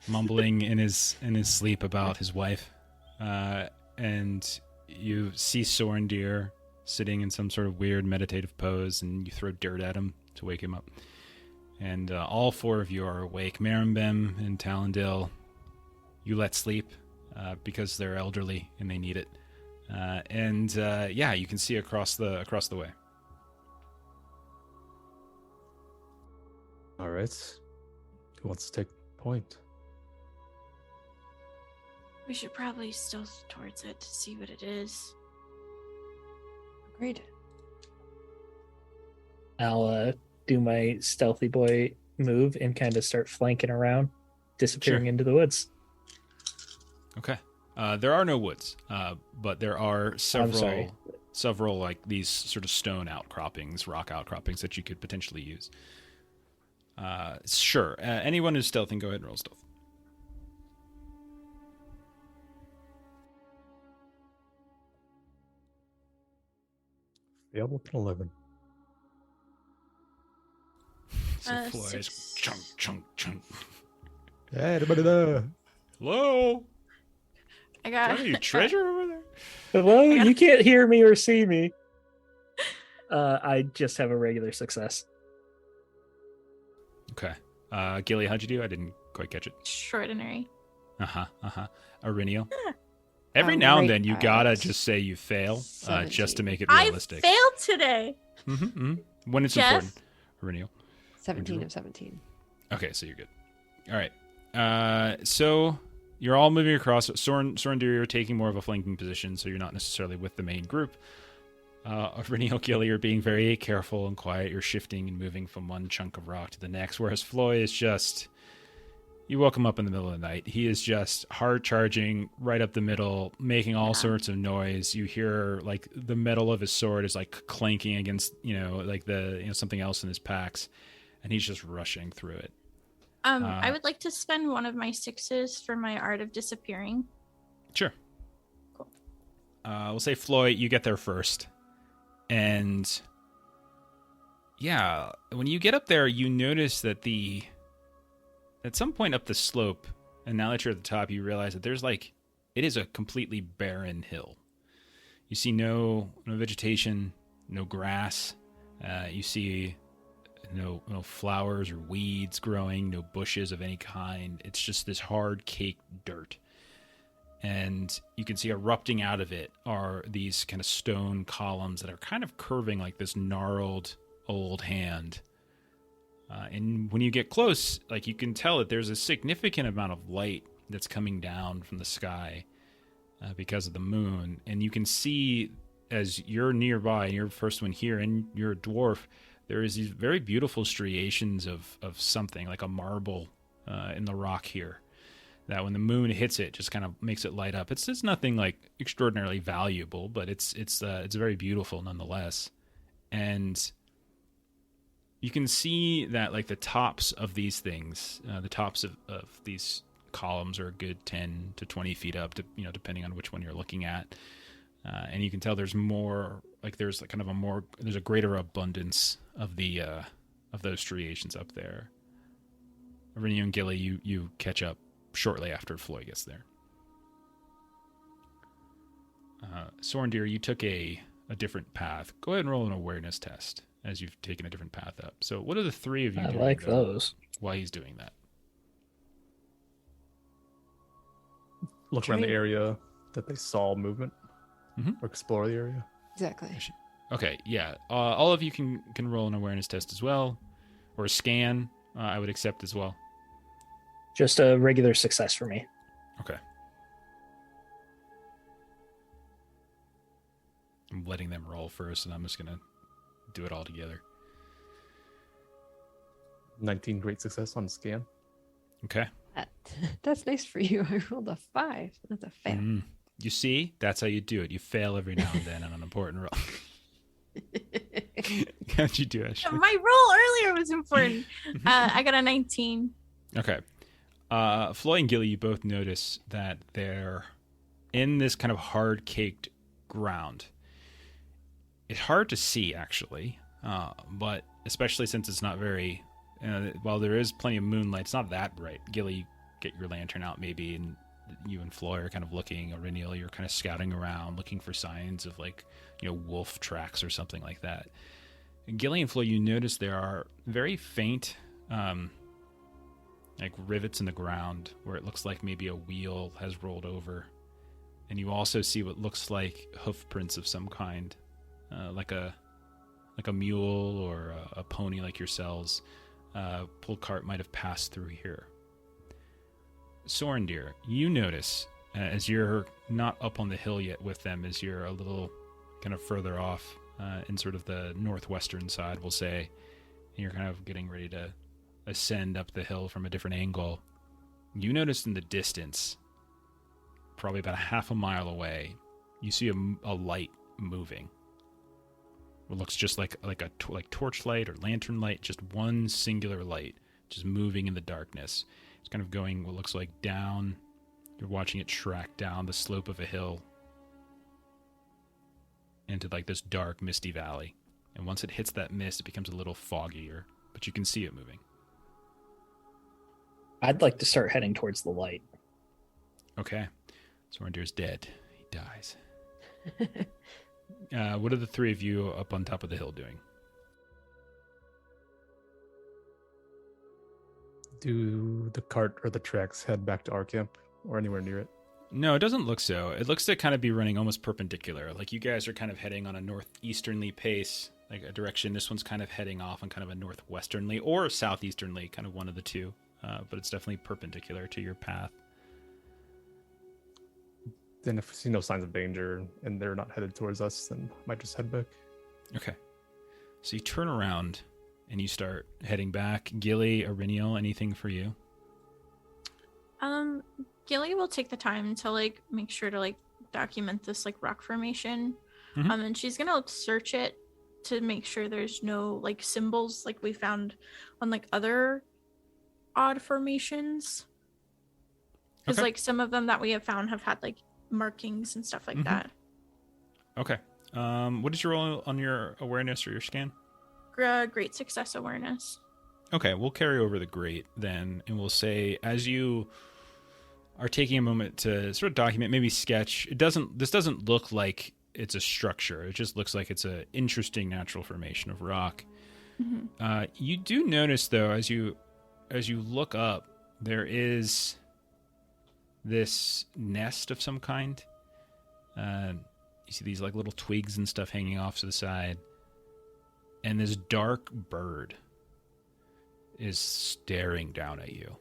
mumbling in his sleep about his wife, and you see Sorendir sitting in some sort of weird meditative pose, and you throw dirt at him to wake him up. And all four of you are awake. Marimbem and Talendale, you let sleep because they're elderly and they need it. You can see across the way. All right. Who wants to take point? We should probably stealth towards it to see what it is. Agreed. I'll do my stealthy boy move and kind of start flanking around, disappearing into the woods. Okay. There are no woods, but there are several like these sort of stone outcroppings, rock outcroppings that you could potentially use. Sure. Anyone who's stealthing, go ahead and roll stealth. Failed with an 11. So Floyd's chunk. Hey, anybody there? Hello? I got Any treasure over there? Hello? You can't hear me or see me. I just have a regular success. Okay. Gilly, how'd you do? I didn't quite catch it. extraordinary. Auriniel? Every now and Great then you gotta eyes. just say you fail, just to 17. make it I realistic. failed today. When it's Jeff? important. Auriniel. 17 of 17. Okay, so you're good. All right. So you're all moving across. Sorendir, you're taking more of a flanking position, so you're not necessarily with the main group. Auriniel, Gilly, you're being very careful and quiet. You're shifting and moving from one chunk of rock to the next, whereas Floy is just... You woke him up in the middle of the night. He is just hard charging right up the middle, making all sorts of noise. You hear like the metal of his sword is like clanking against, something else in his packs, and he's just rushing through it. I would like to spend one of my 6s for my art of disappearing. Sure. Cool. We'll say Floy, you get there first, and yeah, when you get up there, you notice that at some point up the slope, and now that you're at the top, you realize that it is a completely barren hill. You see no vegetation, no grass. You see no flowers or weeds growing, no bushes of any kind. It's just this hard caked dirt. And you can see erupting out of it are these kind of stone columns that are kind of curving like this gnarled old hand. And when you get close, like you can tell that there's a significant amount of light that's coming down from the sky because of the moon. And you can see as you're nearby, and you're the first one here, and you're a dwarf, there is these very beautiful striations of something like a marble in the rock here. That when the moon hits it, just kind of makes it light up. It's nothing like extraordinarily valuable, but it's very beautiful nonetheless. And you can see that like the tops of these things, the tops of these columns are a good 10 to 20 feet up, depending on which one you're looking at. And you can tell there's more, like there's like kind of there's a greater abundance of those striations up there. Auriniel and Gilly, you catch up shortly after Floy gets there. Sorendir, you took a different path. Go ahead and roll an awareness test as you've taken a different path up. So what are the three of you I doing? like those. While he's doing that. Look around the area that they saw movement. Or explore the area. Exactly. Okay, yeah. All of you can roll an awareness test as well. Or a scan, I would accept as well. Just a regular success for me. Okay. I'm letting them roll first, and I'm just going to do it all together. 19 great success on scan. Okay. That's nice for you. I rolled a 5. That's a fail. You see? That's how you do it. You fail every now and then on an important roll. How'd you do, Ashley? My roll earlier was important. I got a 19. Okay. Floy and Gilly, you both notice that they're in this kind of hard-caked ground. It's hard to see, actually. But especially since it's not very, while there is plenty of moonlight, it's not that bright. Gilly, get your lantern out maybe, and you and Floy are kind of looking. Auriniel, you're kind of scouting around, looking for signs of like, wolf tracks or something like that. And Gilly and Floy, you notice there are very faint, like rivets in the ground where it looks like maybe a wheel has rolled over. And you also see what looks like hoof prints of some kind, like a mule or a pony like yourselves. Pulled cart might have passed through here. Sorendir, you notice, as you're not up on the hill yet with them, as you're a little kind of further off in sort of the northwestern side, we'll say, and you're kind of getting ready to ascend up the hill from a different angle, you notice in the distance, probably about a half a mile away, you see a light moving. It looks just like torchlight or lantern light, just one singular light, just moving in the darkness. It's kind of going what looks like down. You're watching it track down the slope of a hill into like this dark, misty valley. And once it hits that mist, it becomes a little foggier, but you can see it moving. I'd like to start heading towards the light. Okay. Sorendir's dead. He dies. What are the three of you up on top of the hill doing? Do the cart or the tracks head back to our camp or anywhere near it? No, it doesn't look so. It looks to kind of be running almost perpendicular. Like you guys are kind of heading on a northeasterly pace, like a direction. This one's kind of heading off on kind of a northwesternly or southeasternly, kind of one of the two. But it's definitely perpendicular to your path. Then if we see no signs of danger and they're not headed towards us, then I might just head back. Okay. So you turn around and you start heading back. Gilly, Auriniel, anything for you? Gilly will take the time to like make sure to like document this like rock formation. Mhm. And she's gonna search it to make sure there's no like symbols like we found on like other odd formations. Because Okay. like some of them that we have found have had like markings and stuff like Mhm. that. Okay. What is your roll on your awareness or your scan? Great success awareness. Okay, we'll carry over the great then, and we'll say as you are taking a moment to sort of document, maybe sketch. This doesn't look like it's a structure. It just looks like it's an interesting natural formation of rock. Mm-hmm. You do notice though, as you look up, there is this nest of some kind. You see these like little twigs and stuff hanging off to the side, and this dark bird is staring down at you.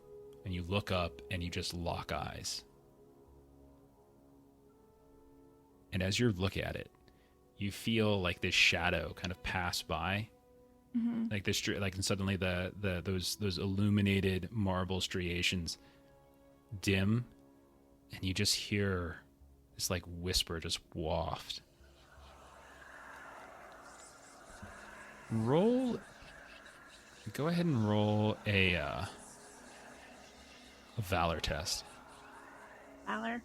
And you look up and you just lock eyes. And as you look at it, you feel like this shadow kind of pass by. Mm-hmm. Like this, like, and suddenly those illuminated marble striations dim, and you just hear this like whisper just waft. Go ahead and roll a valor test. Valor.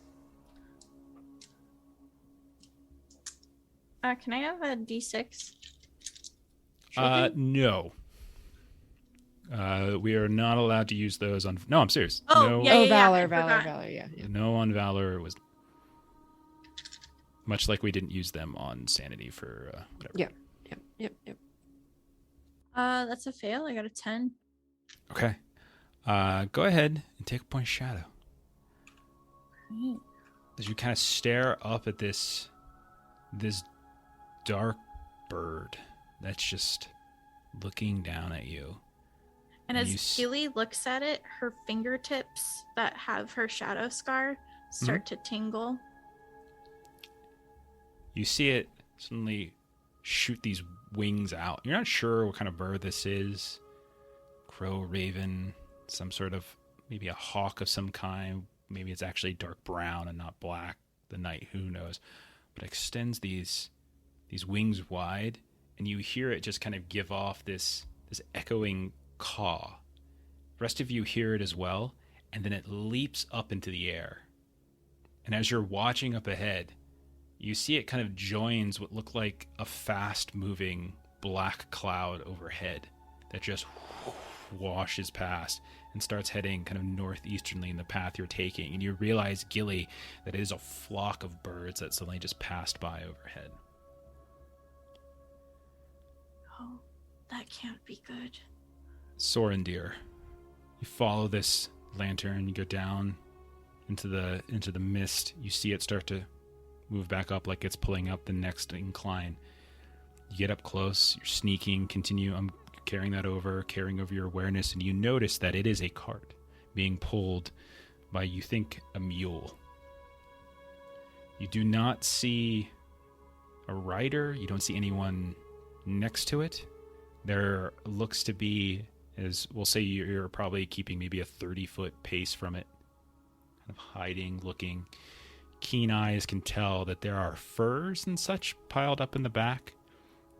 Can I have a D6? No. We are not allowed to use those on. No, I'm serious. Oh, no, yeah, Oh, I Valor, forgot. yeah. no on valor was. Much like we didn't use them on sanity for whatever. Yep. That's a fail. I got a 10. Okay. Go ahead and take a point of shadow. Great. As you kind of stare up at this dark bird that's just looking down at you. And You as Gilly looks at it, her fingertips that have her shadow scar start to tingle. You see it suddenly shoot these wings out. You're not sure what kind of bird this is. Crow, raven, some sort of, maybe a hawk of some kind. Maybe it's actually dark brown and not black. The night, who knows? But it extends these wings wide, and you hear it just kind of give off this echoing caw. The rest of you hear it as well, and then it leaps up into the air. And as you're watching up ahead, you see it kind of joins what looked like a fast-moving black cloud overhead that just washes past and starts heading kind of northeasternly in the path you're taking. And you realize, Gilly, that it is a flock of birds that suddenly just passed by overhead. Oh, that can't be good. Sorendir, you follow this lantern, you go down into the mist. You see it start to move back up like it's pulling up the next incline. You get up close, you're sneaking, continue carrying over your awareness, and you notice that it is a cart being pulled by, you think, a mule. You do not see a rider, you don't see anyone next to it. There looks to be, as we'll say, you're probably keeping maybe a 30-foot pace from it, kind of hiding, looking. Keen eyes can tell that there are furs and such piled up in the back.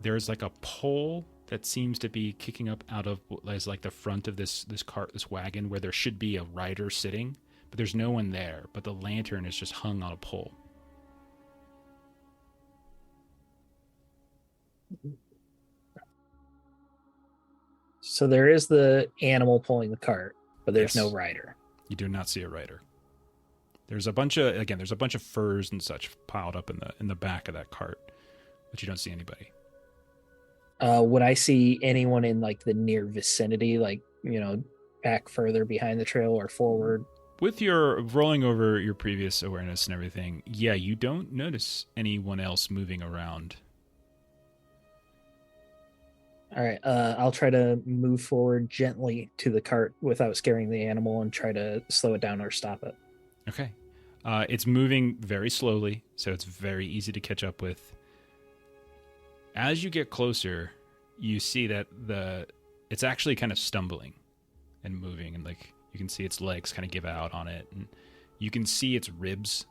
There's like a pole that seems to be kicking up out of as like the front of this cart, this wagon, where there should be a rider sitting, but there's no one there. But the lantern is just hung on a pole. So there is the animal pulling the cart, but there's Yes. no rider. You do not see a rider. There's a bunch of furs and such piled up in the back of that cart, but you don't see anybody. Would I see anyone in like the near vicinity, like, back further behind the trail or forward? With your rolling over your previous awareness and everything, yeah, you don't notice anyone else moving around. All right, I'll try to move forward gently to the cart without scaring the animal and try to slow it down or stop it. Okay. It's moving very slowly, so it's very easy to catch up with. As you get closer, you see that it's actually kind of stumbling and moving, and like you can see its legs kind of give out on it, and you can see its ribs.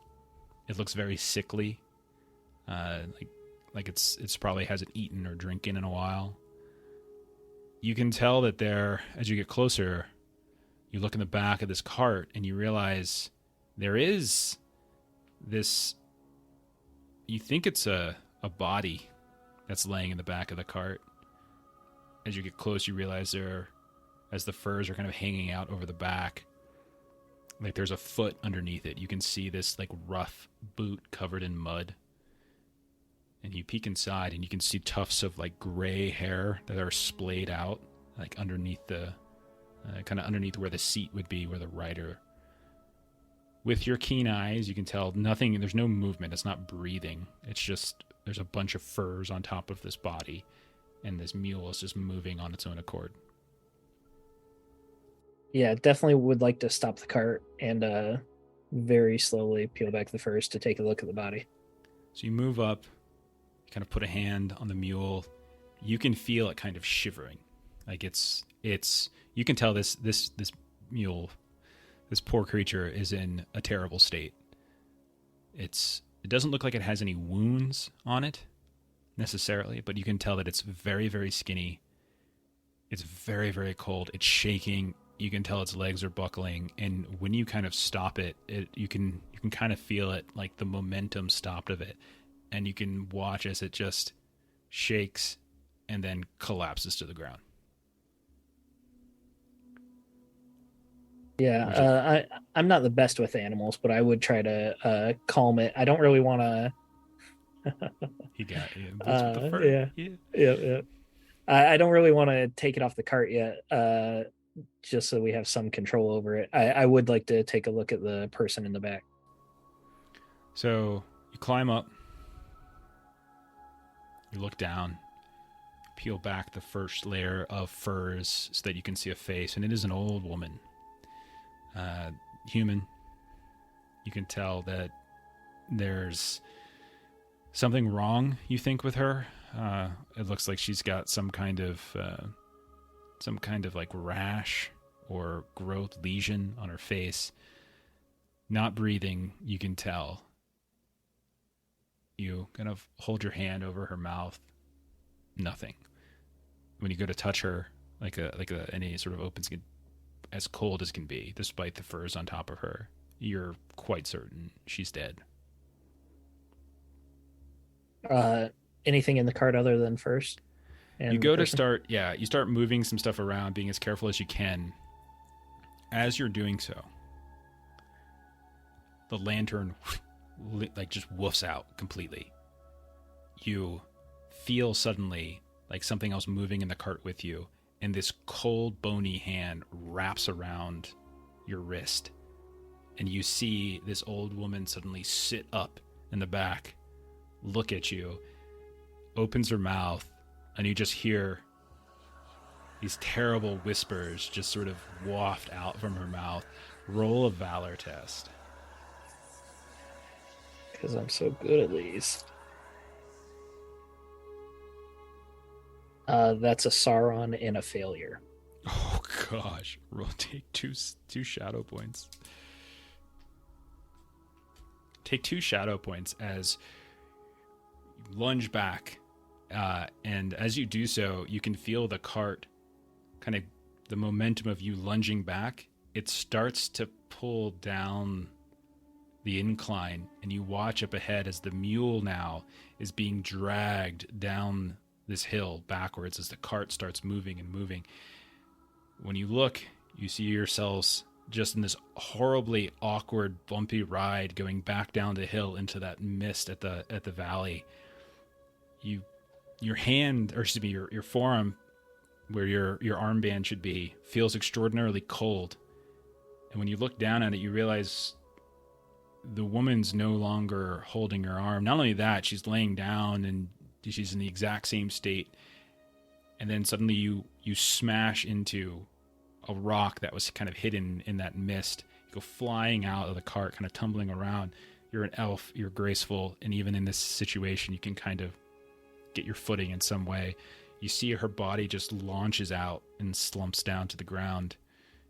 It looks very sickly, like it's probably hasn't eaten or drinking in a while. You can tell that as you get closer, you look in the back of this cart and you realize there is this, you think it's a body that's laying in the back of the cart. As you get close, you realize as the furs are kind of hanging out over the back, like there's a foot underneath it. You can see this like rough boot covered in mud. And you peek inside and you can see tufts of like gray hair that are splayed out, like underneath kind of underneath where the seat would be, where the rider. With your keen eyes, you can tell nothing, there's no movement, it's not breathing. It's just, there's a bunch of furs on top of this body, and this mule is just moving on its own accord. Yeah, definitely would like to stop the cart and very slowly peel back the furs to take a look at the body. So you move up, you kind of put a hand on the mule. You can feel it kind of shivering. Like it's you can tell this mule, this poor creature, is in a terrible state. It doesn't look like it has any wounds on it necessarily, but you can tell that it's very, very skinny. It's very, very cold. It's shaking. You can tell its legs are buckling, and when you kind of stop it, you can kind of feel it, like the momentum stopped of it, and you can watch as it just shakes and then collapses to the ground. Yeah, I'm not the best with animals, but I would try to calm it. I don't really want to. He got it. With the fur. Yeah. I don't really want to take it off the cart yet, just so we have some control over it. I would like to take a look at the person in the back. So you climb up, you look down, peel back the first layer of furs so that you can see a face, and it is an old woman. Human. You can tell that there's something wrong, you think, with her. It looks like she's got some kind of like rash or growth lesion on her face. Not breathing, you can tell. You kind of hold your hand over her mouth. Nothing. When you go to touch her, any sort of open skin, as cold as can be, despite the furs on top of her, you're quite certain she's dead. Anything in the cart other than furs? And You go to person? you start moving some stuff around, being as careful as you can. As you're doing so, the lantern like just woofs out completely. You feel suddenly like something else moving in the cart with you, and this cold, bony hand wraps around your wrist, and you see this old woman suddenly sit up in the back, look at you, opens her mouth, and you just hear these terrible whispers just sort of waft out from her mouth. Roll a valor test. Because I'm so good at these. That's a Sauron and a failure. Oh gosh, take two shadow points. Take 2 shadow points as you lunge back, and as you do so, you can feel the cart, kind of the momentum of you lunging back. It starts to pull down the incline, and you watch up ahead as the mule now is being dragged down this hill backwards as the cart starts moving and moving. When you look, you see yourselves just in this horribly awkward, bumpy ride going back down the hill into that mist at the valley. Your hand, or excuse me, your forearm, where your armband should be, feels extraordinarily cold. And when you look down at it, you realize the woman's no longer holding her arm. Not only that, she's laying down and she's in the exact same state. And then suddenly you smash into a rock that was kind of hidden in that mist. You go flying out of the cart, kind of tumbling around. You're an elf, you're graceful, and even in this situation, you can kind of get your footing in some way. You see her body just launches out and slumps down to the ground.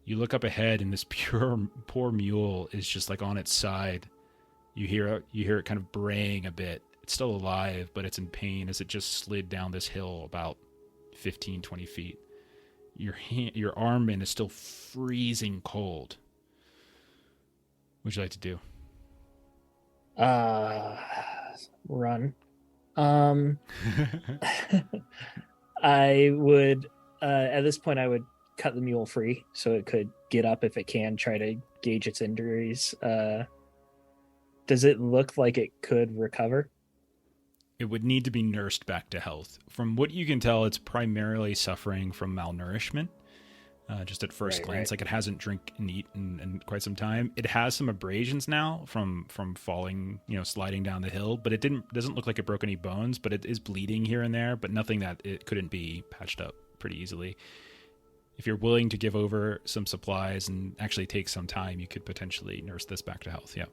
You look up ahead, and this poor mule is just like on its side. You hear it kind of braying a bit. It's still alive, but it's in pain as it just slid down this hill about 15, 20 feet. Your armband is still freezing cold. What would you like to do? Run. I would, at this point, I would cut the mule free so it could get up if it can, try to gauge its injuries. Does it look like it could recover? It would need to be nursed back to health. From what you can tell, it's primarily suffering from malnourishment. Just at first glance, like it hasn't drank and eaten in quite some time. It has some abrasions now from falling, sliding down the hill, but it doesn't look like it broke any bones, but it is bleeding here and there, but nothing that it couldn't be patched up pretty easily. If you're willing to give over some supplies and actually take some time, you could potentially nurse this back to health. Yeah.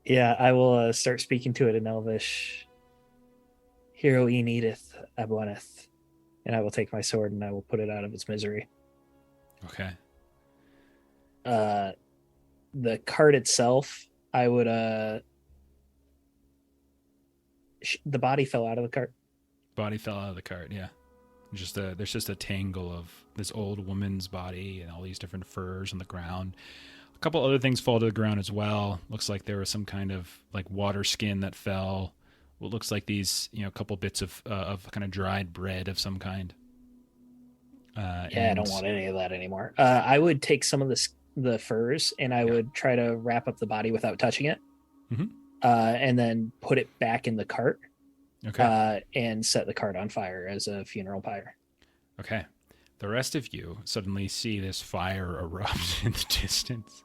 Yeah, I will start speaking to it in Elvish. Hero e needeth aboneth. And I will take my sword and I will put it out of its misery. Okay. The cart itself, I would the body fell out of the cart. Body fell out of the cart, yeah. There's just a tangle of this old woman's body and all these different furs on the ground. A couple other things fall to the ground as well. Looks like there was some kind of like water skin that fell. What looks like these, a couple bits of kind of dried bread of some kind. I don't want any of that anymore. I would take some of the furs and I would try to wrap up the body without touching it, and then put it back in the cart. Okay. And set the cart on fire as a funeral pyre. Okay. The rest of you suddenly see this fire erupt in the distance.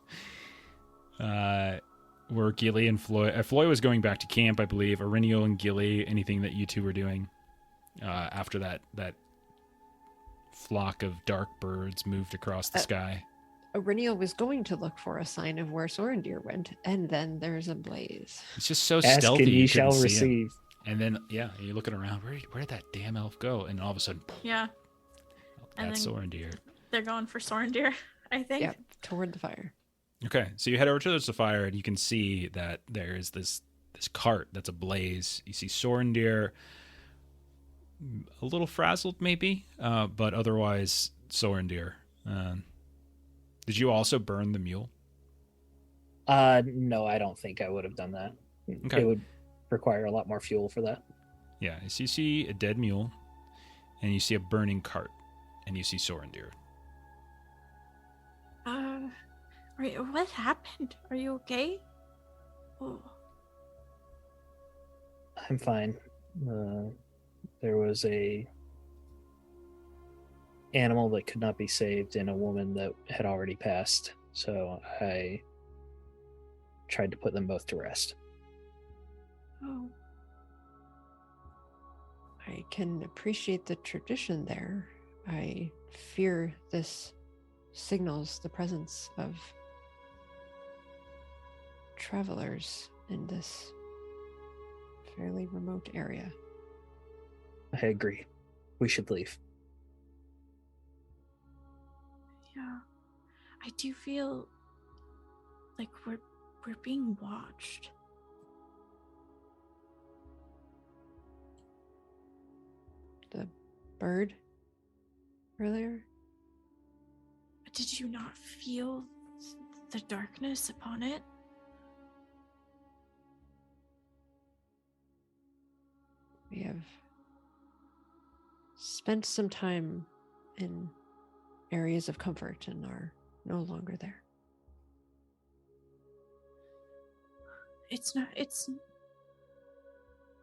Where Gilly and Floy... Floy was going back to camp, I believe. Aurynio and Gilly, anything that you two were doing after that flock of dark birds moved across the sky. Aurynio was going to look for a sign of where Sorendir went, and then there's a blaze. It's just so Ask stealthy. and You ye shall couldn't see receive. him. And then, you're looking around. Where did that damn elf go? And all of a sudden, Yeah. that's Sorendir. They're going for Sorendir, I think. Yeah, toward the fire. Okay, so you head over to the fire, and you can see that there's this cart that's ablaze. You see Sorendir, a little frazzled maybe, but otherwise Sorendir. Did you also burn the mule? No, I don't think I would have done that. Okay. require a lot more fuel for that. Yeah, so you see a dead mule, and you see a burning cart, and you see Sorendir. What happened? Are you okay? Oh. I'm fine. There was a animal that could not be saved and a woman that had already passed, so I tried to put them both to rest. Oh. I can appreciate the tradition there. I fear this signals the presence of travelers in this fairly remote area. I agree. We should leave. Yeah. I do feel like we're being watched. The bird earlier? Did you not feel the darkness upon it? We have spent some time in areas of comfort and are no longer there.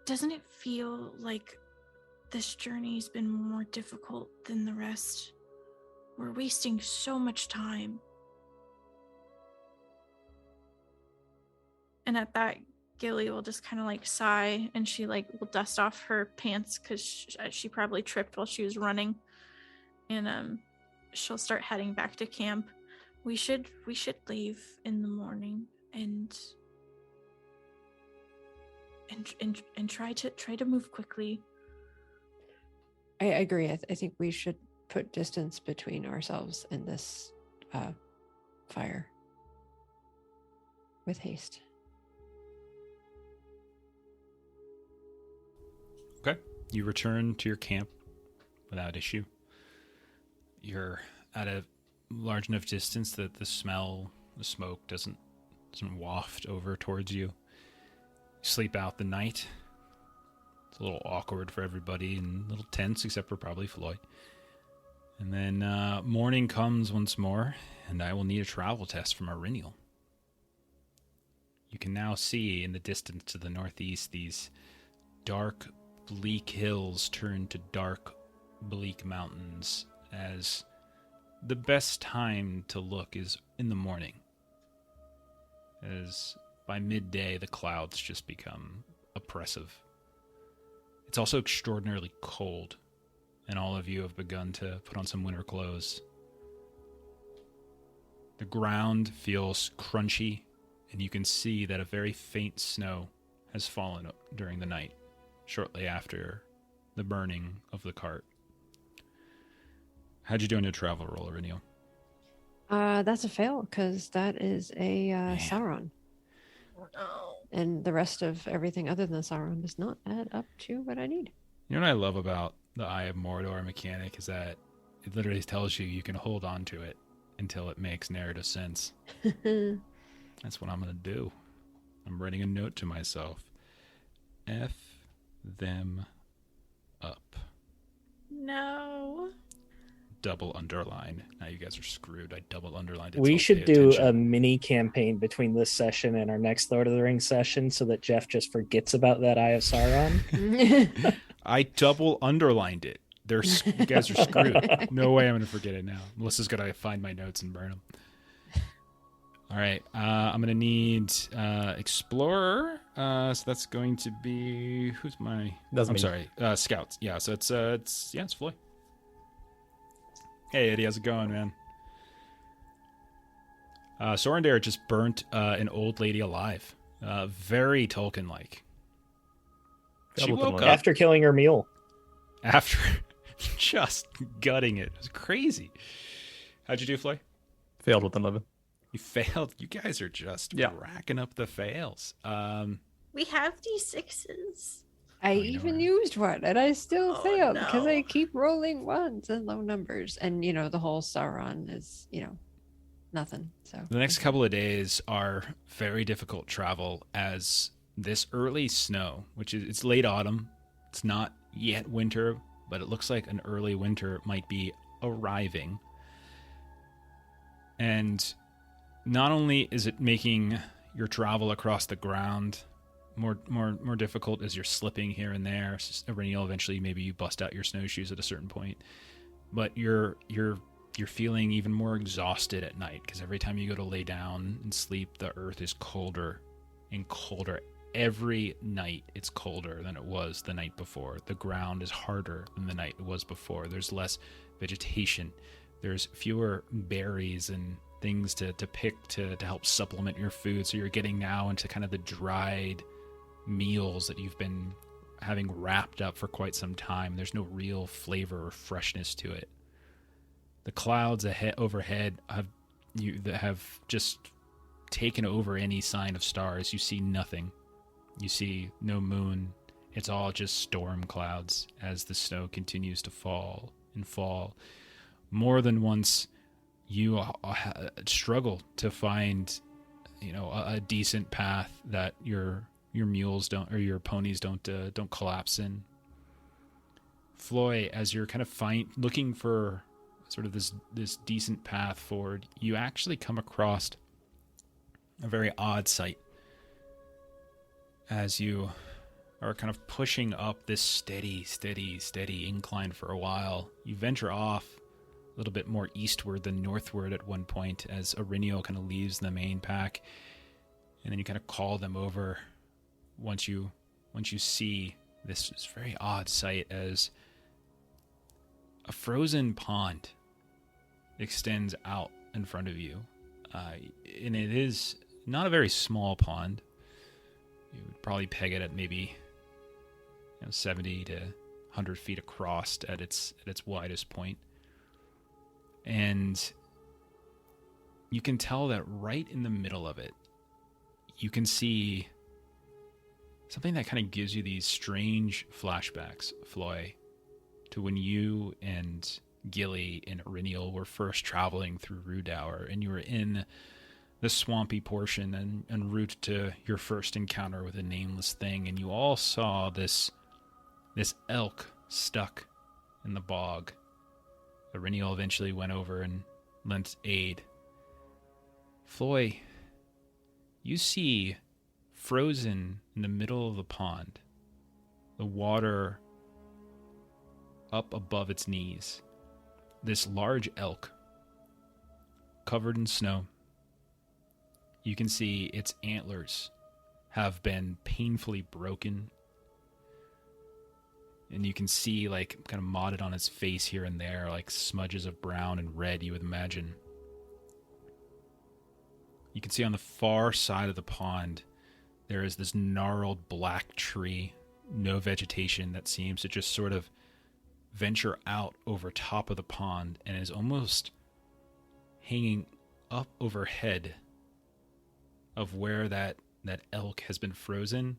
Doesn't it feel like this journey's been more difficult than the rest? We're wasting so much time. And at that, Gilly will just kind of like sigh, and she like will dust off her pants because she probably tripped while she was running, and she'll start heading back to camp. We should leave in the morning and try to move quickly. I agree. I think we should put distance between ourselves and this fire with haste. Okay. You return to your camp without issue. You're at a large enough distance that the smoke doesn't waft over towards you. You sleep out the night. It's a little awkward for everybody and a little tense, except for probably Floyd. And then morning comes once more, and I will need a travel test from Aurinial. You can now see in the distance to the northeast these dark, bleak hills turn to dark, bleak mountains, as the best time to look is in the morning, as by midday the clouds just become oppressive. It's also extraordinarily cold, and all of you have begun to put on some winter clothes. The ground feels crunchy, and you can see that a very faint snow has fallen during the night, shortly after the burning of the cart. How'd you do on your travel roll, Aurinial? That's a fail, because that is a Sauron. Oh no. And the rest of everything other than Sauron does not add up to what I need. You know what I love about the Eye of Mordor mechanic is that it literally tells you can hold on to it until it makes narrative sense. That's what I'm going to do. I'm writing a note to myself. F them up. No. Double underline. Now you guys are screwed. I double underlined it. We so should pay do attention. a mini campaign between this session and our next Lord of the Rings session so that Jeff just forgets about that Eye of Sauron. I double underlined it. You guys are screwed. No way I'm going to forget it now. Melissa's going to find my notes and burn them. All right. I'm going to need Explorer. So that's going to be... Who's my... That's I'm me. sorry. Scouts. Yeah, so it's Floyd. Hey, Eddie. How's it going, man? Sorendare just burnt an old lady alive. Very Tolkien-like. She woke up After killing her mule. after just gutting it. It was crazy. How'd you do, Floyd? Failed with 11. You failed. You guys are just racking up the fails. We have D6s. I know, even right? used one, and I still Oh, failed because I no. keep rolling ones and low numbers. And, the whole Sauron is, nothing. So The next couple of days are very difficult travel as this early snow, which is, it's late autumn. It's not yet winter, but it looks like an early winter might be arriving. And not only is it making your travel across the ground more difficult as you're slipping here and there. Reniel, eventually maybe you bust out your snowshoes at a certain point, but you're feeling even more exhausted at night because every time you go to lay down and sleep, the earth is colder and colder. Every night it's colder than it was the night before. The ground is harder than the night it was before. There's less vegetation. There's fewer berries and things to pick to help supplement your food. So you're getting now into kind of the dried meals that you've been having wrapped up for quite some time. There's no real flavor or freshness to it. The clouds overhead have just taken over any sign of stars. You see nothing. You see no moon. It's all just storm clouds as the snow continues to fall and fall. More than once, you struggle to find, a decent path that your mules don't, or your ponies don't collapse in. Floy, as you're kind of looking for sort of this decent path forward, you actually come across a very odd sight. As you are kind of pushing up this steady incline for a while, you venture off a little bit more eastward than northward at one point as Arinio kind of leaves the main pack, and then you kind of call them over once you see this very odd sight as a frozen pond extends out in front of you, and it is not a very small pond. You would probably peg it at maybe 70 to 100 feet across at its widest point. And you can tell that right in the middle of it, you can see something that kind of gives you these strange flashbacks, Floy, to when you and Gilly and Reniel were first traveling through Rudour, and you were in the swampy portion and en route to your first encounter with a nameless thing, and you all saw this elk stuck in the bog. Reniel eventually went over and lent aid. Floy, you see frozen in the middle of the pond, the water up above its knees, this large elk covered in snow. You can see its antlers have been painfully broken, and you can see like kind of modded on its face here and there, like smudges of brown and red, you would imagine. You can see on the far side of the pond there is this gnarled black tree, no vegetation, that seems to just sort of venture out over top of the pond and is almost hanging up overhead of where that elk has been frozen.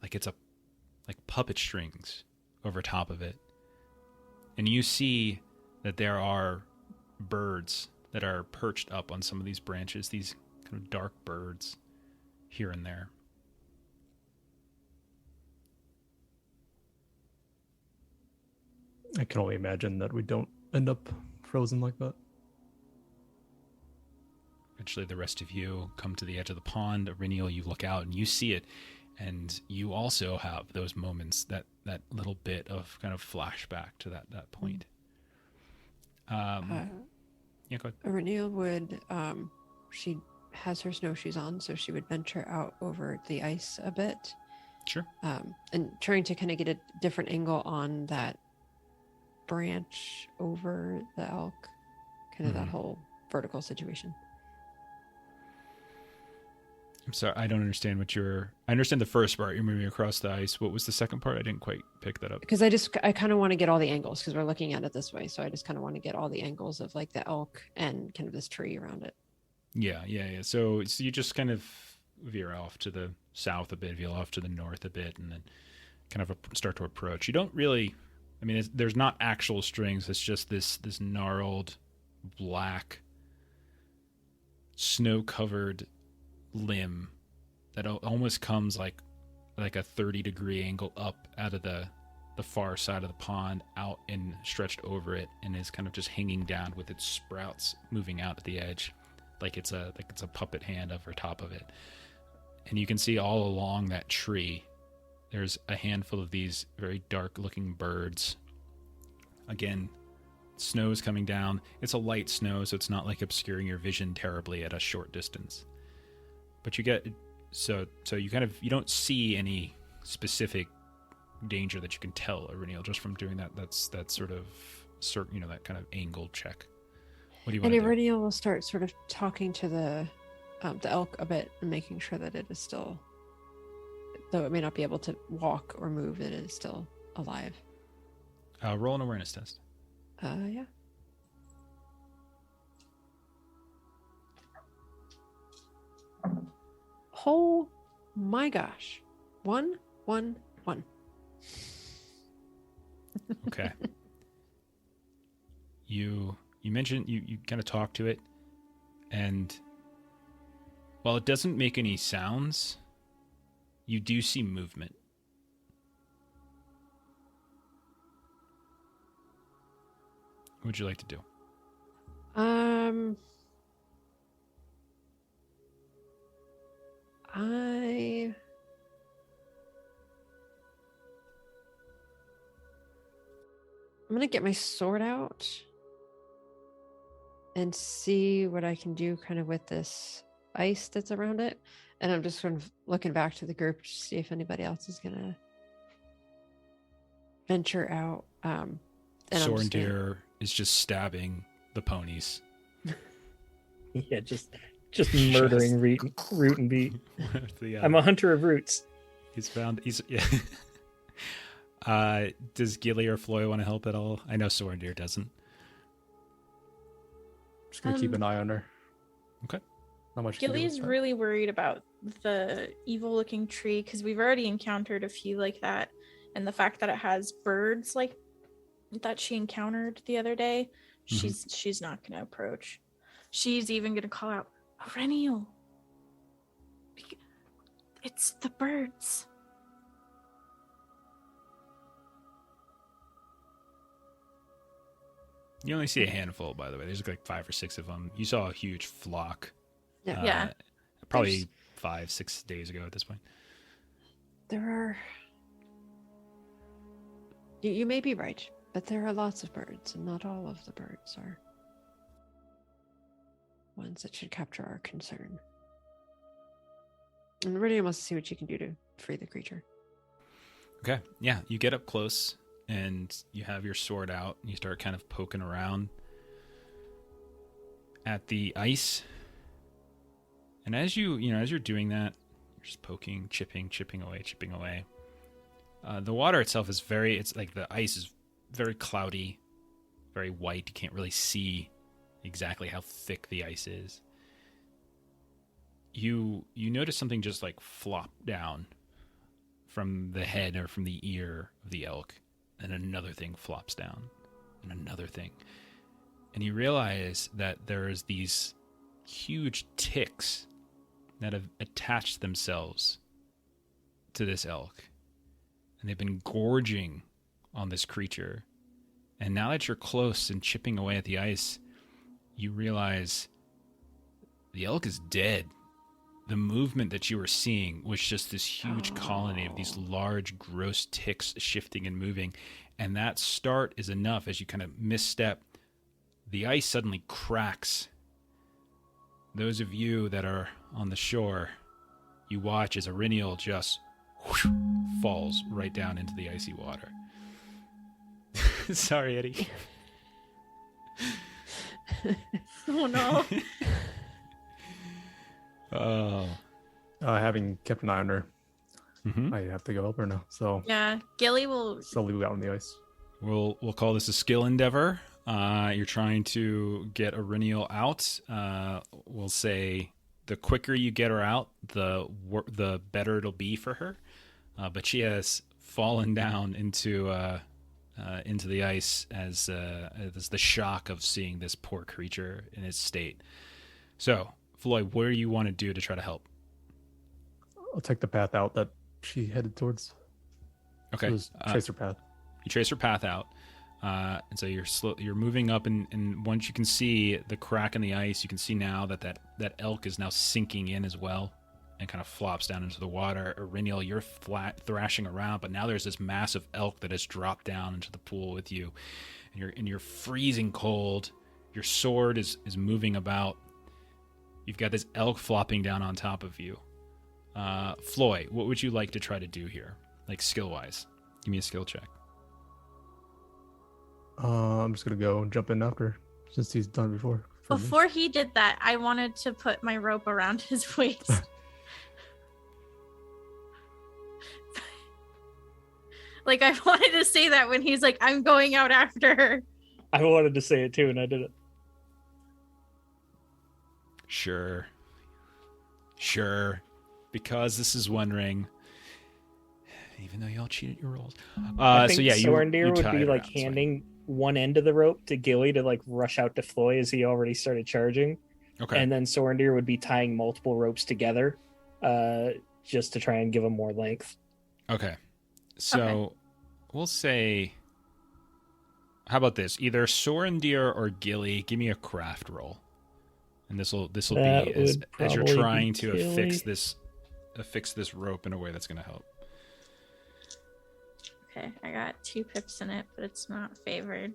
Like it's like puppet strings over top of it. And you see that there are birds that are perched up on some of these branches, these kind of dark birds here and there. I can only imagine that we don't end up frozen like that. Eventually, the rest of you come to the edge of the pond. Reniel, you look out and you see it, and you also have those moments, that little bit of kind of flashback to that point. Yeah, go ahead. Reniel would, she has her snowshoes on, so she would venture out over the ice a bit. Sure. And trying to kind of get a different angle on that branch over the elk, kind of that whole vertical situation. I'm sorry, I don't understand I understand the first part. You're moving across the ice. What was the second part? I didn't quite pick that up. Because I kind of want to get all the angles, because we're looking at it this way. So I just kind of want to get all the angles of like the elk and kind of this tree around it. Yeah. So you just kind of veer off to the south a bit, veer off to the north a bit, and then kind of start to approach. You don't really, there's not actual strings. It's just this gnarled, black, snow-covered limb that almost comes like a 30-degree angle up out of the far side of the pond, out and stretched over it, and is kind of just hanging down with its sprouts moving out at the edge, like it's a puppet hand over top of it. And you can see all along that tree, there's a handful of these very dark-looking birds. Again, snow is coming down. It's a light snow, so it's not like obscuring your vision terribly at a short distance. But you get so you you don't see any specific danger that you can tell, Iriniel, just from doing that sort of that kind of angle check. What do you want And to do? Iriniel will start sort of talking to the elk a bit and making sure that it is still, though it may not be able to walk or move, it is still alive. Roll an awareness test. Yeah. Oh my gosh. 1, 1, 1. Okay. You mentioned you kind of talk to it, and while it doesn't make any sounds, you do see movement. What would you like to do? I'm gonna get my sword out and see what I can do kind of with this ice that's around it. And I'm just sort of looking back to the group to see if anybody else is gonna venture out. And Sorendir is just stabbing the ponies. Yeah, just murdering root and beat. I'm a hunter of roots. Yeah. Does Gilly or Floy want to help at all? I know Sorendir doesn't. Just gonna keep an eye on her. Okay. Not much. you can do Gilly's with that. really worried about the evil-looking tree because we've already encountered a few like that, and the fact that it has birds like that she encountered the other day, she's not gonna approach. She's even gonna call out, "Iriniel! It's the birds." You only see a handful, by the way. There's like 5 or 6 of them. You saw a huge flock. Yeah. Yeah. Probably 5-6 days ago at this point. There are. You may be right, but there are lots of birds, and not all of the birds are ones that should capture our concern. And Iridium wants to see what you can do to free the creature. Okay. Yeah, you get up close and you have your sword out and you start kind of poking around at the ice. And as you're doing that, you're just poking, chipping away. The water itself is it's like the ice is very cloudy, very white. You can't really see exactly how thick the ice is. You notice something just like flop down from the head or from the ear of the elk, and another thing flops down, and another thing. And you realize that there's these huge ticks that have attached themselves to this elk. And they've been gorging on this creature. And now that you're close and chipping away at the ice, you realize the elk is dead. The movement that you were seeing was just this huge colony of these large, gross ticks shifting and moving. And that start is enough. As you kind of misstep, the ice suddenly cracks. Those of you that are on the shore, you watch as Iriniel just falls right down into the icy water. Sorry, Eddie. Oh no. Oh. Having kept an eye on her, I have to go help her now. So Yeah, Gilly will. slowly move out on the ice. We'll call this a skill endeavor. You're trying to get Iriniel out. We'll say the quicker you get her out, the better it'll be for her. But she has fallen down into the ice as the shock of seeing this poor creature in its state. So, Floyd, what do you want to do to try to help? I'll take the path out that she headed towards. Okay. So just trace her path. You trace her path out, and so you're moving up, and once you can see the crack in the ice, you can see now that elk is now sinking in as well, and kind of flops down into the water. Iriniel, you're thrashing around, but now there's this massive elk that has dropped down into the pool with you, and you're freezing cold. Your sword is moving about. You've got this elk flopping down on top of you. Floy, what would you like to try to do here, like skill-wise? Give me a skill check. I'm just gonna go and jump in after, since he's done before. for me. Before he did that, I wanted to put my rope around his waist. Like, I wanted to say that when he's like, I'm going out after her. I wanted to say it too, and I didn't. Sure. Because this is wondering, even though y'all cheated your rolls. I think so yeah, Sorendir would tie be it like around, it's fine. handing one end of the rope to Gilly to like rush out to Floy as he already started charging. Okay. And then Sorendir would be tying multiple ropes together just to try and give him more length. Okay. So we'll say, how about this? Either Sorendir or Gilly, give me a craft roll. And this will be That as would you're probably trying be to Gilly. affix this rope in a way that's going to help. Okay, I got 2 pips in it, but it's not favored.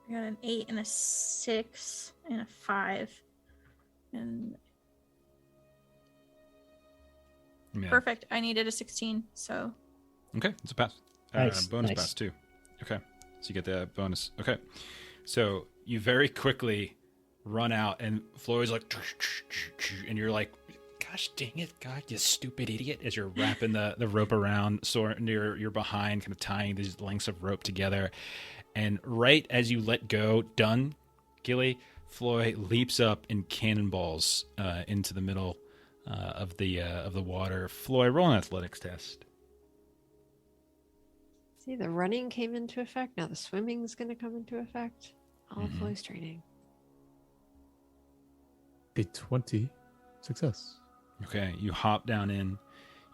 I got an 8 and a 6 and a 5. And Yeah. perfect. I needed a 16, so Okay, it's a pass. Nice, Bonus nice. pass too. Okay, so you get the bonus. Okay, so you very quickly run out, and Floyd's like, and you're like, "Gosh dang it, God, you stupid idiot!" As you're wrapping the rope around, so you're behind, kind of tying these lengths of rope together, and right as you let go, done, Gilly, Floyd leaps up and cannonballs into the middle of the water. Floyd, roll an athletics test. See, the running came into effect. Now the swimming's going to come into effect. All of Mhm. Floyd's training. A 20 success. Okay, you hop down in.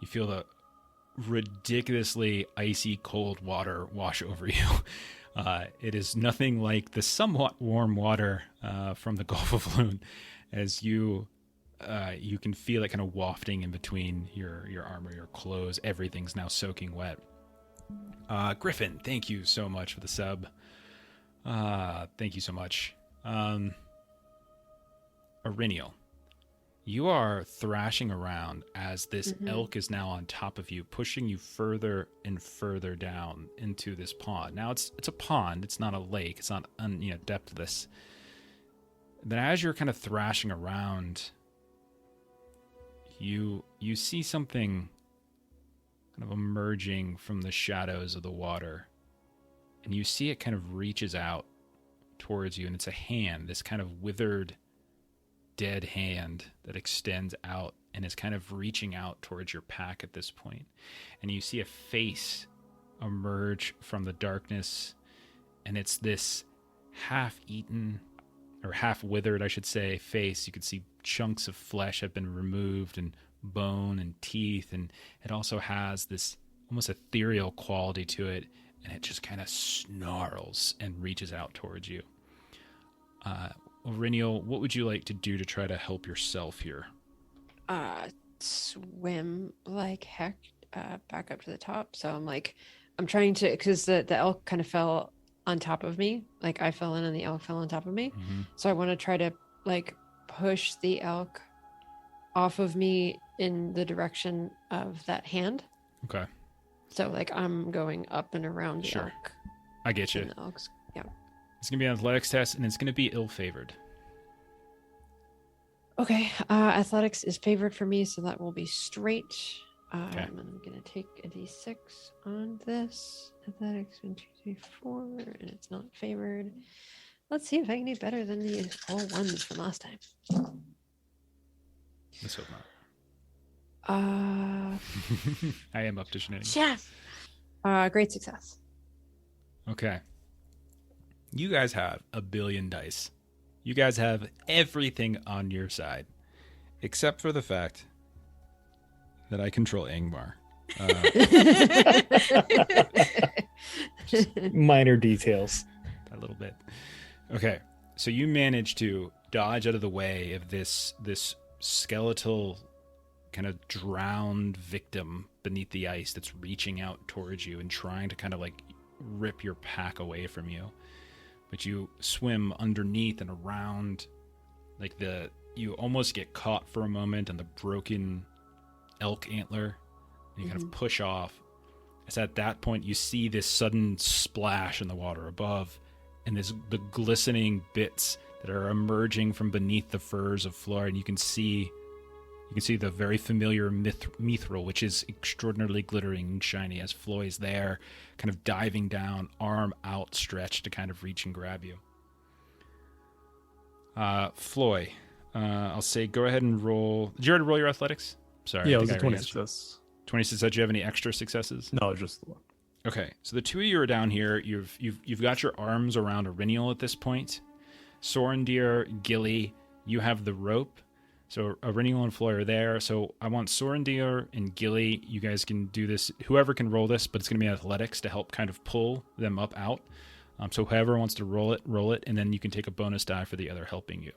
You feel the ridiculously icy cold water wash over you. It is nothing like the somewhat warm water from the Gulf of Loon, as you can feel it kind of wafting in between your armor, your clothes. Everything's now soaking wet. Griffin, thank you so much for the sub. Thank you so much. Iriniel, you are thrashing around as this elk is now on top of you, pushing you further and further down into this pond. Now it's a pond, it's not a lake, it's not depthless. Then as you're kind of thrashing around, you see something kind of emerging from the shadows of the water, and you see it kind of reaches out towards you, and it's a hand, this kind of withered, dead hand that extends out and is kind of reaching out towards your pack at this point. And you see a face emerge from the darkness, and it's this half-eaten, or half-withered, I should say, face. You can see chunks of flesh have been removed, and bone and teeth, and it also has this almost ethereal quality to it, and it just kind of snarls and reaches out towards you. Iriniel, what would you like to do to try to help yourself here? Swim like heck back up to the top. So I'm trying to, because the elk kind of fell on top of me. Like I fell in and the elk fell on top of me. Mm-hmm. So I want to try to like push the elk off of me in the direction of that hand. Okay. So like I'm going up and around the Sure. elk. I get you. And the elk's, yeah. It's going to be an athletics test, and it's going to be ill-favored. Okay. Athletics is favored for me, so that will be straight. Okay. And I'm gonna take a d6 on this. Athletics 1, 2, 3, 4, and it's not favored. Let's see if I can do better than the all ones from last time. Let's hope not. Uh, I am up to shenanigans. Chef. great success. Okay. You guys have a billion dice. You guys have everything on your side, except for the fact that I control Angmar. Minor details. A little bit. Okay, so you manage to dodge out of the way of this skeletal kind of drowned victim beneath the ice that's reaching out towards you and trying to kind of like rip your pack away from you. But you swim underneath and around, like you almost get caught for a moment on the broken elk antler, and you kind of push off. It's at that point you see this sudden splash in the water above, and the glistening bits that are emerging from beneath the furs of Flora, and you can see the very familiar mithril, which is extraordinarily glittering and shiny, as Floy is there, kind of diving down, arm outstretched to kind of reach and grab you. Floy, I'll say go ahead and roll. Did you already roll your athletics? Sorry. Yeah, I it was think a I 20 already asked you. success. 20 success. Do you have any extra successes? No, just the one. Okay, so the two of you are down here. You've got your arms around Aurinial at this point. Sorendir, Gilly, you have the rope. So Aurinial and Floy are there. So I want Sorendir and Gilly. You guys can do this. Whoever can roll this, but it's going to be athletics to help kind of pull them up out. So whoever wants to roll it, and then you can take a bonus die for the other helping you.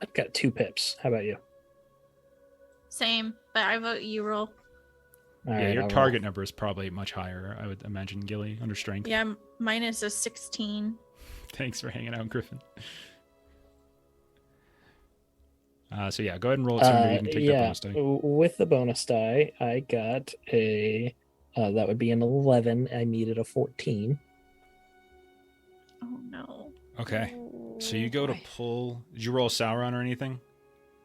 I've got 2 pips. How about you? Same, but I vote you roll. All Yeah, right, your I'll target number is probably much higher, I would imagine, Gilly, under strength. Yeah, mine is a 16. Thanks for hanging out, Griffin. So yeah, go ahead and roll it sooner. You can take that bonus die. With the bonus die, I got a that would be an 11. I needed a 14. Oh no. Okay. So you go to pull. Did you roll Sauron or anything?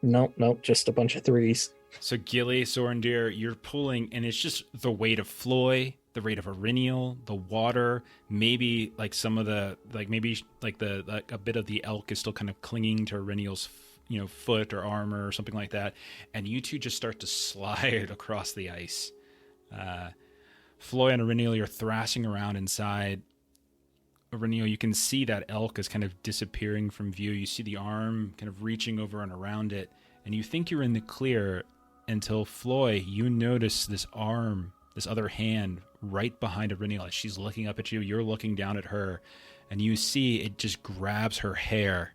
Nope, just a bunch of 3s. So Gilly, Sorendir, you're pulling, and it's just the weight of Floy, the weight of Aurinial, the water, maybe like some of the, like maybe like a bit of the elk is still kind of clinging to Aurinial's, foot or armor or something like that, and you two just start to slide across the ice. Floy and Aurinial, you're thrashing around inside. Aurinial, you can see that elk is kind of disappearing from view. You see the arm kind of reaching over and around it, and you think you're in the clear until Floy, you notice this arm, this other hand right behind Aurinial. As she's looking up at you, you're looking down at her, and you see it just grabs her hair.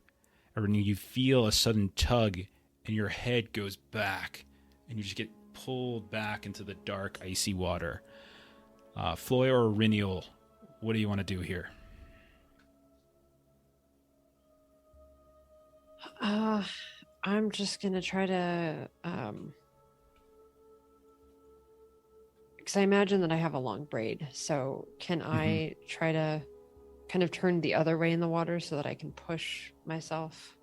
Aurinial, you feel a sudden tug, and your head goes back, and you just get pulled back into the dark, icy water. Floy or Aurinial, what do you want to do here? I'm just gonna try to because I imagine that I have a long braid, so can I try to kind of turn the other way in the water so that I can push myself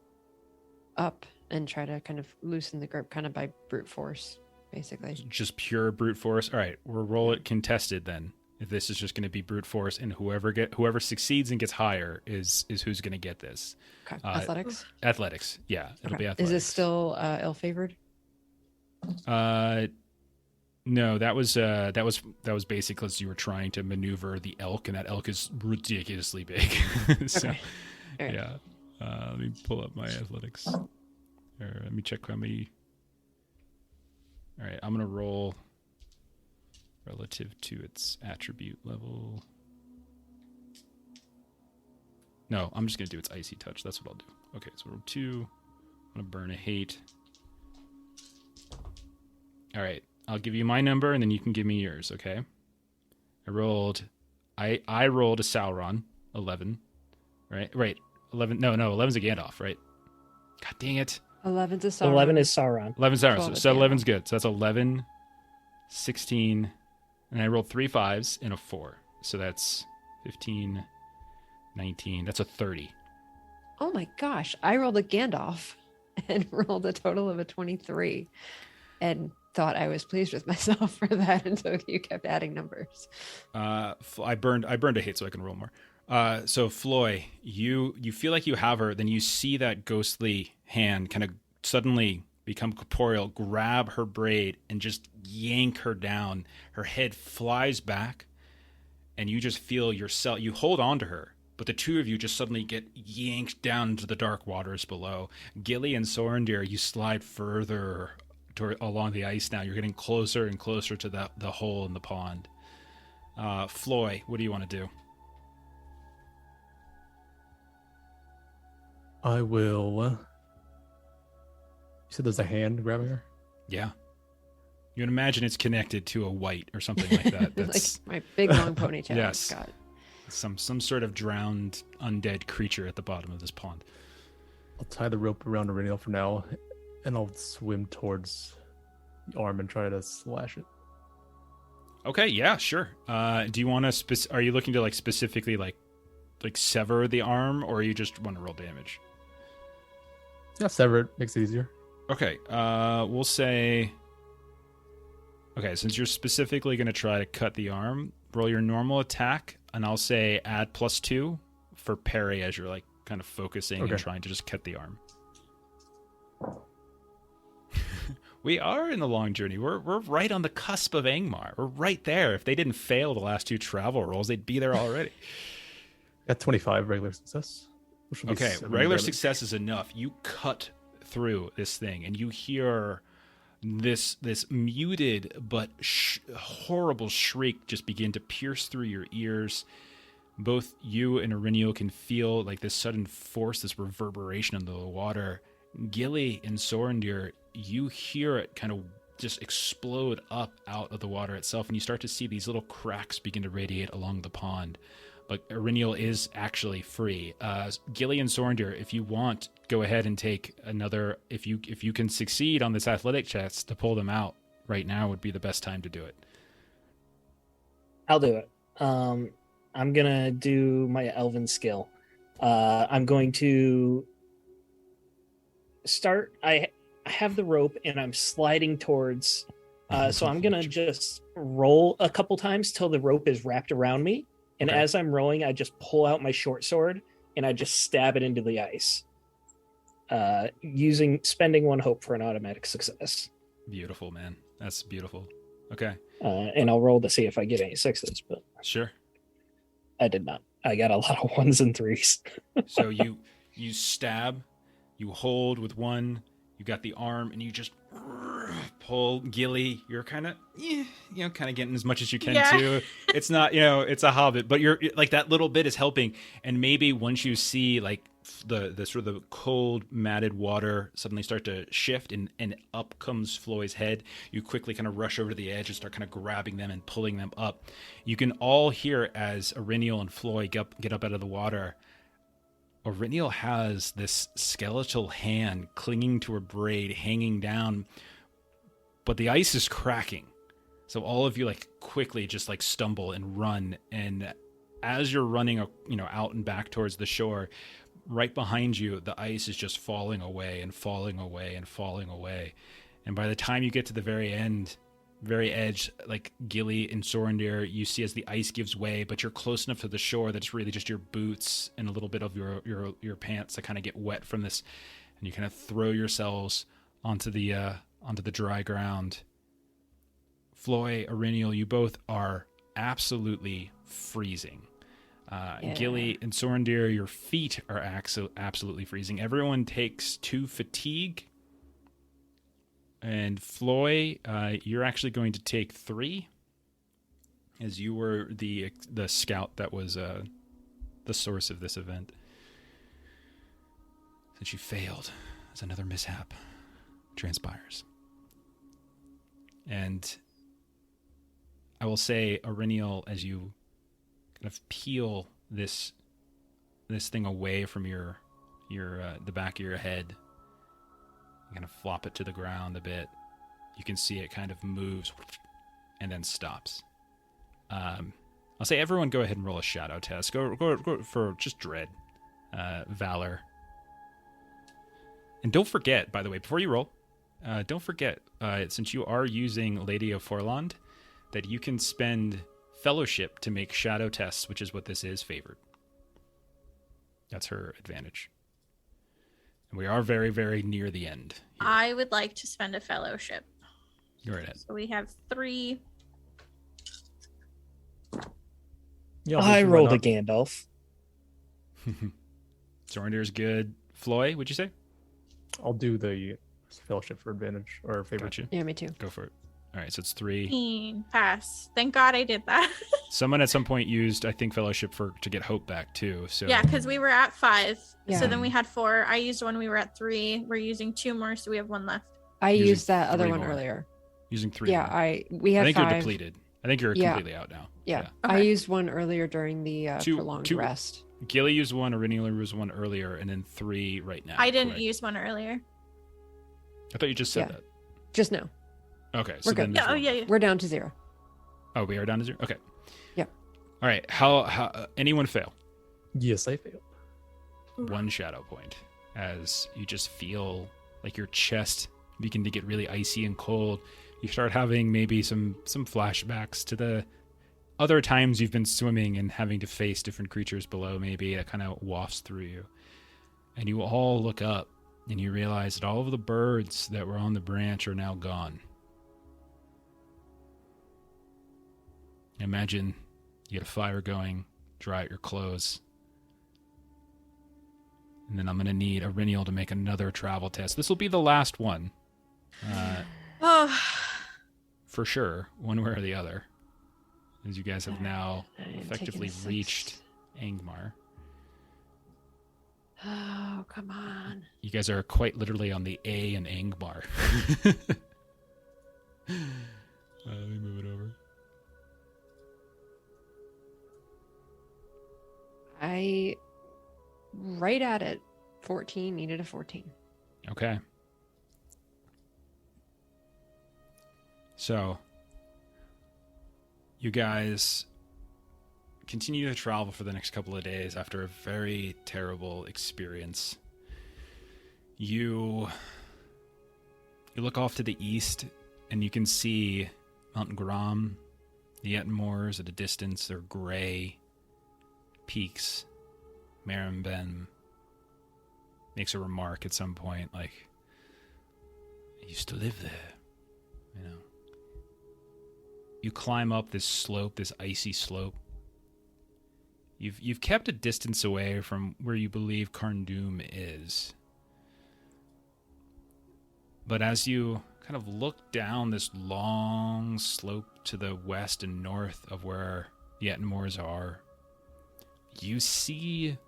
up and try to kind of loosen the grip kind of by brute force, basically? Just pure brute force. All right, we'll roll it contested then. If this is just going to be brute force, and whoever succeeds and gets higher is who's going to get this. Okay. Athletics. Athletics, yeah, it'll be athletics. Is it still ill-favored? No, that was basically because you were trying to maneuver the elk, and that elk is ridiculously big. So, Okay. Right. yeah. Let me pull up my athletics. Or let me check how many. All right, I'm gonna roll relative to its attribute level. No, I'm just gonna do its icy touch. That's what I'll do. Okay, so roll 2. I'm gonna burn a hate. All right, I'll give you my number, and then you can give me yours. Okay. I rolled a Sauron, 11. Right. 11. No, 11's a Gandalf. Right. God dang it. 11's a Sauron. 11 is Sauron. 11's Sauron. 12 is So Gandalf. 11's good. So that's 11, 16, and I rolled 3 5s and a 4. So that's 15, 19. That's a 30. Oh my gosh. I rolled a Gandalf and rolled a total of a 23 and thought I was pleased with myself for that until you kept adding numbers. I burned a hit so I can roll more. So Floy, you feel like you have her, then you see that ghostly hand kind of suddenly become corporeal, grab her braid and just yank her down. Her head flies back, and you just feel yourself, you hold on to her, but the two of you just suddenly get yanked down into the dark waters below. Gilly and Sorendir, you slide further along the ice now. You're getting closer and closer to the hole in the pond. Floy, what do you want to do? I will. You said there's a hand grabbing her? Yeah. You can imagine it's connected to a white or something like that. That's like my big long ponytail. Yes. Scott. some sort of drowned undead creature at the bottom of this pond. I'll tie the rope around Aureliel for now, and I'll swim towards the arm and try to slash it. Okay, yeah, sure. Do you want to are you looking to like specifically like sever the arm, or you just want to roll damage? Yeah, sever it makes it easier. Okay, we'll say. Okay, since you're specifically going to try to cut the arm, roll your normal attack, and I'll say add +2 for parry as you're like kind of focusing and trying to just cut the arm. We are in the long journey. We're right on the cusp of Angmar. We're right there. If they didn't fail the last 2 travel rolls, they'd be there already. Got 25 regular success. Which will be Okay, 7 regular damage. success is enough. You cut through this thing, and you hear this muted but horrible shriek just begin to pierce through your ears. Both you and Aureliel can feel like this sudden force, this reverberation into the water. Gilly and Sorendir, you hear it kind of just explode up out of the water itself, and you start to see these little cracks begin to radiate along the pond. But Aureliel is actually free. Gilly and Sorendir, if you want, go ahead and take another. If you can succeed on this athletic test to pull them out right now, would be the best time to do it. I'll do it. I'm gonna do my elven skill. I'm going to start. I have the rope and I'm sliding towards. So I'm gonna just roll a couple times till the rope is wrapped around me. And Okay. as I'm rowing, I just pull out my short sword and I just stab it into the ice, spending 1 hope for an automatic success. Beautiful, man. That's beautiful. Okay, And I'll roll to see if I get any 6s, but sure. I did not. I got a lot of 1s and 3s. So you stab, you hold with one, you got the arm, and you just pull. Gilly, you're kind of kind of getting as much as you can too. It's not, it's a hobbit, but you're like that little bit is helping. And maybe once you see like the sort of the cold matted water suddenly start to shift and up comes Floyd's head, you quickly kind of rush over to the edge and start kind of grabbing them and pulling them up. You can all hear as Aureliel and Floyd get up out of the water. Aureliel has this skeletal hand clinging to a braid hanging down, but the ice is cracking. So all of you like quickly just like stumble and run. And as you're running, out and back towards the shore, right behind you, the ice is just falling away and falling away and falling away. And by the time you get to the very edge, like Gilly and Sorendir, you see as the ice gives way, but you're close enough to the shore that it's really just your boots and a little bit of your pants that kind of get wet from this, and you kind of throw yourselves onto the dry ground. Floy, Aureliel, you both are absolutely freezing. Gilly and Sorendir, your feet are absolutely freezing. Everyone takes 2 fatigue. And Floy, you're actually going to take 3, as you were the scout that was the source of this event. Since you failed, as another mishap transpires. And I will say, Aureliel, as you kind of peel this thing away from your the back of your head, you kind of flop it to the ground a bit. You can see it kind of moves and then stops. I'll say everyone go ahead and roll a shadow test. Go for just dread, valor. And don't forget, by the way, before you roll, don't forget, since you are using Lady of Forland, that you can spend fellowship to make shadow tests, which is what this is, favored. That's her advantage. And we are very, very near the end here. I would like to spend a fellowship. You're right. So we have 3. Yeah, I obviously, why rolled a not? Gandalf. Sorendir's good. Floy, would you say? I'll do the fellowship for advantage or favor. Gotcha. Yeah, me too. Go for it. All right, so it's 3. 15. Pass. Thank God I did that. Someone at some point used, I think, fellowship to get hope back too. So Yeah, because we were at 5. Yeah. So then we had 4. I used 1. We were at 3. We're using 2 more, so we have 1 left. I Using used that other 3 one more. earlier. using 3. Yeah, more. we had I think 5. you're depleted. I think you're Yeah. completely out now. Yeah. Okay. I used one earlier during the Two- prolonged two- rest. Gilly used 1, Aurelian used 1 earlier, and then 3 right now. I didn't correct? use 1 earlier. I thought you just said Yeah. Just now. that. Okay, so We're then good. there's Yeah, oh, 1. yeah, yeah. We're down to 0. Oh, we are down to 0? Okay. Yep. All right, how anyone fail? Yes, I failed. 1 shadow point as you just feel like your chest begin to get really icy and cold. You start having maybe some flashbacks to the other times you've been swimming and having to face different creatures below. Maybe that kind of wafts through you, and you all look up and you realize that all of the birds that were on the branch are now gone. Imagine you get a fire going, dry out your clothes. And then I'm going to need Aurelian to make another travel test. This will be the last one. Oh, For sure, one way or the other. As you guys have All now right, I am effectively taking a reached 6. Angmar. Oh, come on. You guys are quite literally on the A in Angmar. Let me move it over. I right at it. 14, needed a 14. Okay. So, you guys continue to travel for the next couple of days after a very terrible experience. You look off to the east, and you can see Mount Gram, the Ettenmoors at a distance. They're gray peaks. Marimben makes a remark at some point, like, I used to live there, you know. You climb up this slope, this icy slope. You've kept a distance away from where you believe Carndum is. But as you kind of look down this long slope to the west and north of where the Ettenmoors are, you see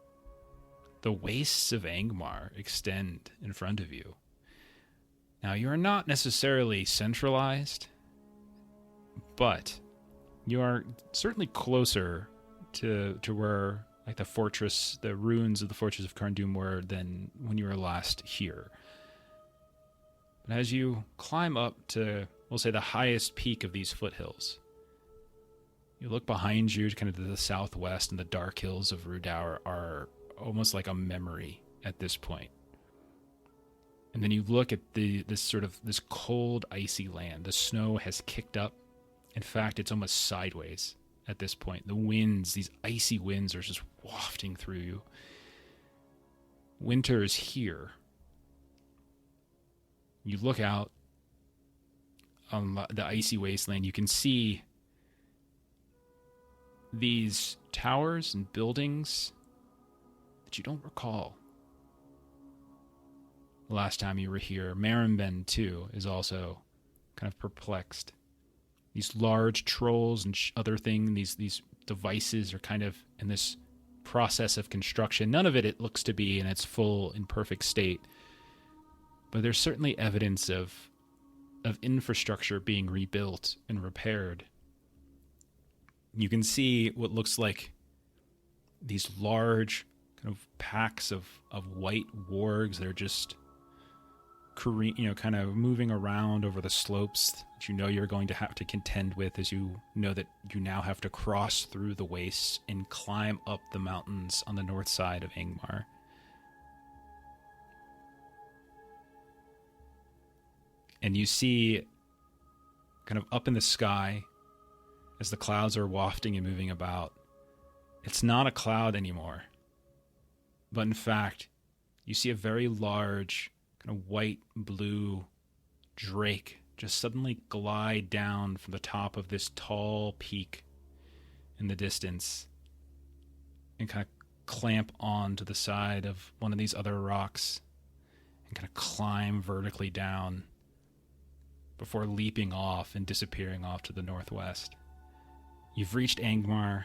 the wastes of Angmar extend in front of you. Now, you are not necessarily centralized, but you are certainly closer to where, like, the fortress, the ruins of the fortress of Carndum were than when you were last here. But as you climb up to, we'll say, the highest peak of these foothills, you look behind you, kind of to the southwest, and the dark hills of Rudour are almost like a memory at this point. And then you look at this cold, icy land. The snow has kicked up. In fact, it's almost sideways at this point. The winds, these icy winds, are just wafting through you. Winter is here. You look out on the icy wasteland. You can see these towers and buildings that you don't recall the last time you were here. Marimben, too, is also kind of perplexed. These large trolls and other things, these devices are kind of in this process of construction. None of it looks to be in its full and perfect state. But there's certainly evidence of infrastructure being rebuilt and repaired. You can see what looks like these large kind of packs of white wargs that are just kind of moving around over the slopes that you know you're going to have to contend with, as you know that you now have to cross through the wastes and climb up the mountains on the north side of Angmar. And you see, kind of up in the sky, as the clouds are wafting and moving about, it's not a cloud anymore. But in fact, you see a very large, kind of white-blue drake just suddenly glide down from the top of this tall peak in the distance and kind of clamp onto the side of one of these other rocks and kind of climb vertically down before leaping off and disappearing off to the northwest. You've reached Angmar.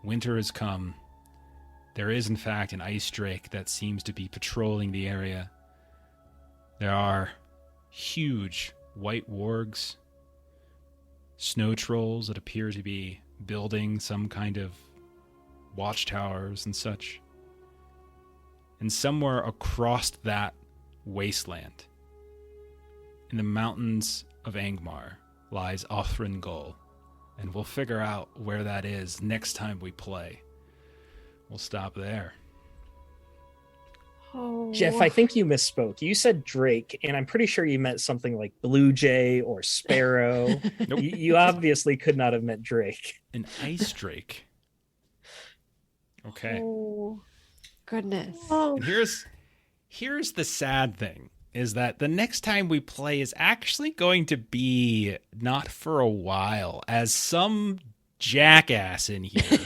Winter has come. There is, in fact, an ice drake that seems to be patrolling the area. There are huge white wargs, snow trolls that appear to be building some kind of watchtowers and such. And somewhere across that wasteland, in the mountains of Angmar, lies Othrengol. And we'll figure out where that is next time we play. We'll stop there. Oh. Jeff, I think you misspoke. You said drake, and I'm pretty sure you meant something like blue jay or sparrow. Nope. You obviously could not have meant drake. An ice drake. Okay. Oh, goodness. Oh, And here's the sad thing, is that the next time we play is actually going to be not for a while, as some jackass in here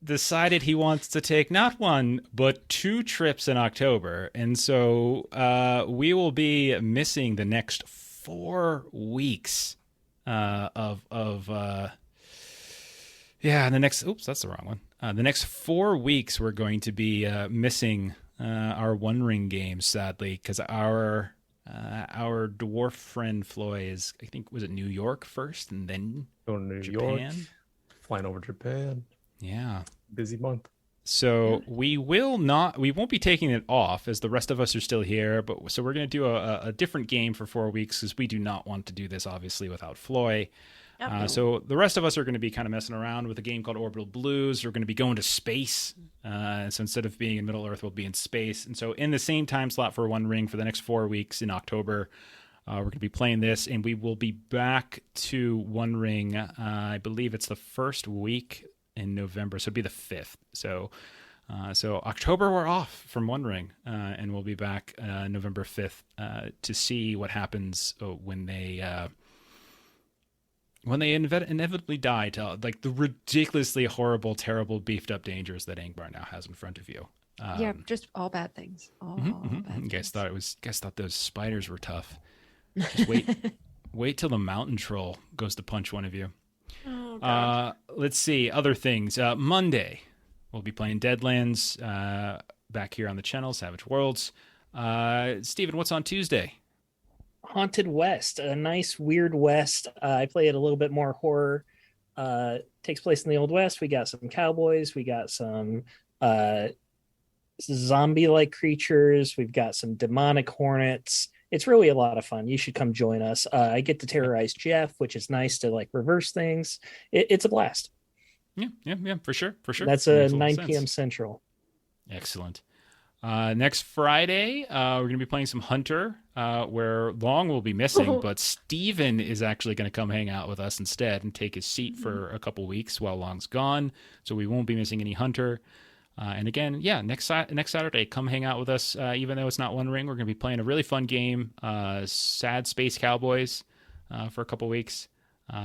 decided he wants to take not one, but 2 trips in October. And so we will be missing the next 4 weeks the next, oops, that's the wrong one. The next 4 weeks we're going to be missing our One Ring games, sadly, because our dwarf friend Floy is, I think, was it New York first and then Going to New Japan? York, flying over Japan. Yeah. Busy month. So we won't be taking it off, as the rest of us are still here. But so we're going to do a different game for 4 weeks, because we do not want to do this obviously without Floy. yep. So the rest of us are going to be kind of messing around with a game called Orbital Blues. We're going to be going to space. So instead of being in Middle Earth, we'll be in space. And so in the same time slot for One Ring for the next 4 weeks in October, we're going to be playing this, and we will be back to One Ring. I believe it's the first week in November, so it'd be the 5th. So October we're off from One Ring, and we'll be back November 5th to see what happens when they inevitably die to like the ridiculously horrible, terrible, beefed up dangers that Angmar now has in front of you. Yeah, just all bad things. All bad You guys things. thought those spiders were tough. Just wait till the mountain troll goes to punch one of you. Oh, God. Let's see other things. Monday we'll be playing Deadlands back here on the channel, Savage Worlds. Steven, what's on Tuesday? Haunted West, a nice weird West. I play it a little bit more horror. Takes place in the Old West. We got some cowboys. We got some zombie-like creatures. We've got some demonic hornets. It's really a lot of fun. You should come join us. I get to terrorize Jeff, which is nice to like reverse things. It's a blast. Yeah, for sure. That's Makes a a little 9 sense. p.m. Central. Excellent. Next Friday, we're going to be playing some Hunter, where Long will be missing, but Steven is actually going to come hang out with us instead and take his seat for a couple weeks while Long's gone. So we won't be missing any Hunter. And again, next Saturday, come hang out with us. Even though it's not One Ring, we're going to be playing a really fun game, Sad Space Cowboys, for a couple weeks.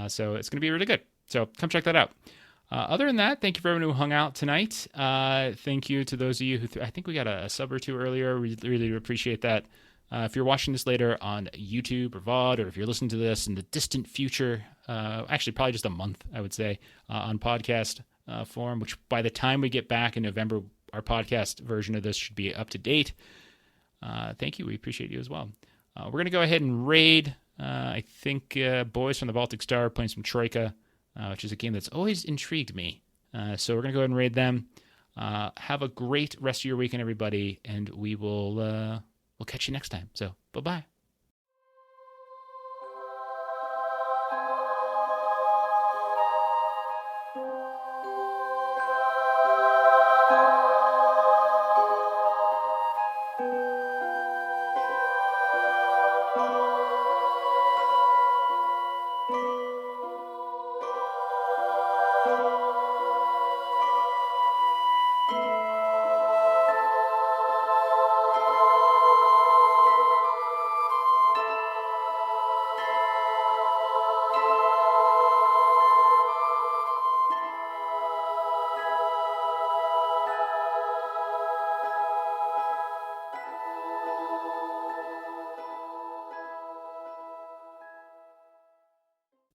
So it's going to be really good. So come check that out. Other than that, thank you for everyone who hung out tonight. Thank you to those of you who I think we got a sub or 2 earlier. We really appreciate that. If you're watching this later on YouTube or VOD, or if you're listening to this in the distant future, actually probably just a month, I would say, on podcast form, which by the time we get back in November, our podcast version of this should be up to date. Thank you. We appreciate you as well. We're going to go ahead and raid. I think boys from the Baltic Star are playing some Troika, which is a game that's always intrigued me. So we're going to go ahead and raid them. Have a great rest of your weekend, everybody, and we'll catch you next time. So bye-bye.